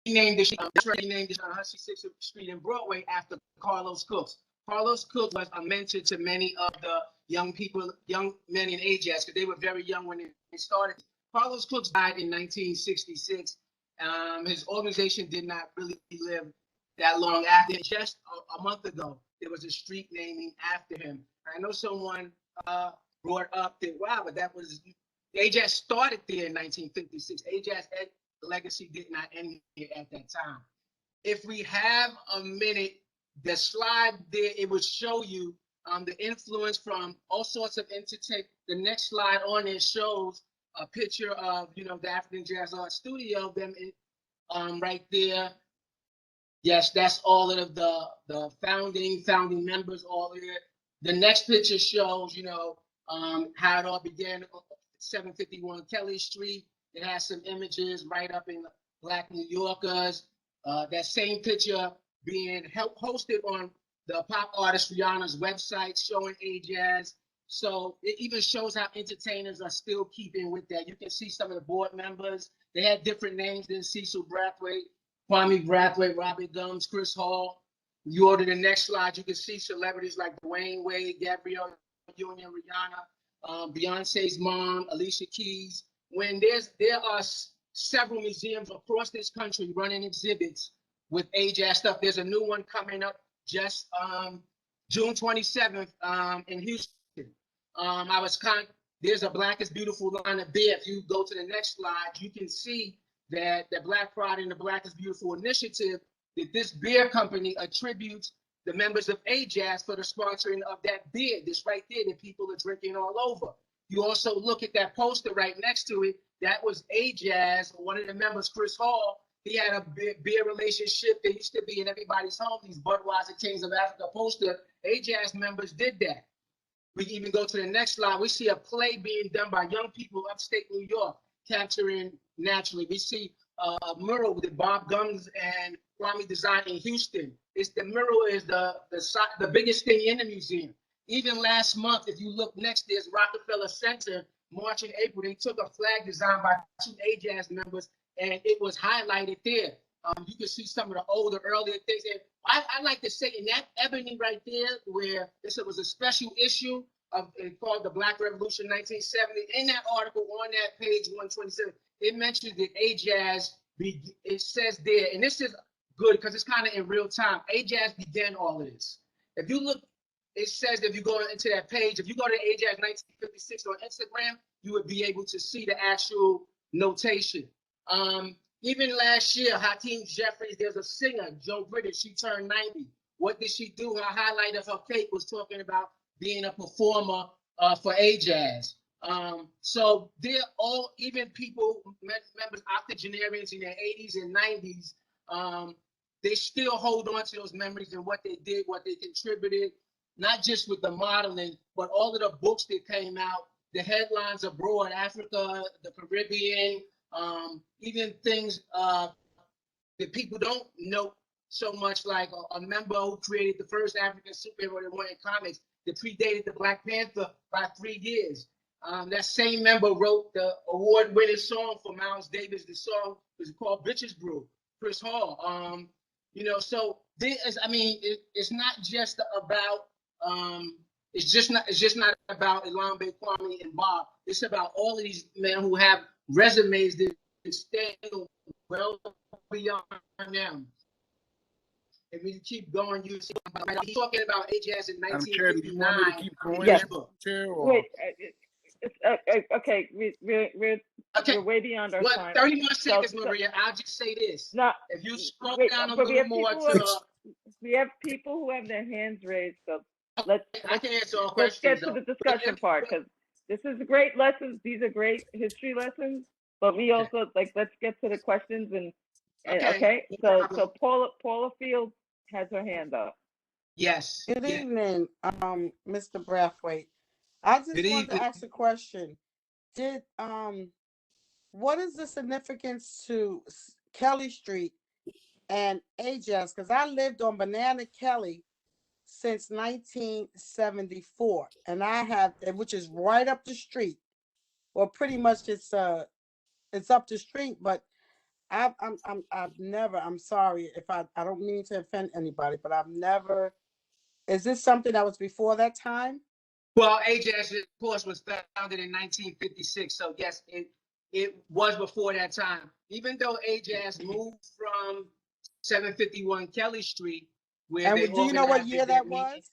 He named this 166th Street and Broadway after Carlos Cooks. Carlos Cooks was a mentor to many of the young people, young men in Ajax, because they were very young when they started. Carlos Cooks died in 1966. His organization did not really live that long after. Just a month ago, there was a street naming after him. I know someone brought up that, wow, but that was, Ajax started there in 1956. Ajax legacy did not end here at that time. If we have a minute, the slide there, it would show you the influence from all sorts of entertainment. The next slide on it shows a picture of, the African Jazz Art Studio, them right there. Yes, that's all of the founding members, all of it. The next picture shows, how it all began, 751 Kelly Street. It has some images right up in Black New Yorkers. That same picture being hosted on the pop artist Rihanna's website, showing Jazz. So it even shows how entertainers are still keeping with that. You can see some of the board members. They had different names than Cecil Brathwaite, Kwame Brathwaite, Robert Gums, Chris Hall. You order the next slide, you can see celebrities like Dwayne Wade, Gabrielle Union, Rihanna, Beyonce's mom, Alicia Keys. When there are several museums across this country running exhibits with Jazz stuff. There's a new one coming up just June 27th in Houston. There's a Black is Beautiful line of beer. If you go to the next slide, you can see that the Black Pride and the Black is Beautiful initiative, that this beer company attributes the members of Jazz for the sponsoring of that beer. This right there that people are drinking all over. You also look at that poster right next to it. That was Jazz, one of the members, Chris Hall. He had a beer relationship that used to be in everybody's home. These Budweiser Kings of Africa poster. Jazz members did that. We can even go to the next slide. We see a play being done by young people upstate New York, capturing naturally. We see a mural that Bob Gums and Kwame designed in Houston. The mural is the biggest thing in the museum. Even last month, if you look next, there's Rockefeller Center, March and April. They took a flag designed by 2 Jazz members, and it was highlighted there. You can see some of the older, earlier things. And I like to say in that ebony right there, where this was a special issue of called the Black Revolution 1970. In that article on that page 127, it mentions that Jazz, it says there, and this is good because it's kind of in real time. Jazz began all of this. If you look, it says if you go into that page, if you go to Jazz 1956 on Instagram, you would be able to see the actual notation. Even last year, Hakeem Jeffries, there's a singer, Joe British, she turned 90. What did she do? Her highlight of her cake was talking about being a performer for Jazz. So they're all, even people, members, octogenarians in their 80s and 90s, they still hold on to those memories and what they did, what they contributed, not just with the modeling, but all of the books that came out, the headlines abroad, Africa, the Caribbean, even things that people don't know so much, like a member who created the first African superhero that won in comics that predated the Black Panther by 3 years. That same member wrote the award-winning song for Miles Davis. The song is called Bitches Brew, Chris Hall. So it's not just about it's just not about Elambe, Kwame, and Bob. It's about all of these men who have resumes that extend well beyond them. If we keep going, you see, he's talking about Jazz in 1959. Yes. Wait, okay, we're way beyond our time. 30 more seconds, Maria. I'll just say this. No, if you scroll down a little more we have people who have their hands raised, so let's answer all let's questions. get to the discussion part, because this is great lessons. These are great history lessons, but we also let's get to the questions Okay, so Paula Fields has her hand up. Yes. Good evening, Mr. Brathwaite. I just Good wanted to evening. ask a question. Did what is the significance to Kelly Street and Ajax? Because I lived on Banana Kelly since 1974, and I have, which is right up the street. Well, pretty much it's up the street, but I've never. I'm sorry if I don't mean to offend anybody, but I've never. Is this something that was before that time? Well, AJS, of course, was founded in 1956. So yes, it was before that time. Even though AJS moved from 751 Kelly Street, where And they do you know what organized year their that was?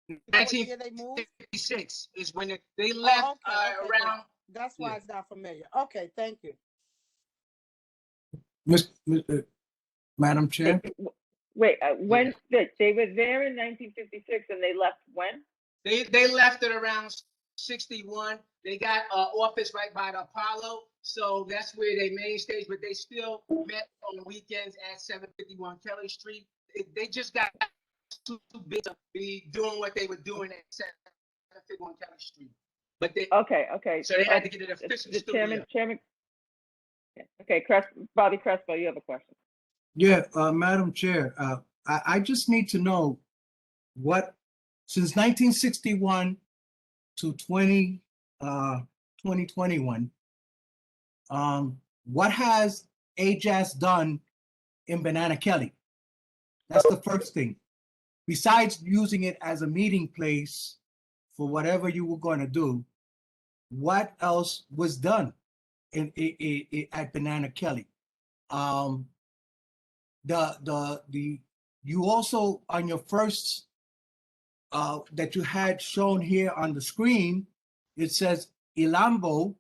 You know what year they moved? 1956 is when they left Okay, around. That's why it's not familiar. Okay, thank you. Madam Chair? Wait, when they were there in 1956 and they left when? They left it around 61. They got an office right by the Apollo, so that's where they main stage. But they still met on the weekends at 751 Kelly Street. They just got too big to be doing what they were doing at 751 Kelly Street. But they okay. So they had to get an official The studio. chairman. Okay, Bobby Crespo, you have a question. Yeah, Madam Chair, I just need to know what, since 1961 to 2021, what has AJAS done in Banana Kelly? That's the first thing. Besides using it as a meeting place for whatever you were going to do, what else was done at Banana Kelly? You also, on your first that you had shown here on the screen, it says Ilambo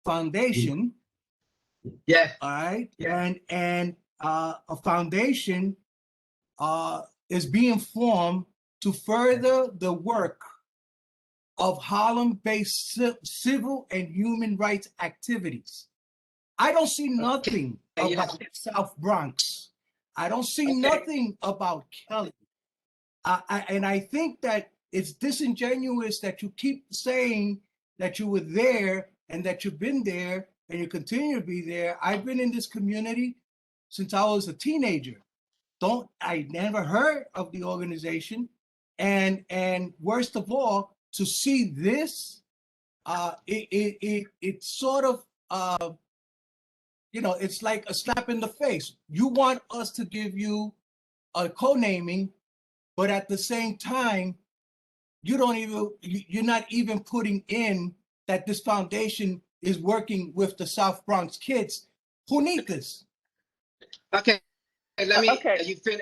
Foundation. Yeah. All right. Yeah. And a foundation is being formed to further the work of Harlem-based civil and human rights activities. I don't see nothing about South Bronx. I don't see nothing about Kelly. And I think that it's disingenuous that you keep saying that you were there and that you've been there and you continue to be there. I've been in this community since I was a teenager. I never heard of the organization. And worst of all, to see this, it sort of, it's like a slap in the face. You want us to give you a co-naming, but at the same time, you're not even putting in that this foundation is working with the South Bronx kids who need this. Okay, let me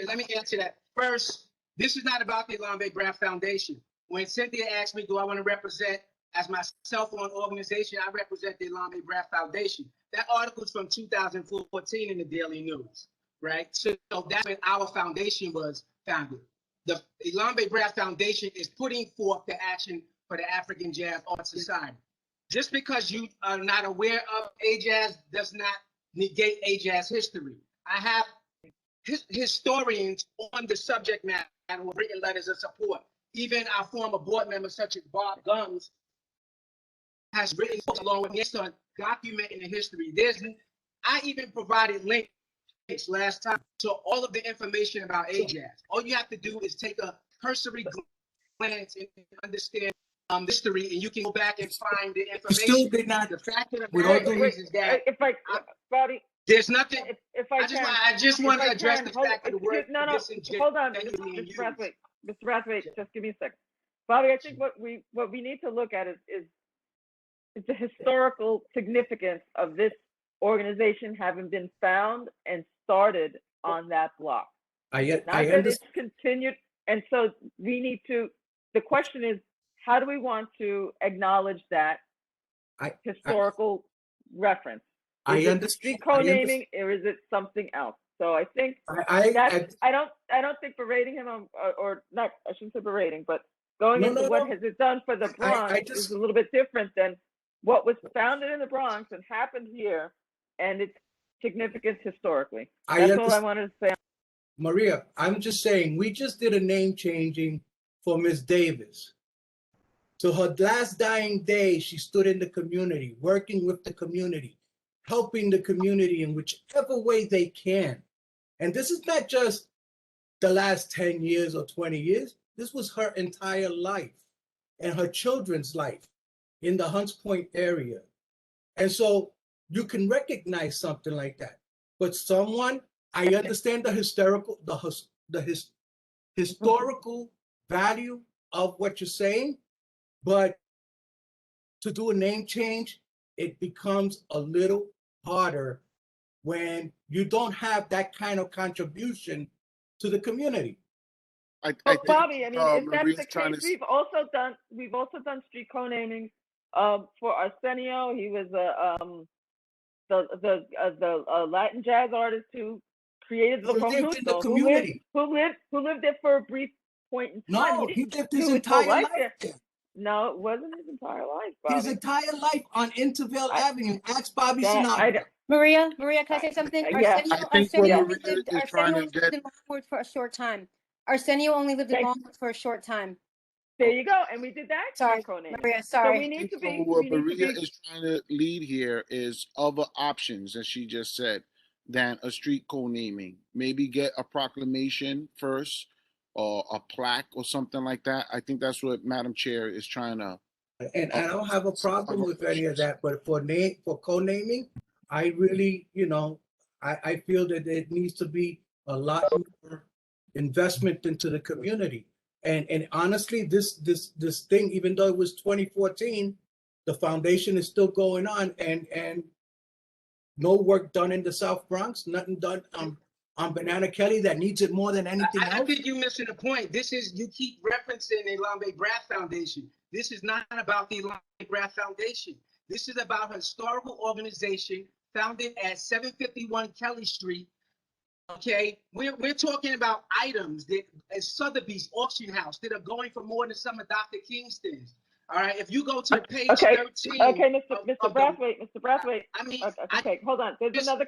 let me answer that. First, this is not about the Elambe Braff Foundation. When Cynthia asked me, do I want to represent as myself on organization, I represent the Elambe Braff Foundation. That article is from 2014 in the Daily News, right? So that's when our foundation was founded. The Elambe Braff Foundation is putting forth the action for the African Jazz Art Society. Just because you are not aware of AJAZ does not negate AJAZ history. I have historians on the subject matter who have written letters of support. Even our former board members, such as Bob Gumbs, has written along with his son documenting the history. I even provided links last time to all of the information about AJAZ. All you have to do is take a cursory glance and understand history, and you can go back and find the information. Still did not. The fact of the matter is that Bobby, there's nothing. If I just want to address the fact of the word. Hold on, Mr. Brathwaite, just give me a second. Bobby, I think what we need to look at is the historical significance of this organization having been found and started on that block. It's continued, and so we need to. The question is, how do we want to acknowledge that historical reference? Is it street co-naming, or is it something else? So I think I don't think berating him or not. I shouldn't say berating, but going into what has it done for the Bronx is a little bit different than what was founded in the Bronx and happened here, and it's significance historically. I That's all I understand. wanted to say. Maria, I'm just saying, we just did a name changing for Miss Davis. To her last dying day, she stood in the community, working with the community, helping the community in whichever way they can. And this is not just the last 10 years or 20 years. This was her entire life and her children's life in the Hunts Point area. And so you can recognize something like that. But someone, I understand the historical value of what you're saying, but to do a name change, it becomes a little harder when you don't have that kind of contribution to the community. I Well, think Bobby, I mean, if that's Maria's the trying case, to. we've also done street co-naming for Arsenio. He was the Latin jazz artist who created the Who lived in the conjunto, community. who lived there for a brief point in time. No, He he didn't lived his do his whole entire life life there. there. No, it wasn't his entire life, His Bobby. entire life on Intervale Avenue. Ask Bobby Sinatra. Maria, can I say something? Yeah. Arsenio only Maria lived. is trying Arsenio to only get. lived in Longwood for a short time. Arsenio only lived in Longwood for a short time. There you go, and we did that. Sorry, street co-naming. Maria. So Sorry. we need to So be. what We need to Maria be. is trying to lead here is other options, as she just said, than a street co-naming. Maybe get a proclamation first, or a plaque, or something like that. I think that's what Madam Chair is trying to. And I don't have a problem with any of that, but for co-naming, I really, I feel that it needs to be a lot more investment into the community. And honestly, this thing, even though it was 2014, the foundation is still going on, and no work done in the South Bronx, nothing done on Banana Kelly that needs it more than anything I else. think you're missing the point. You keep referencing the Lambe Brath Foundation. This is not about the Lambe Brath Foundation. This is about a historical organization founded at 751 Kelly Street. Okay, we're talking about items that at Sotheby's auction house that are going for more than some of Dr. Kingston's. All right, if you go to page 13. Okay, Mr. Brathwaite, Mr. Brathwaite. I mean, okay, hold on. There's another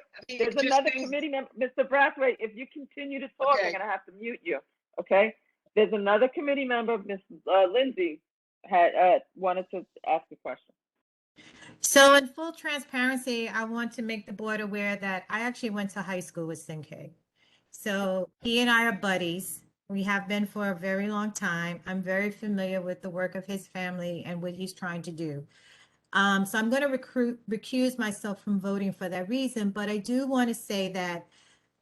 committee member, Mr. Brathwaite. If you continue to talk, I'm gonna have to mute you. Okay. There's another committee member, Ms. Lindsay, had wanted to ask a question. So in full transparency, I want to make the board aware that I actually went to high school with Sinke. So he and I are buddies. We have been for a very long time. I'm very familiar with the work of his family and what he's trying to do. So I'm going to recuse myself from voting for that reason, but I do want to say that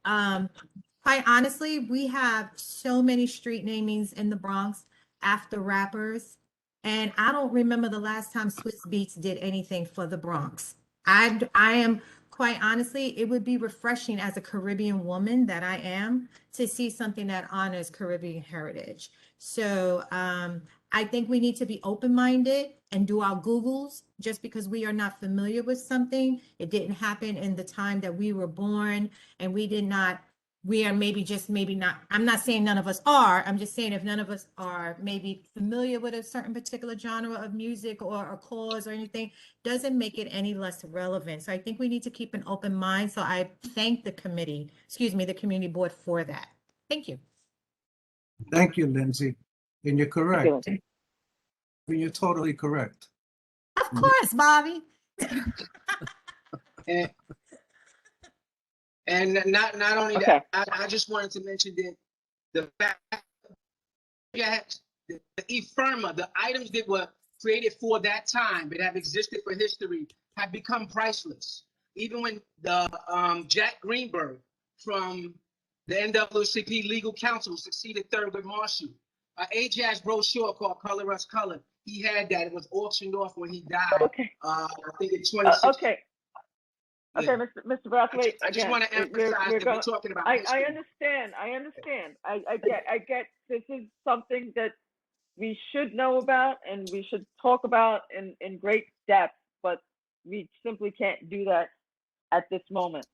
quite honestly, we have so many street namings in the Bronx after rappers. And I don't remember the last time Swiss Beats did anything for the Bronx. I am quite honestly, it would be refreshing as a Caribbean woman that I am to see something that honors Caribbean heritage. So I think we need to be open-minded and do our Googles. Just because we are not familiar with something, it didn't happen in the time that we were born, and we are maybe not, I'm not saying none of us are, I'm just saying if none of us are maybe familiar with a certain particular genre of music or a cause or anything, doesn't make it any less relevant. So I think we need to keep an open mind. So I thank the committee, the community board for that. Thank you. Thank you, Lindsay. And you're correct. You're totally correct. Of course, Bobby. And not only that, I just wanted to mention that the fact that the ephemera, the items that were created for that time but have existed for history, have become priceless. Even when the Jack Greenberg from the NAACP legal counsel succeeded Thurgood Marshall, Ajax brochure called Color Us Color. He had that. It was auctioned off when he died. I think in 2016. Okay, Mr. Brathwaite. I just want to emphasize that we're talking about history. I understand. I get this is something that we should know about and we should talk about in great depth, but we simply can't do that at this moment.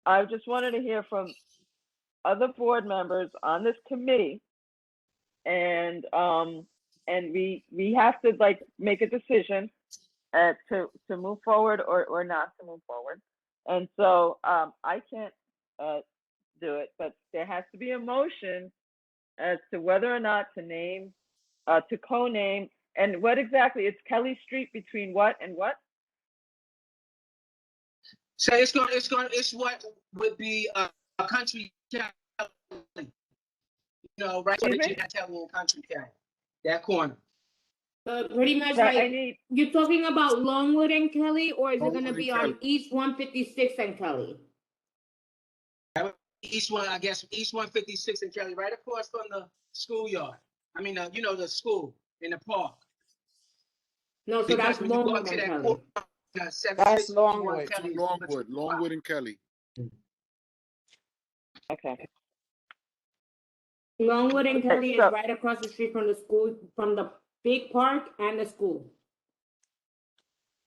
I just wanted to hear from other board members on this committee, and we have to make a decision to move forward or not to move forward. And so I can't do it, but there has to be a motion as to whether or not to name, to co-name, and what exactly, it's Kelly Street between what and what? So it's what would be a country Kelly, you know, right where Excuse me? Kelly and Country Kelly, that corner. So pretty much Right, I like, need, you're talking about Longwood and Kelly, or is it Longwood gonna and be Kelly. on East 156 and Kelly? East 156 and Kelly, right across from the schoolyard. I mean, you know, the school in the park. No, so Because that's when you go Longwood up to and that Kelly. corner, That's 761 Longwood. Kelly. Longwood and Kelly. okay. Longwood and Kelly So- is right across the street from the school, from the big park and the school.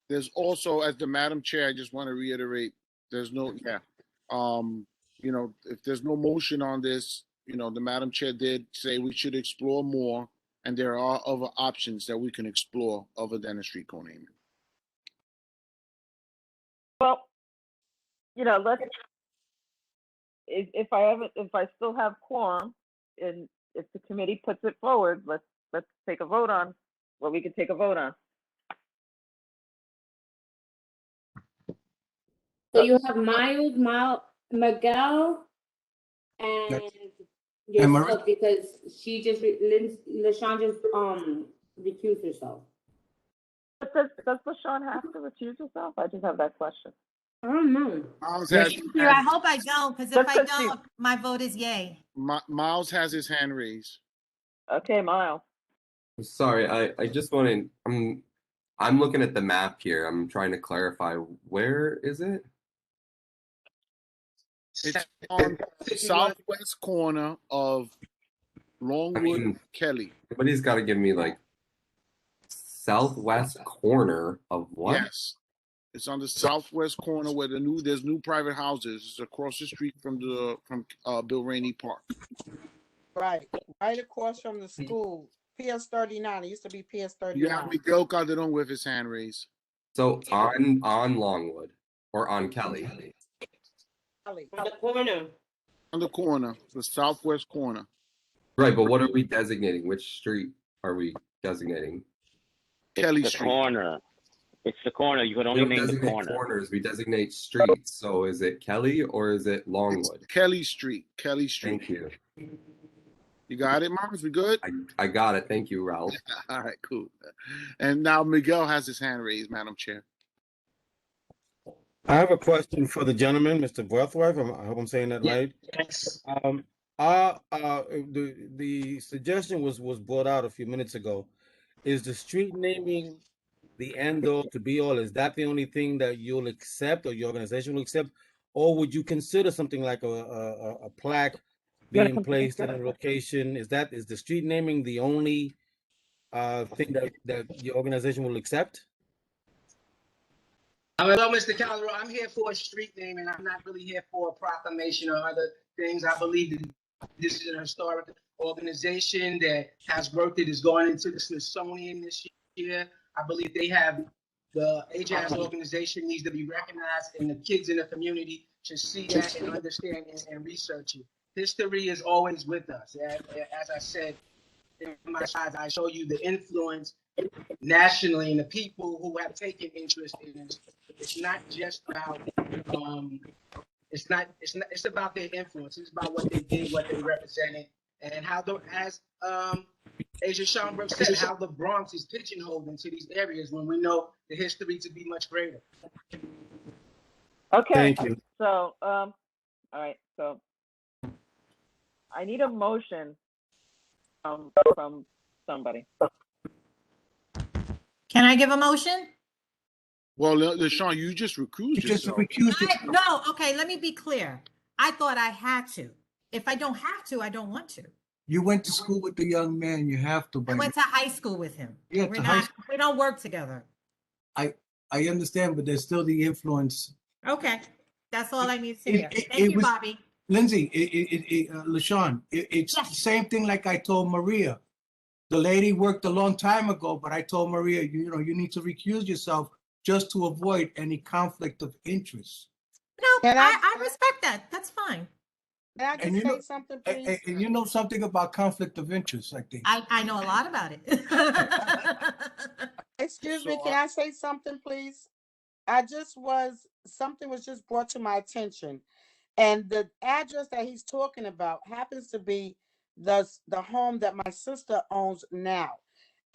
There's also, as the Madam Chair, I just want to reiterate, there's no, you know, if there's no motion on this, you know, the Madam Chair did say we should explore more, and there are other options that we can explore other than a street co-naming. Well, you know, let's, if I still have quorum, and if the committee puts it forward, let's take a vote on what we can take a vote on. So you have Miles, Miguel, and yourself, because she just, LaShawn just recused herself. But does LaShawn have to recuse herself? I just have that question. I don't know. Miles Thank has, you. I hope I don't, because if Just I 'cause she- don't, my vote is yay. Miles has his hand raised. Okay, Miles. Sorry, I just wanted, I'm looking at the map here. I'm trying to clarify, where is it? It's on the southwest corner of Longwood, Kelly. Somebody's got to give me like southwest corner of what? Yes. It's on the southwest corner where there's new private houses. It's across the street from Bill Rainey Park. Right across from the school. PS 39. It used to be PS 39. You have Miguel Calderon with his hand raised. So on Longwood or on Kelly? On the corner. On the corner, the southwest corner. Right, but what are we designating? Which street are we designating? Kelly the Street. Corner. It's the corner. You could We only don't name the designate corner. corners, we designate streets. So is it Kelly or is it Longwood? Kelly Street. Kelly Street. Thank you. You got it, Miles? We good? I got it. Thank you, Ralph. All right, cool. And now Miguel has his hand raised, Madam Chair. I have a question for the gentleman, Mr. Breathworth. I hope I'm saying that right. Yes. The suggestion was brought out a few minutes ago. Is the street naming the end all to be all? Is that the only thing that you'll accept or your organization will accept? Or would you consider something like a plaque being placed in a location? Is the street naming the only thing that your organization will accept? Hello, Mr. Calderon. I'm here for a street name, and I'm not really here for a proclamation or other things. I believe that this is an historic organization that has work that is going into the Smithsonian this year. I believe they have the AJAS organization needs to be recognized, and the kids in the community should see that and understand and research it. History is always with us. As I said in my slides, I show you the influence nationally and the people who have taken interest in this. It's not just about it's about their influence. It's about what they did, what they represented, and how as Asia Schomburg said, how the Bronx is pigeonholed into these areas when we know the history to be much greater. Okay. Thank you. So, all right. So, I need a motion from somebody. Can I give a motion? Well, LaShawn, you just recused yourself. No, okay, let me be clear. I thought I had to. If I don't have to, I don't want to. You went to school with the young man, you have to. I went to high school with him. Yeah, We're to high not, we don't work together. I understand, but there's still the influence. Okay, that's all I need to hear. It Thank you, was- Bobby. Lindsay, LaShawn, it's the same thing like I told Maria. The lady worked a long time ago, but I told Maria, you need to recuse yourself just to avoid any conflict of interest. No, Can I respect that. That's fine. Can I And just you know, say something, please? and you know something about conflict of interest, I think. I know a lot about it. Excuse So, me, can I say something, please? Something was just brought to my attention. And the address that he's talking about happens to be the home that my sister owns now.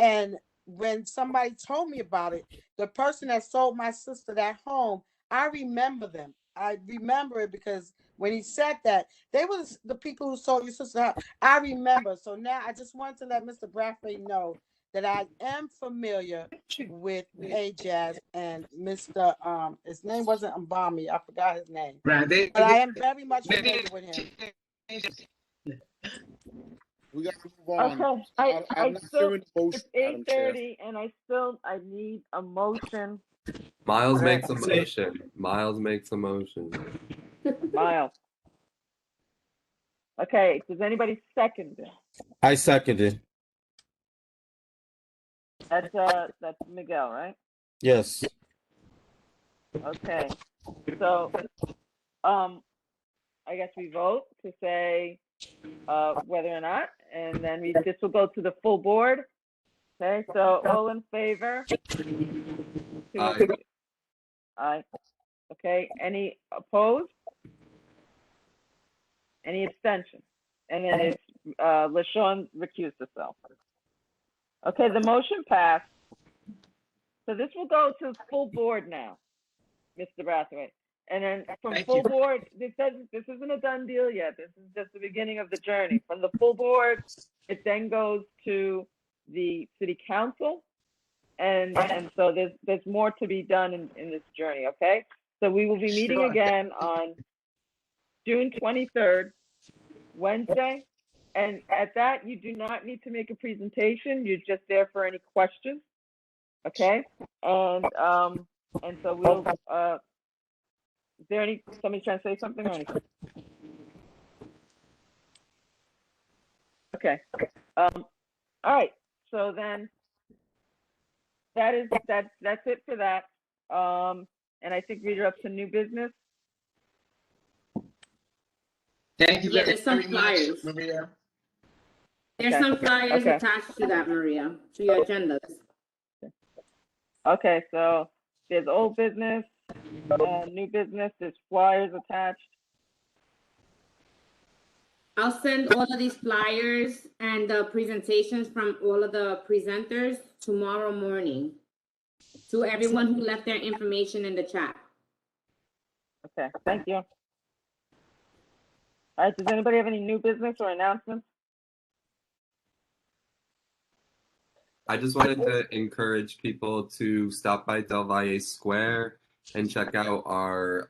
And when somebody told me about it, the person that sold my sister that home, I remember them. I remember it because when he said that, they was the people who sold your sister house. I remember. So now I just want to let Mr. Bradford know that I am familiar with Ajaz and Mr. His name wasn't Mbami. I forgot his name. Right. But I am very much familiar with him. we got to move on. Okay, I'm not hearing the motion, it's Madam Chair. 8:30 and I need a motion. Miles makes a motion. Miles makes a motion. Miles. Okay, does anybody second it? I seconded. That's Miguel, right? Yes. Okay. So, I guess we vote to say whether or not, and then this will go to the full board. Okay, so all in favor? Aye. Aye. Okay, any opposed? Any abstention? And then it's LaShawn recused herself. Okay, the motion passed. So this will go to full board now, Mr. Brathwaite. And then from full board, this isn't a done deal yet. This is just the beginning of the journey. From the full board, it then goes to the city council. And so there's more to be done in this journey, okay? So we will be meeting again on June 23rd, Wednesday. And at that, you do not need to make a presentation. You're just there for any questions, okay? And so we'll, is there somebody trying to say something or anything? Okay. All right. So then that's it for that. And I think we're up to new business. Thank you Yeah, very, there's some very much, flyers. Maria. There's Okay. some flyers Okay. attached to that, Maria, to your agendas. Okay, so there's old business, new business, there's flyers attached. I'll send all of these flyers and the presentations from all of the presenters tomorrow morning to everyone who left their information in the chat. Okay, thank you. All right, does anybody have any new business or announcements? I just wanted to encourage people to stop by Del Valle Square and check out our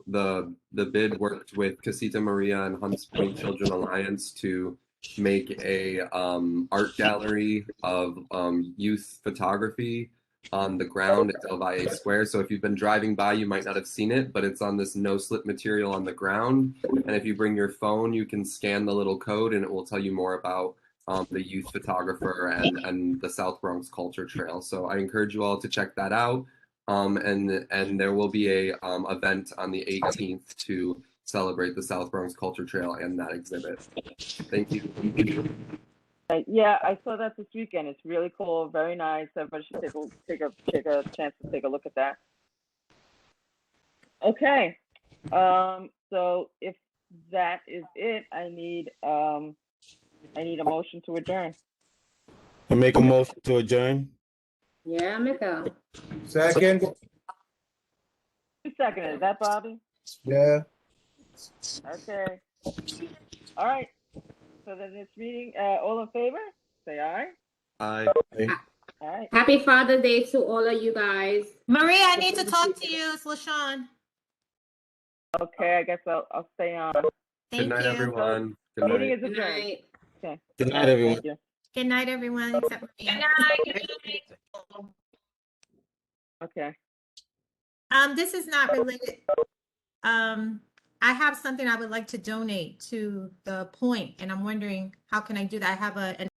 the bid worked with Casita Maria and Hunts Point Children Alliance to make a art gallery of youth photography on the ground at Del Valle Square. So if you've been driving by, you might not have seen it, but it's on this no-slip material on the ground. And if you bring your phone, you can scan the little code and it will tell you more about the youth photographer and the South Bronx Culture Trail. So I encourage you all to check that out. And there will be a event on the 18th to celebrate the South Bronx Culture Trail and that exhibit. Thank you. Yeah, I saw that this weekend. It's really cool, very nice. Everybody should take a chance to take a look at that. Okay, so if that is it, I need a motion to adjourn. I make a motion to adjourn. Yeah, Mika. Second. Who seconded? Is that Bobby? Yeah. Okay. All right. So then this meeting, all in favor, say aye. Aye. All right. Happy Father's Day to all of you guys. Maria, I need to talk to you. It's LaShawn. Okay, I guess I'll stay on. Good night, everyone. Good Meeting night. is adjourned. Okay. Good night, everyone. Thank you. Good night, everyone, except Maria. Okay. This is not related. I have something I would like to donate to the point, and I'm wondering how can I do that? I have an